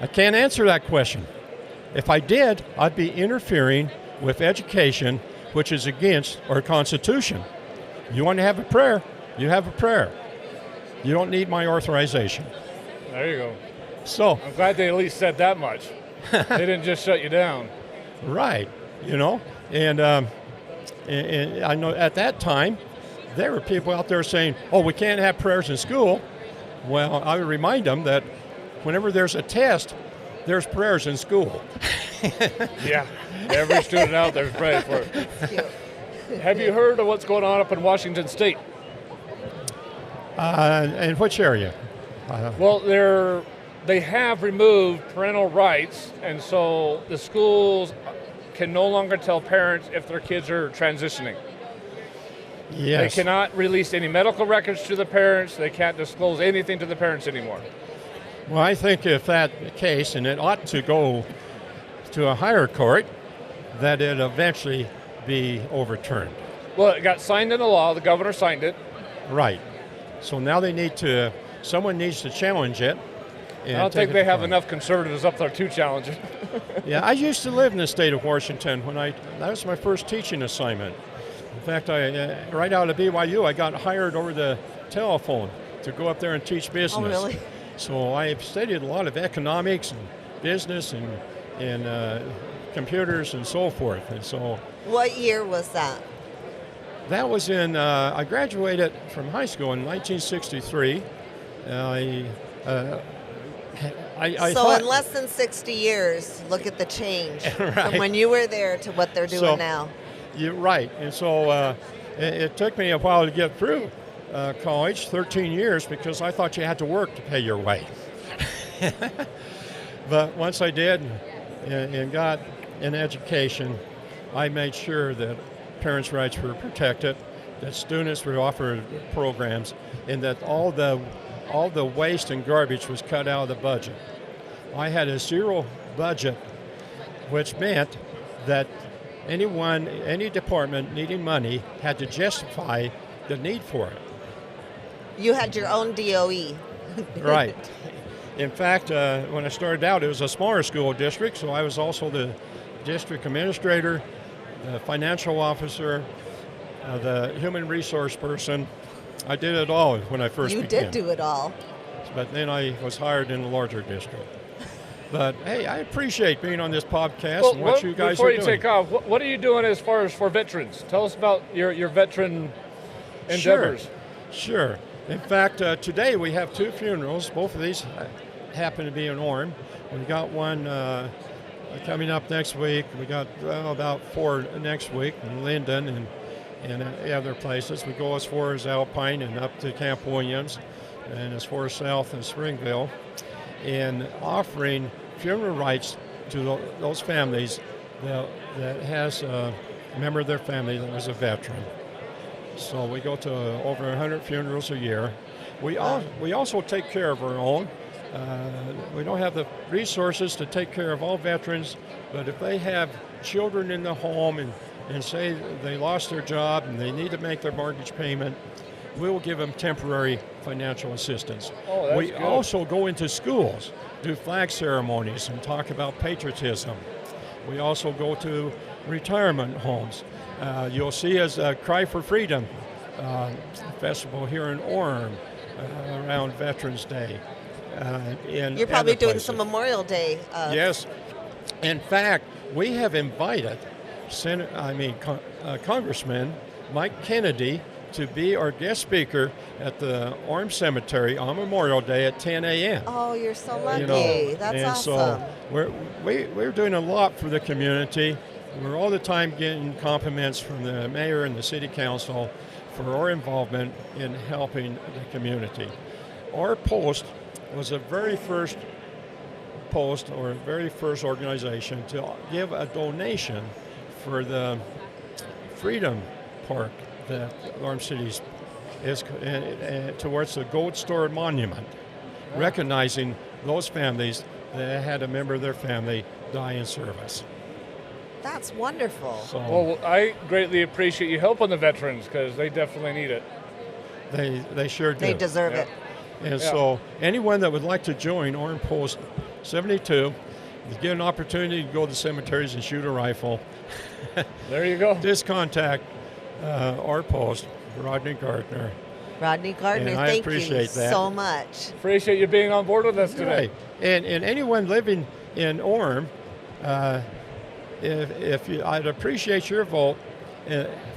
Speaker 12: I can't answer that question. If I did, I'd be interfering with education, which is against our Constitution. You want to have a prayer, you have a prayer. You don't need my authorization.
Speaker 1: There you go.
Speaker 12: So
Speaker 1: I'm glad they at least said that much. They didn't just shut you down.
Speaker 12: Right, and I know at that time there were people out there saying, oh, we can't have prayers in school. Well, I would remind them that whenever there's a test, there's prayers in school.
Speaker 1: Yeah, every student out there is praying for it. Have you heard of what's going on up in Washington State?
Speaker 12: In which area?
Speaker 1: Well, they have removed parental rights, and so the schools can no longer tell parents if their kids are transitioning.
Speaker 12: Yes.
Speaker 1: They cannot release any medical records to the parents. They can't disclose anything to the parents anymore.
Speaker 12: Well, I think if that's the case, and it ought to go to a higher court, that it eventually be overturned.
Speaker 1: Well, it got signed into law. The governor signed it.
Speaker 12: Right. So now someone needs to challenge it.
Speaker 1: I don't think they have enough conservatives up there to challenge it.
Speaker 12: Yeah, I used to live in the state of Washington that was my first teaching assignment. In fact, right out of BYU, I got hired over the telephone to go up there and teach business.
Speaker 2: Oh, really?
Speaker 12: So I studied a lot of economics and business and computers and so forth. And so.
Speaker 2: What year was that?
Speaker 12: That was I graduated from high school in 1963.
Speaker 2: So in less than 60 years, look at the change
Speaker 12: right.
Speaker 2: from when you were there to what they're doing now.
Speaker 12: You're right. And so it took me a while to get through college, 13 years, because I thought you had to work to pay your way. But once I did and got an education, I made sure that parents' rights were protected, that students were offered programs, and that all the all the waste and garbage was cut out of the budget. I had a zero budget, which meant that any department needing money had to justify the need for it.
Speaker 2: You had your own DOE.
Speaker 12: Right. In fact, when I started out, it was a smaller school district, so I was also the district administrator, the financial officer, the human resource person. I did it all when I first began.
Speaker 2: You did do it all.
Speaker 12: But then I was hired in a larger district. But hey, I appreciate being on this podcast and what you guys are doing.
Speaker 1: Before you take off, what are you doing as far as for veterans? Tell us about your veteran endeavors.
Speaker 12: Sure. In fact, today we have 2 funerals. Both of these happen to be in Orem. We got one coming up next week. We got about 4 next week in Linden and other places. We go as far as Alpine and up to Camp Williams and as far south as Springville, and offering funeral rights to those families that has a member of their family that was a veteran. So we go to over 100 funerals a year. We also take care of our own. We don't have the resources to take care of all veterans, but if they have children in the home and say they lost their job and they need to make their mortgage payment, we will give them temporary financial assistance.
Speaker 1: Oh, that's
Speaker 12: we
Speaker 1: good.
Speaker 12: also go into schools, do flag ceremonies, and talk about patriotism. We also go to retirement homes. You'll see us Cry for Freedom festival here in Orem around Veterans Day.
Speaker 2: You're probably doing some Memorial Day.
Speaker 12: Yes. In fact, we have invited Congressman Mike Kennedy to be our guest speaker at the Orem Cemetery on Memorial Day at 10 a.m.
Speaker 2: Oh, you're so lucky. That's awesome.
Speaker 12: So we're doing a lot for the community. We're all the time getting compliments from the mayor and the city council for our involvement in helping the community. Our post was the very first post or very first organization to give a donation for the Freedom Park that Orem City is towards the Gold Star Monument, recognizing those families that had a member of their family die in service.
Speaker 2: That's wonderful.
Speaker 12: So,
Speaker 1: Well, I greatly appreciate you helping the veterans because they definitely need it.
Speaker 12: they sure do.
Speaker 2: They deserve it.
Speaker 12: And so anyone that would like to join Orem Post 72, get an opportunity to go to the cemeteries and shoot a rifle.
Speaker 1: There you go.
Speaker 12: Just contact our post, Rodney Gardner.
Speaker 2: Rodney Gardner,
Speaker 12: And I
Speaker 2: thank
Speaker 12: appreciate
Speaker 2: you
Speaker 12: that.
Speaker 2: so much.
Speaker 1: Appreciate you being on board with us today.
Speaker 12: Right. And anyone living in Orem, I'd appreciate your vote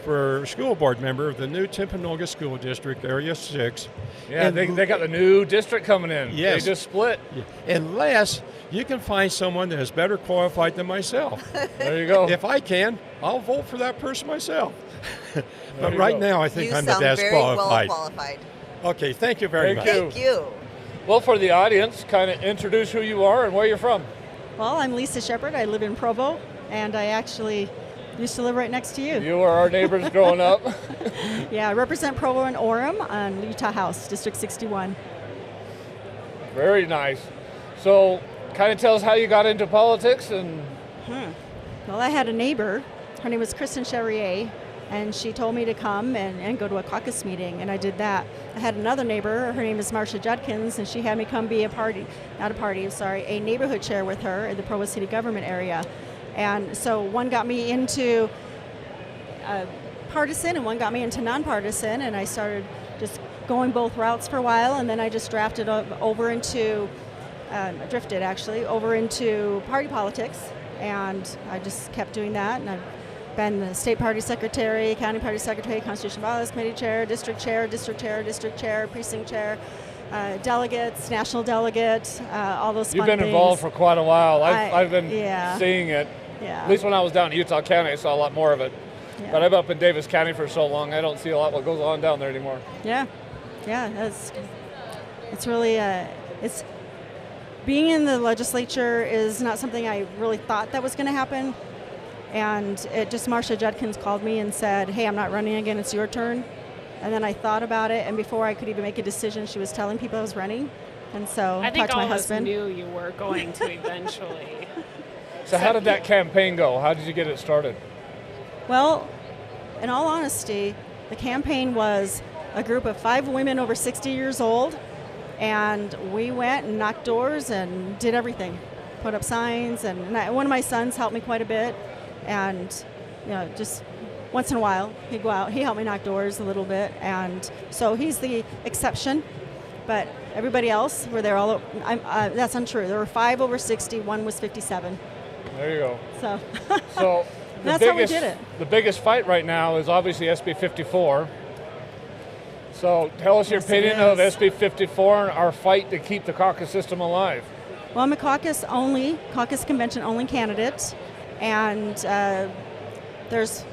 Speaker 12: for school board member of the new Timpanogos School District, Area 6.
Speaker 1: Yeah,
Speaker 12: And
Speaker 1: they got the new district coming in.
Speaker 12: Yes.
Speaker 1: They just split.
Speaker 12: Unless you can find someone that is better qualified than myself.
Speaker 1: There you go.
Speaker 12: If I can, I'll vote for that person myself. But
Speaker 1: you
Speaker 12: right
Speaker 1: go.
Speaker 12: now, I think
Speaker 2: You
Speaker 12: I'm the
Speaker 2: sound
Speaker 12: best
Speaker 2: very
Speaker 12: qualified.
Speaker 2: well qualified.
Speaker 12: Okay, thank you very much.
Speaker 1: Thank
Speaker 2: Thank you.
Speaker 1: Well, for the audience, kind of introduce who you are and where you're from.
Speaker 13: Well, I'm Lisa Shepard. I live in Provo, and I actually used to live right next to you.
Speaker 1: You were our neighbors growing up.
Speaker 13: Yeah, I represent Provo and Orem on Utah House, District 61.
Speaker 1: Very nice. So, kind of tell us how you got into politics and.
Speaker 13: Well, I had a neighbor. Her name was Kristen Charrier, and she told me to come and go to a caucus meeting, and I did that. I had another neighbor. Her name is Marcia Judkins, and she had me come be a neighborhood chair with her in the Provo City government area. And so one got me into partisan and one got me into nonpartisan, and I started just going both routes for a while, and then I just drifted over into party politics, and I just kept doing that, and I've been the state party secretary, county party secretary, Constitution Violence Committee chair, district chair, precinct chair, delegates, national delegate, all those fun
Speaker 1: You've been
Speaker 13: things.
Speaker 1: involved for quite a while. I've been
Speaker 13: yeah.
Speaker 1: seeing it.
Speaker 13: Yeah.
Speaker 1: At least when I was down in Utah County, I saw a lot more of it.
Speaker 13: Yeah.
Speaker 1: But I'm up in Davis County for so long, I don't see a lot what goes on down there anymore.
Speaker 13: Yeah, it's really it's being in the legislature is not something I really thought that was going to happen, and Marcia Judkins called me and said, "Hey, I'm not running again. It's your turn." And then I thought about it, and before I could even make a decision, she was telling people I was running. And so
Speaker 7: I think
Speaker 13: talked to my
Speaker 7: all of us
Speaker 13: husband.
Speaker 7: knew you were going to eventually.
Speaker 1: So how did that campaign go? How did you get it started?
Speaker 13: Well, in all honesty, the campaign was a group of 5 women over 60 years old, and we went and knocked doors and did everything. Put up signs, and one of my sons helped me quite a bit, and just once in a while he'd go out. He helped me knock doors a little bit, and so he's the exception. But everybody else were there all. That's untrue. There were 5 over 60. One was 57.
Speaker 1: There you go.
Speaker 13: So that's how we did it.
Speaker 1: The biggest fight right now is obviously SB 54. So tell us your opinion of SB 54 and our fight to keep the caucus system alive.
Speaker 13: Well, I'm a caucus convention only candidate, and there's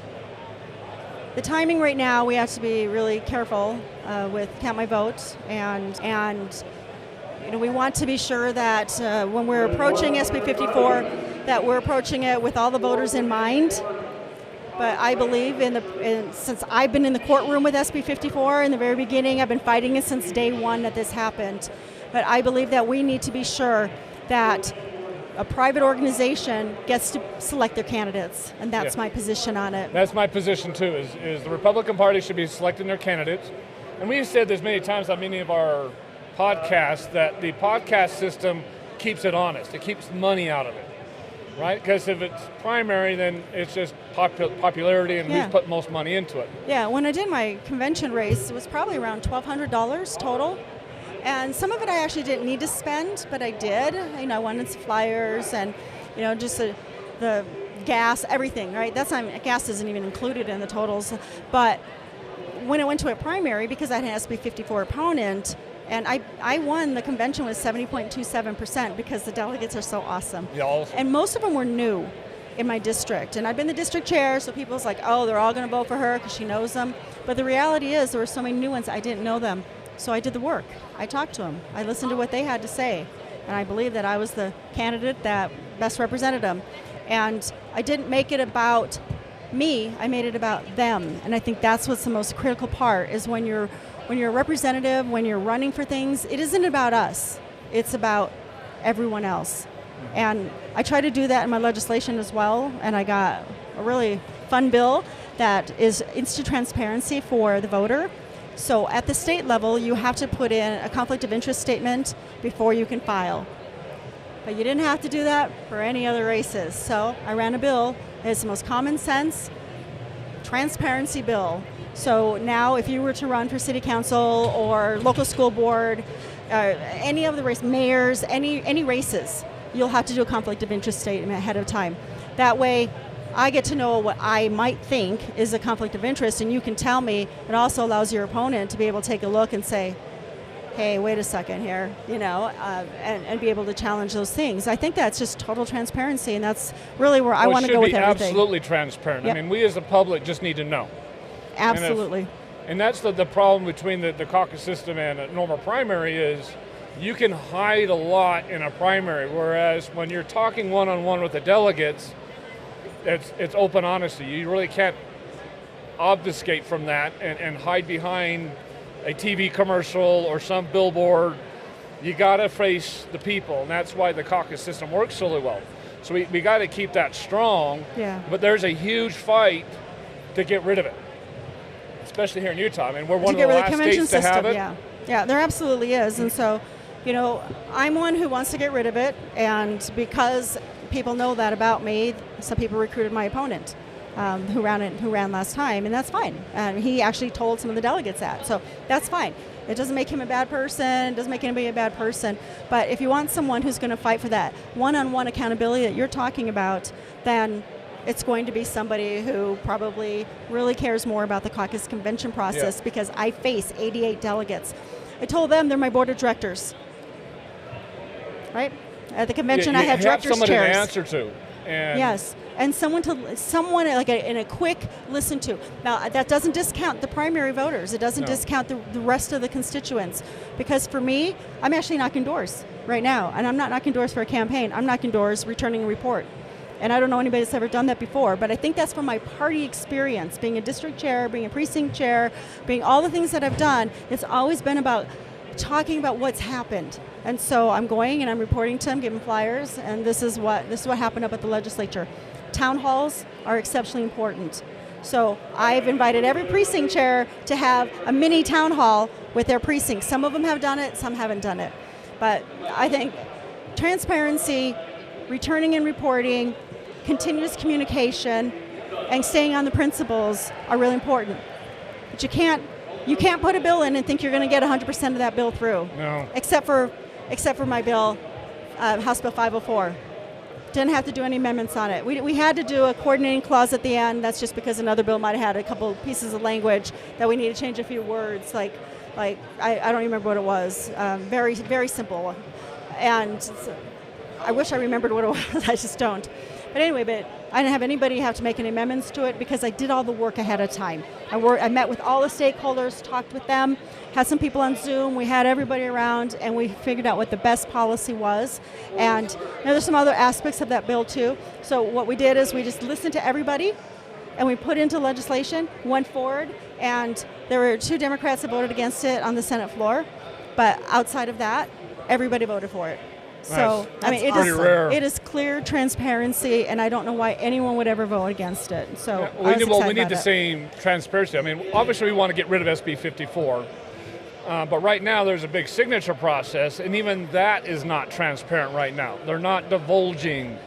Speaker 13: the timing right now. We have to be really careful with Count My Vote, and we want to be sure that when we're approaching SB 54, that we're approaching it with all the voters in mind. But I believe since I've been in the courtroom with SB 54 in the very beginning, I've been fighting it since day one that this happened. But I believe that we need to be sure that a private organization gets to select their candidates, and that's my position on it.
Speaker 1: That's my position too, is the Republican Party should be selecting their candidates. And we've said this many times on many of our podcasts, that the podcast system keeps it honest. It keeps money out of it, right? Because if it's primary, then it's just popularity and who's put most money into it.
Speaker 13: Yeah, when I did my convention race, it was probably around $1,200 total. And some of it I actually didn't need to spend, but I did. I wanted some flyers and, just the gas, everything, right? Gas isn't even included in the totals. But when it went to a primary, because I had an SB 54 opponent, and I won the convention with 70.27% because the delegates are so awesome.
Speaker 1: Yeah, awesome.
Speaker 13: And most of them were new in my district. And I've been the district chair, so people's like, oh, they're all going to vote for her because she knows them. But the reality is there were so many new ones, I didn't know them. So I did the work. I talked to them. I listened to what they had to say. And I believe that I was the candidate that best represented them. And I didn't make it about me, I made it about them. And I think that's what's the most critical part, is when you're a representative, when you're running for things, it isn't about us. It's about everyone else. And I try to do that in my legislation as well. And I got a really fun bill that is instant transparency for the voter. So at the state level, you have to put in a conflict of interest statement before you can file. But you didn't have to do that for any other races. So I ran a bill. It's the most common sense transparency bill. So now if you were to run for city council or local school board, any of the race, mayors, any races, you'll have to do a conflict of interest statement ahead of time. That way, I get to know what I might think is a conflict of interest, and you can tell me. It also allows your opponent to be able to take a look and say, hey, wait a second here, and be able to challenge those things. I think that's just total transparency, and that's really where I want to go with everything.
Speaker 1: It should be absolutely transparent.
Speaker 13: Yep.
Speaker 1: I mean, we as the public just need to know.
Speaker 13: Absolutely.
Speaker 1: And that's the problem between the caucus system and a normal primary is you can hide a lot in a primary, whereas when you're talking one-on-one with the delegates, it's open honesty. You really can't obfuscate from that and hide behind a TV commercial or some billboard. You got to face the people, and that's why the caucus system works so well. So we got to keep that strong, but there's a huge fight to get rid of it, especially here in Utah. I mean, we're one of the last states to have it.
Speaker 13: Yeah, there absolutely is. And so, I'm one who wants to get rid of it, and because people know that about me, some people recruited my opponent who ran last time, and that's fine. He actually told some of the delegates that, so that's fine. It doesn't make him a bad person, it doesn't make anybody a bad person, but if you want someone who's going to fight for that one-on-one accountability that you're talking about, then it's going to be somebody who probably really cares more about the caucus convention process, because I face 88 delegates. I told them they're my board of directors, right? At the convention, I have directors' chairs.
Speaker 1: You have someone to answer to. And
Speaker 13: yes, and someone like in a quick listen to. Now, that doesn't discount the primary voters. It doesn't discount the rest of the constituents. Because for me, I'm actually knocking doors right now. And I'm not knocking doors for a campaign. I'm knocking doors, returning a report. And I don't know anybody that's ever done that before, but I think that's from my party experience, being a district chair, being a precinct chair, being all the things that I've done. It's always been about talking about what's happened. And so I'm going and I'm reporting to them, giving flyers, and this is what happened up at the legislature. Town halls are exceptionally important. So I've invited every precinct chair to have a mini town hall with their precinct. Some of them have done it, some haven't done it. But I think transparency, returning and reporting, continuous communication, and staying on the principles are really important. But you can't put a bill in and think you're going to get 100% of that bill through.
Speaker 1: No.
Speaker 13: Except for my bill, House Bill 504. Didn't have to do any amendments on it. We had to do a coordinating clause at the end. That's just because another bill might have had a couple pieces of language that we need to change a few words. Like I don't remember what it was. Very, very simple. And I wish I remembered what it was. I just don't. But anyway, I didn't have anybody have to make any amendments to it because I did all the work ahead of time. I met with all the stakeholders, talked with them, had some people on Zoom, we had everybody around, and we figured out what the best policy was. And there's some other aspects of that bill too. So what we did is we just listened to everybody, and we put into legislation, went forward, and there were 2 Democrats that voted against it on the Senate floor. But outside of that, everybody voted for it. So, I mean, it is clear transparency, and I don't know why anyone would ever vote against it. So,
Speaker 1: we need the same transparency. I mean, obviously we want to get rid of SB 54, but right now there's a big signature process, and even that is not transparent right now. They're not divulging.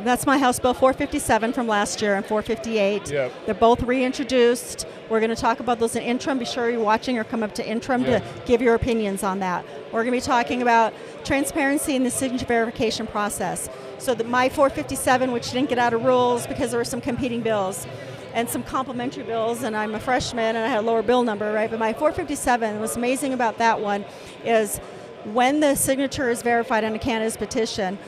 Speaker 13: That's my House Bill 457 from last year and 458.
Speaker 1: Yep.
Speaker 13: They're both reintroduced. We're going to talk about those in interim. Be sure you're watching or come up to interim to give your opinions on that. We're going to be talking about transparency in the signature verification process. So my 457, which didn't get out of rules because there were some competing bills and some complementary bills, and I'm a freshman and I had a lower bill number, right? But my 457, what's amazing about that one is when the signature is verified on a candidate's petition,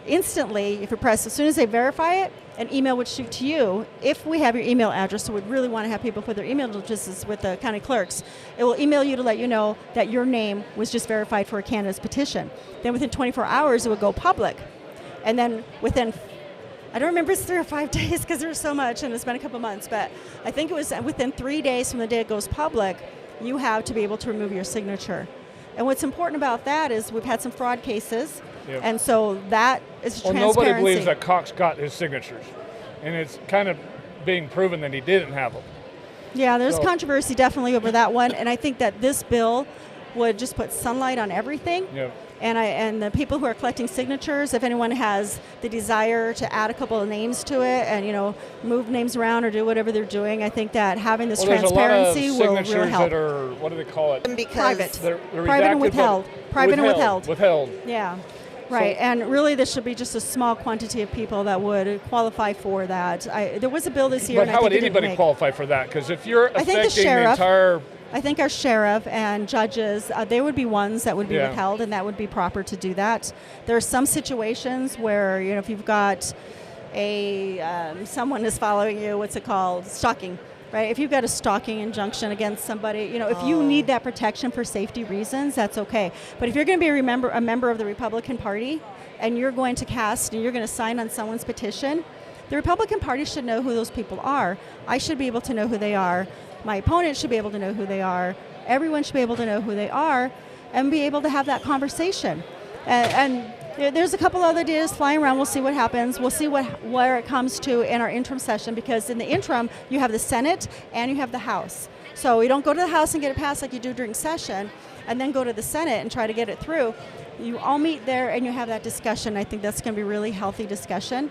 Speaker 13: instantly, if you press, as soon as they verify it, an email would shoot to you. If we have your email address, so we'd really want to have people put their email addresses with the county clerks, it will email you to let you know that your name was just verified for a candidate's petition. Then within 24 hours, it would go public. And then within, I don't remember, it's 3 or 5 days because there's so much and it's been a couple months, but I think it was within 3 days from the day it goes public, you have to be able to remove your signature. And what's important about that is we've had some fraud cases. Yep. And so that is transparency.
Speaker 1: Nobody believes that Cox got his signatures, and it's kind of being proven that he didn't have them.
Speaker 13: Yeah, there's controversy definitely over that one, and I think that this bill would just put sunlight on everything.
Speaker 1: Yep.
Speaker 13: And the people who are collecting signatures, if anyone has the desire to add a couple of names to it and move names around or do whatever they're doing, I think that having this transparency will really help.
Speaker 1: That are, what do they call it?
Speaker 13: Private.
Speaker 1: They're
Speaker 13: private and withheld. Private and withheld.
Speaker 1: Withheld.
Speaker 13: Yeah. Right, and really this should be just a small quantity of people that would qualify for that. There was a bill this year.
Speaker 1: But how would anybody qualify for that? Because if you're affecting the entire...
Speaker 13: I think our sheriff and judges, they would be ones that would be withheld, and that would be proper to do that. There are some situations where, if you've got someone is following you, what's it called? Stalking. Right, if you've got a stalking injunction against somebody, if you need that protection for safety reasons, that's okay. But if you're going to be a member of the Republican Party and you're going to cast and you're going to sign on someone's petition, the Republican Party should know who those people are. I should be able to know who they are. My opponent should be able to know who they are. Everyone should be able to know who they are and be able to have that conversation. And there's a couple other ideas flying around. We'll see what happens. We'll see where it comes to in our interim session, because in the interim, you have the Senate and you have the House. So you don't go to the House and get it passed like you do during session and then go to the Senate and try to get it through. You all meet there and you have that discussion. I think that's going to be a really healthy discussion.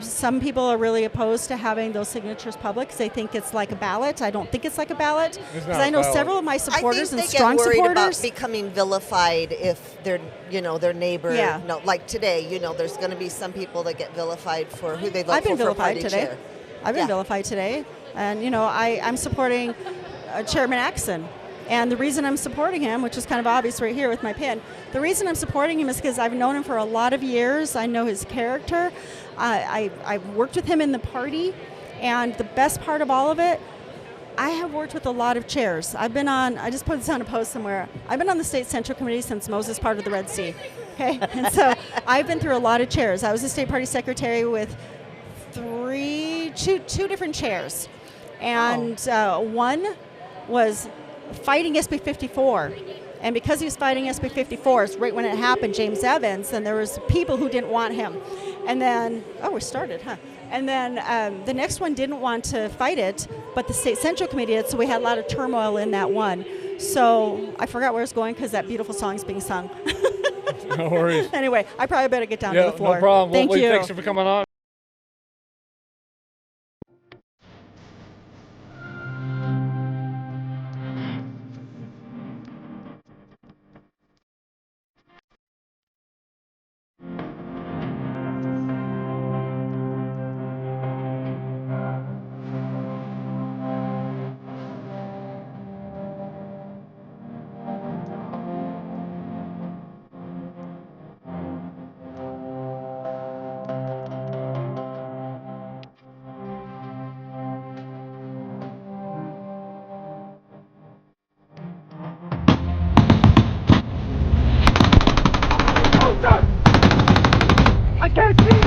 Speaker 13: Some people are really opposed to having those signatures public because they think it's like a ballot. I don't think it's like a ballot, because I know several of my supporters and strong supporters.
Speaker 2: I think they get worried about becoming vilified if their neighbor. Yeah. No, like today, there's going to be some people that get vilified for who they vote for party chair.
Speaker 13: I've been vilified today, and I'm supporting Chairman Axon. And the reason I'm supporting him, which is kind of obvious right here with my pin, the reason I'm supporting him is because I've known him for a lot of years. I know his character. I've worked with him in the party. And the best part of all of it, I have worked with a lot of chairs. I've been on, I just put this on a post somewhere. I've been on the State Central Committee since Moses parted the Red Sea. Okay, and so I've been through a lot of chairs. I was a state party secretary with two different chairs. And one was fighting SB 54. And because he was fighting SB 54, it's right when it happened, James Evans, and there was people who didn't want him. And then, we started, huh? And then the next one didn't want to fight it, but the State Central Committee did, so we had a lot of turmoil in that one. So I forgot where I was going because that beautiful song's being sung.
Speaker 1: No worries.
Speaker 13: Anyway, I probably better get down to the floor.
Speaker 1: No problem.
Speaker 13: Thank you.
Speaker 1: Thanks for coming on.
Speaker 14: I can't see!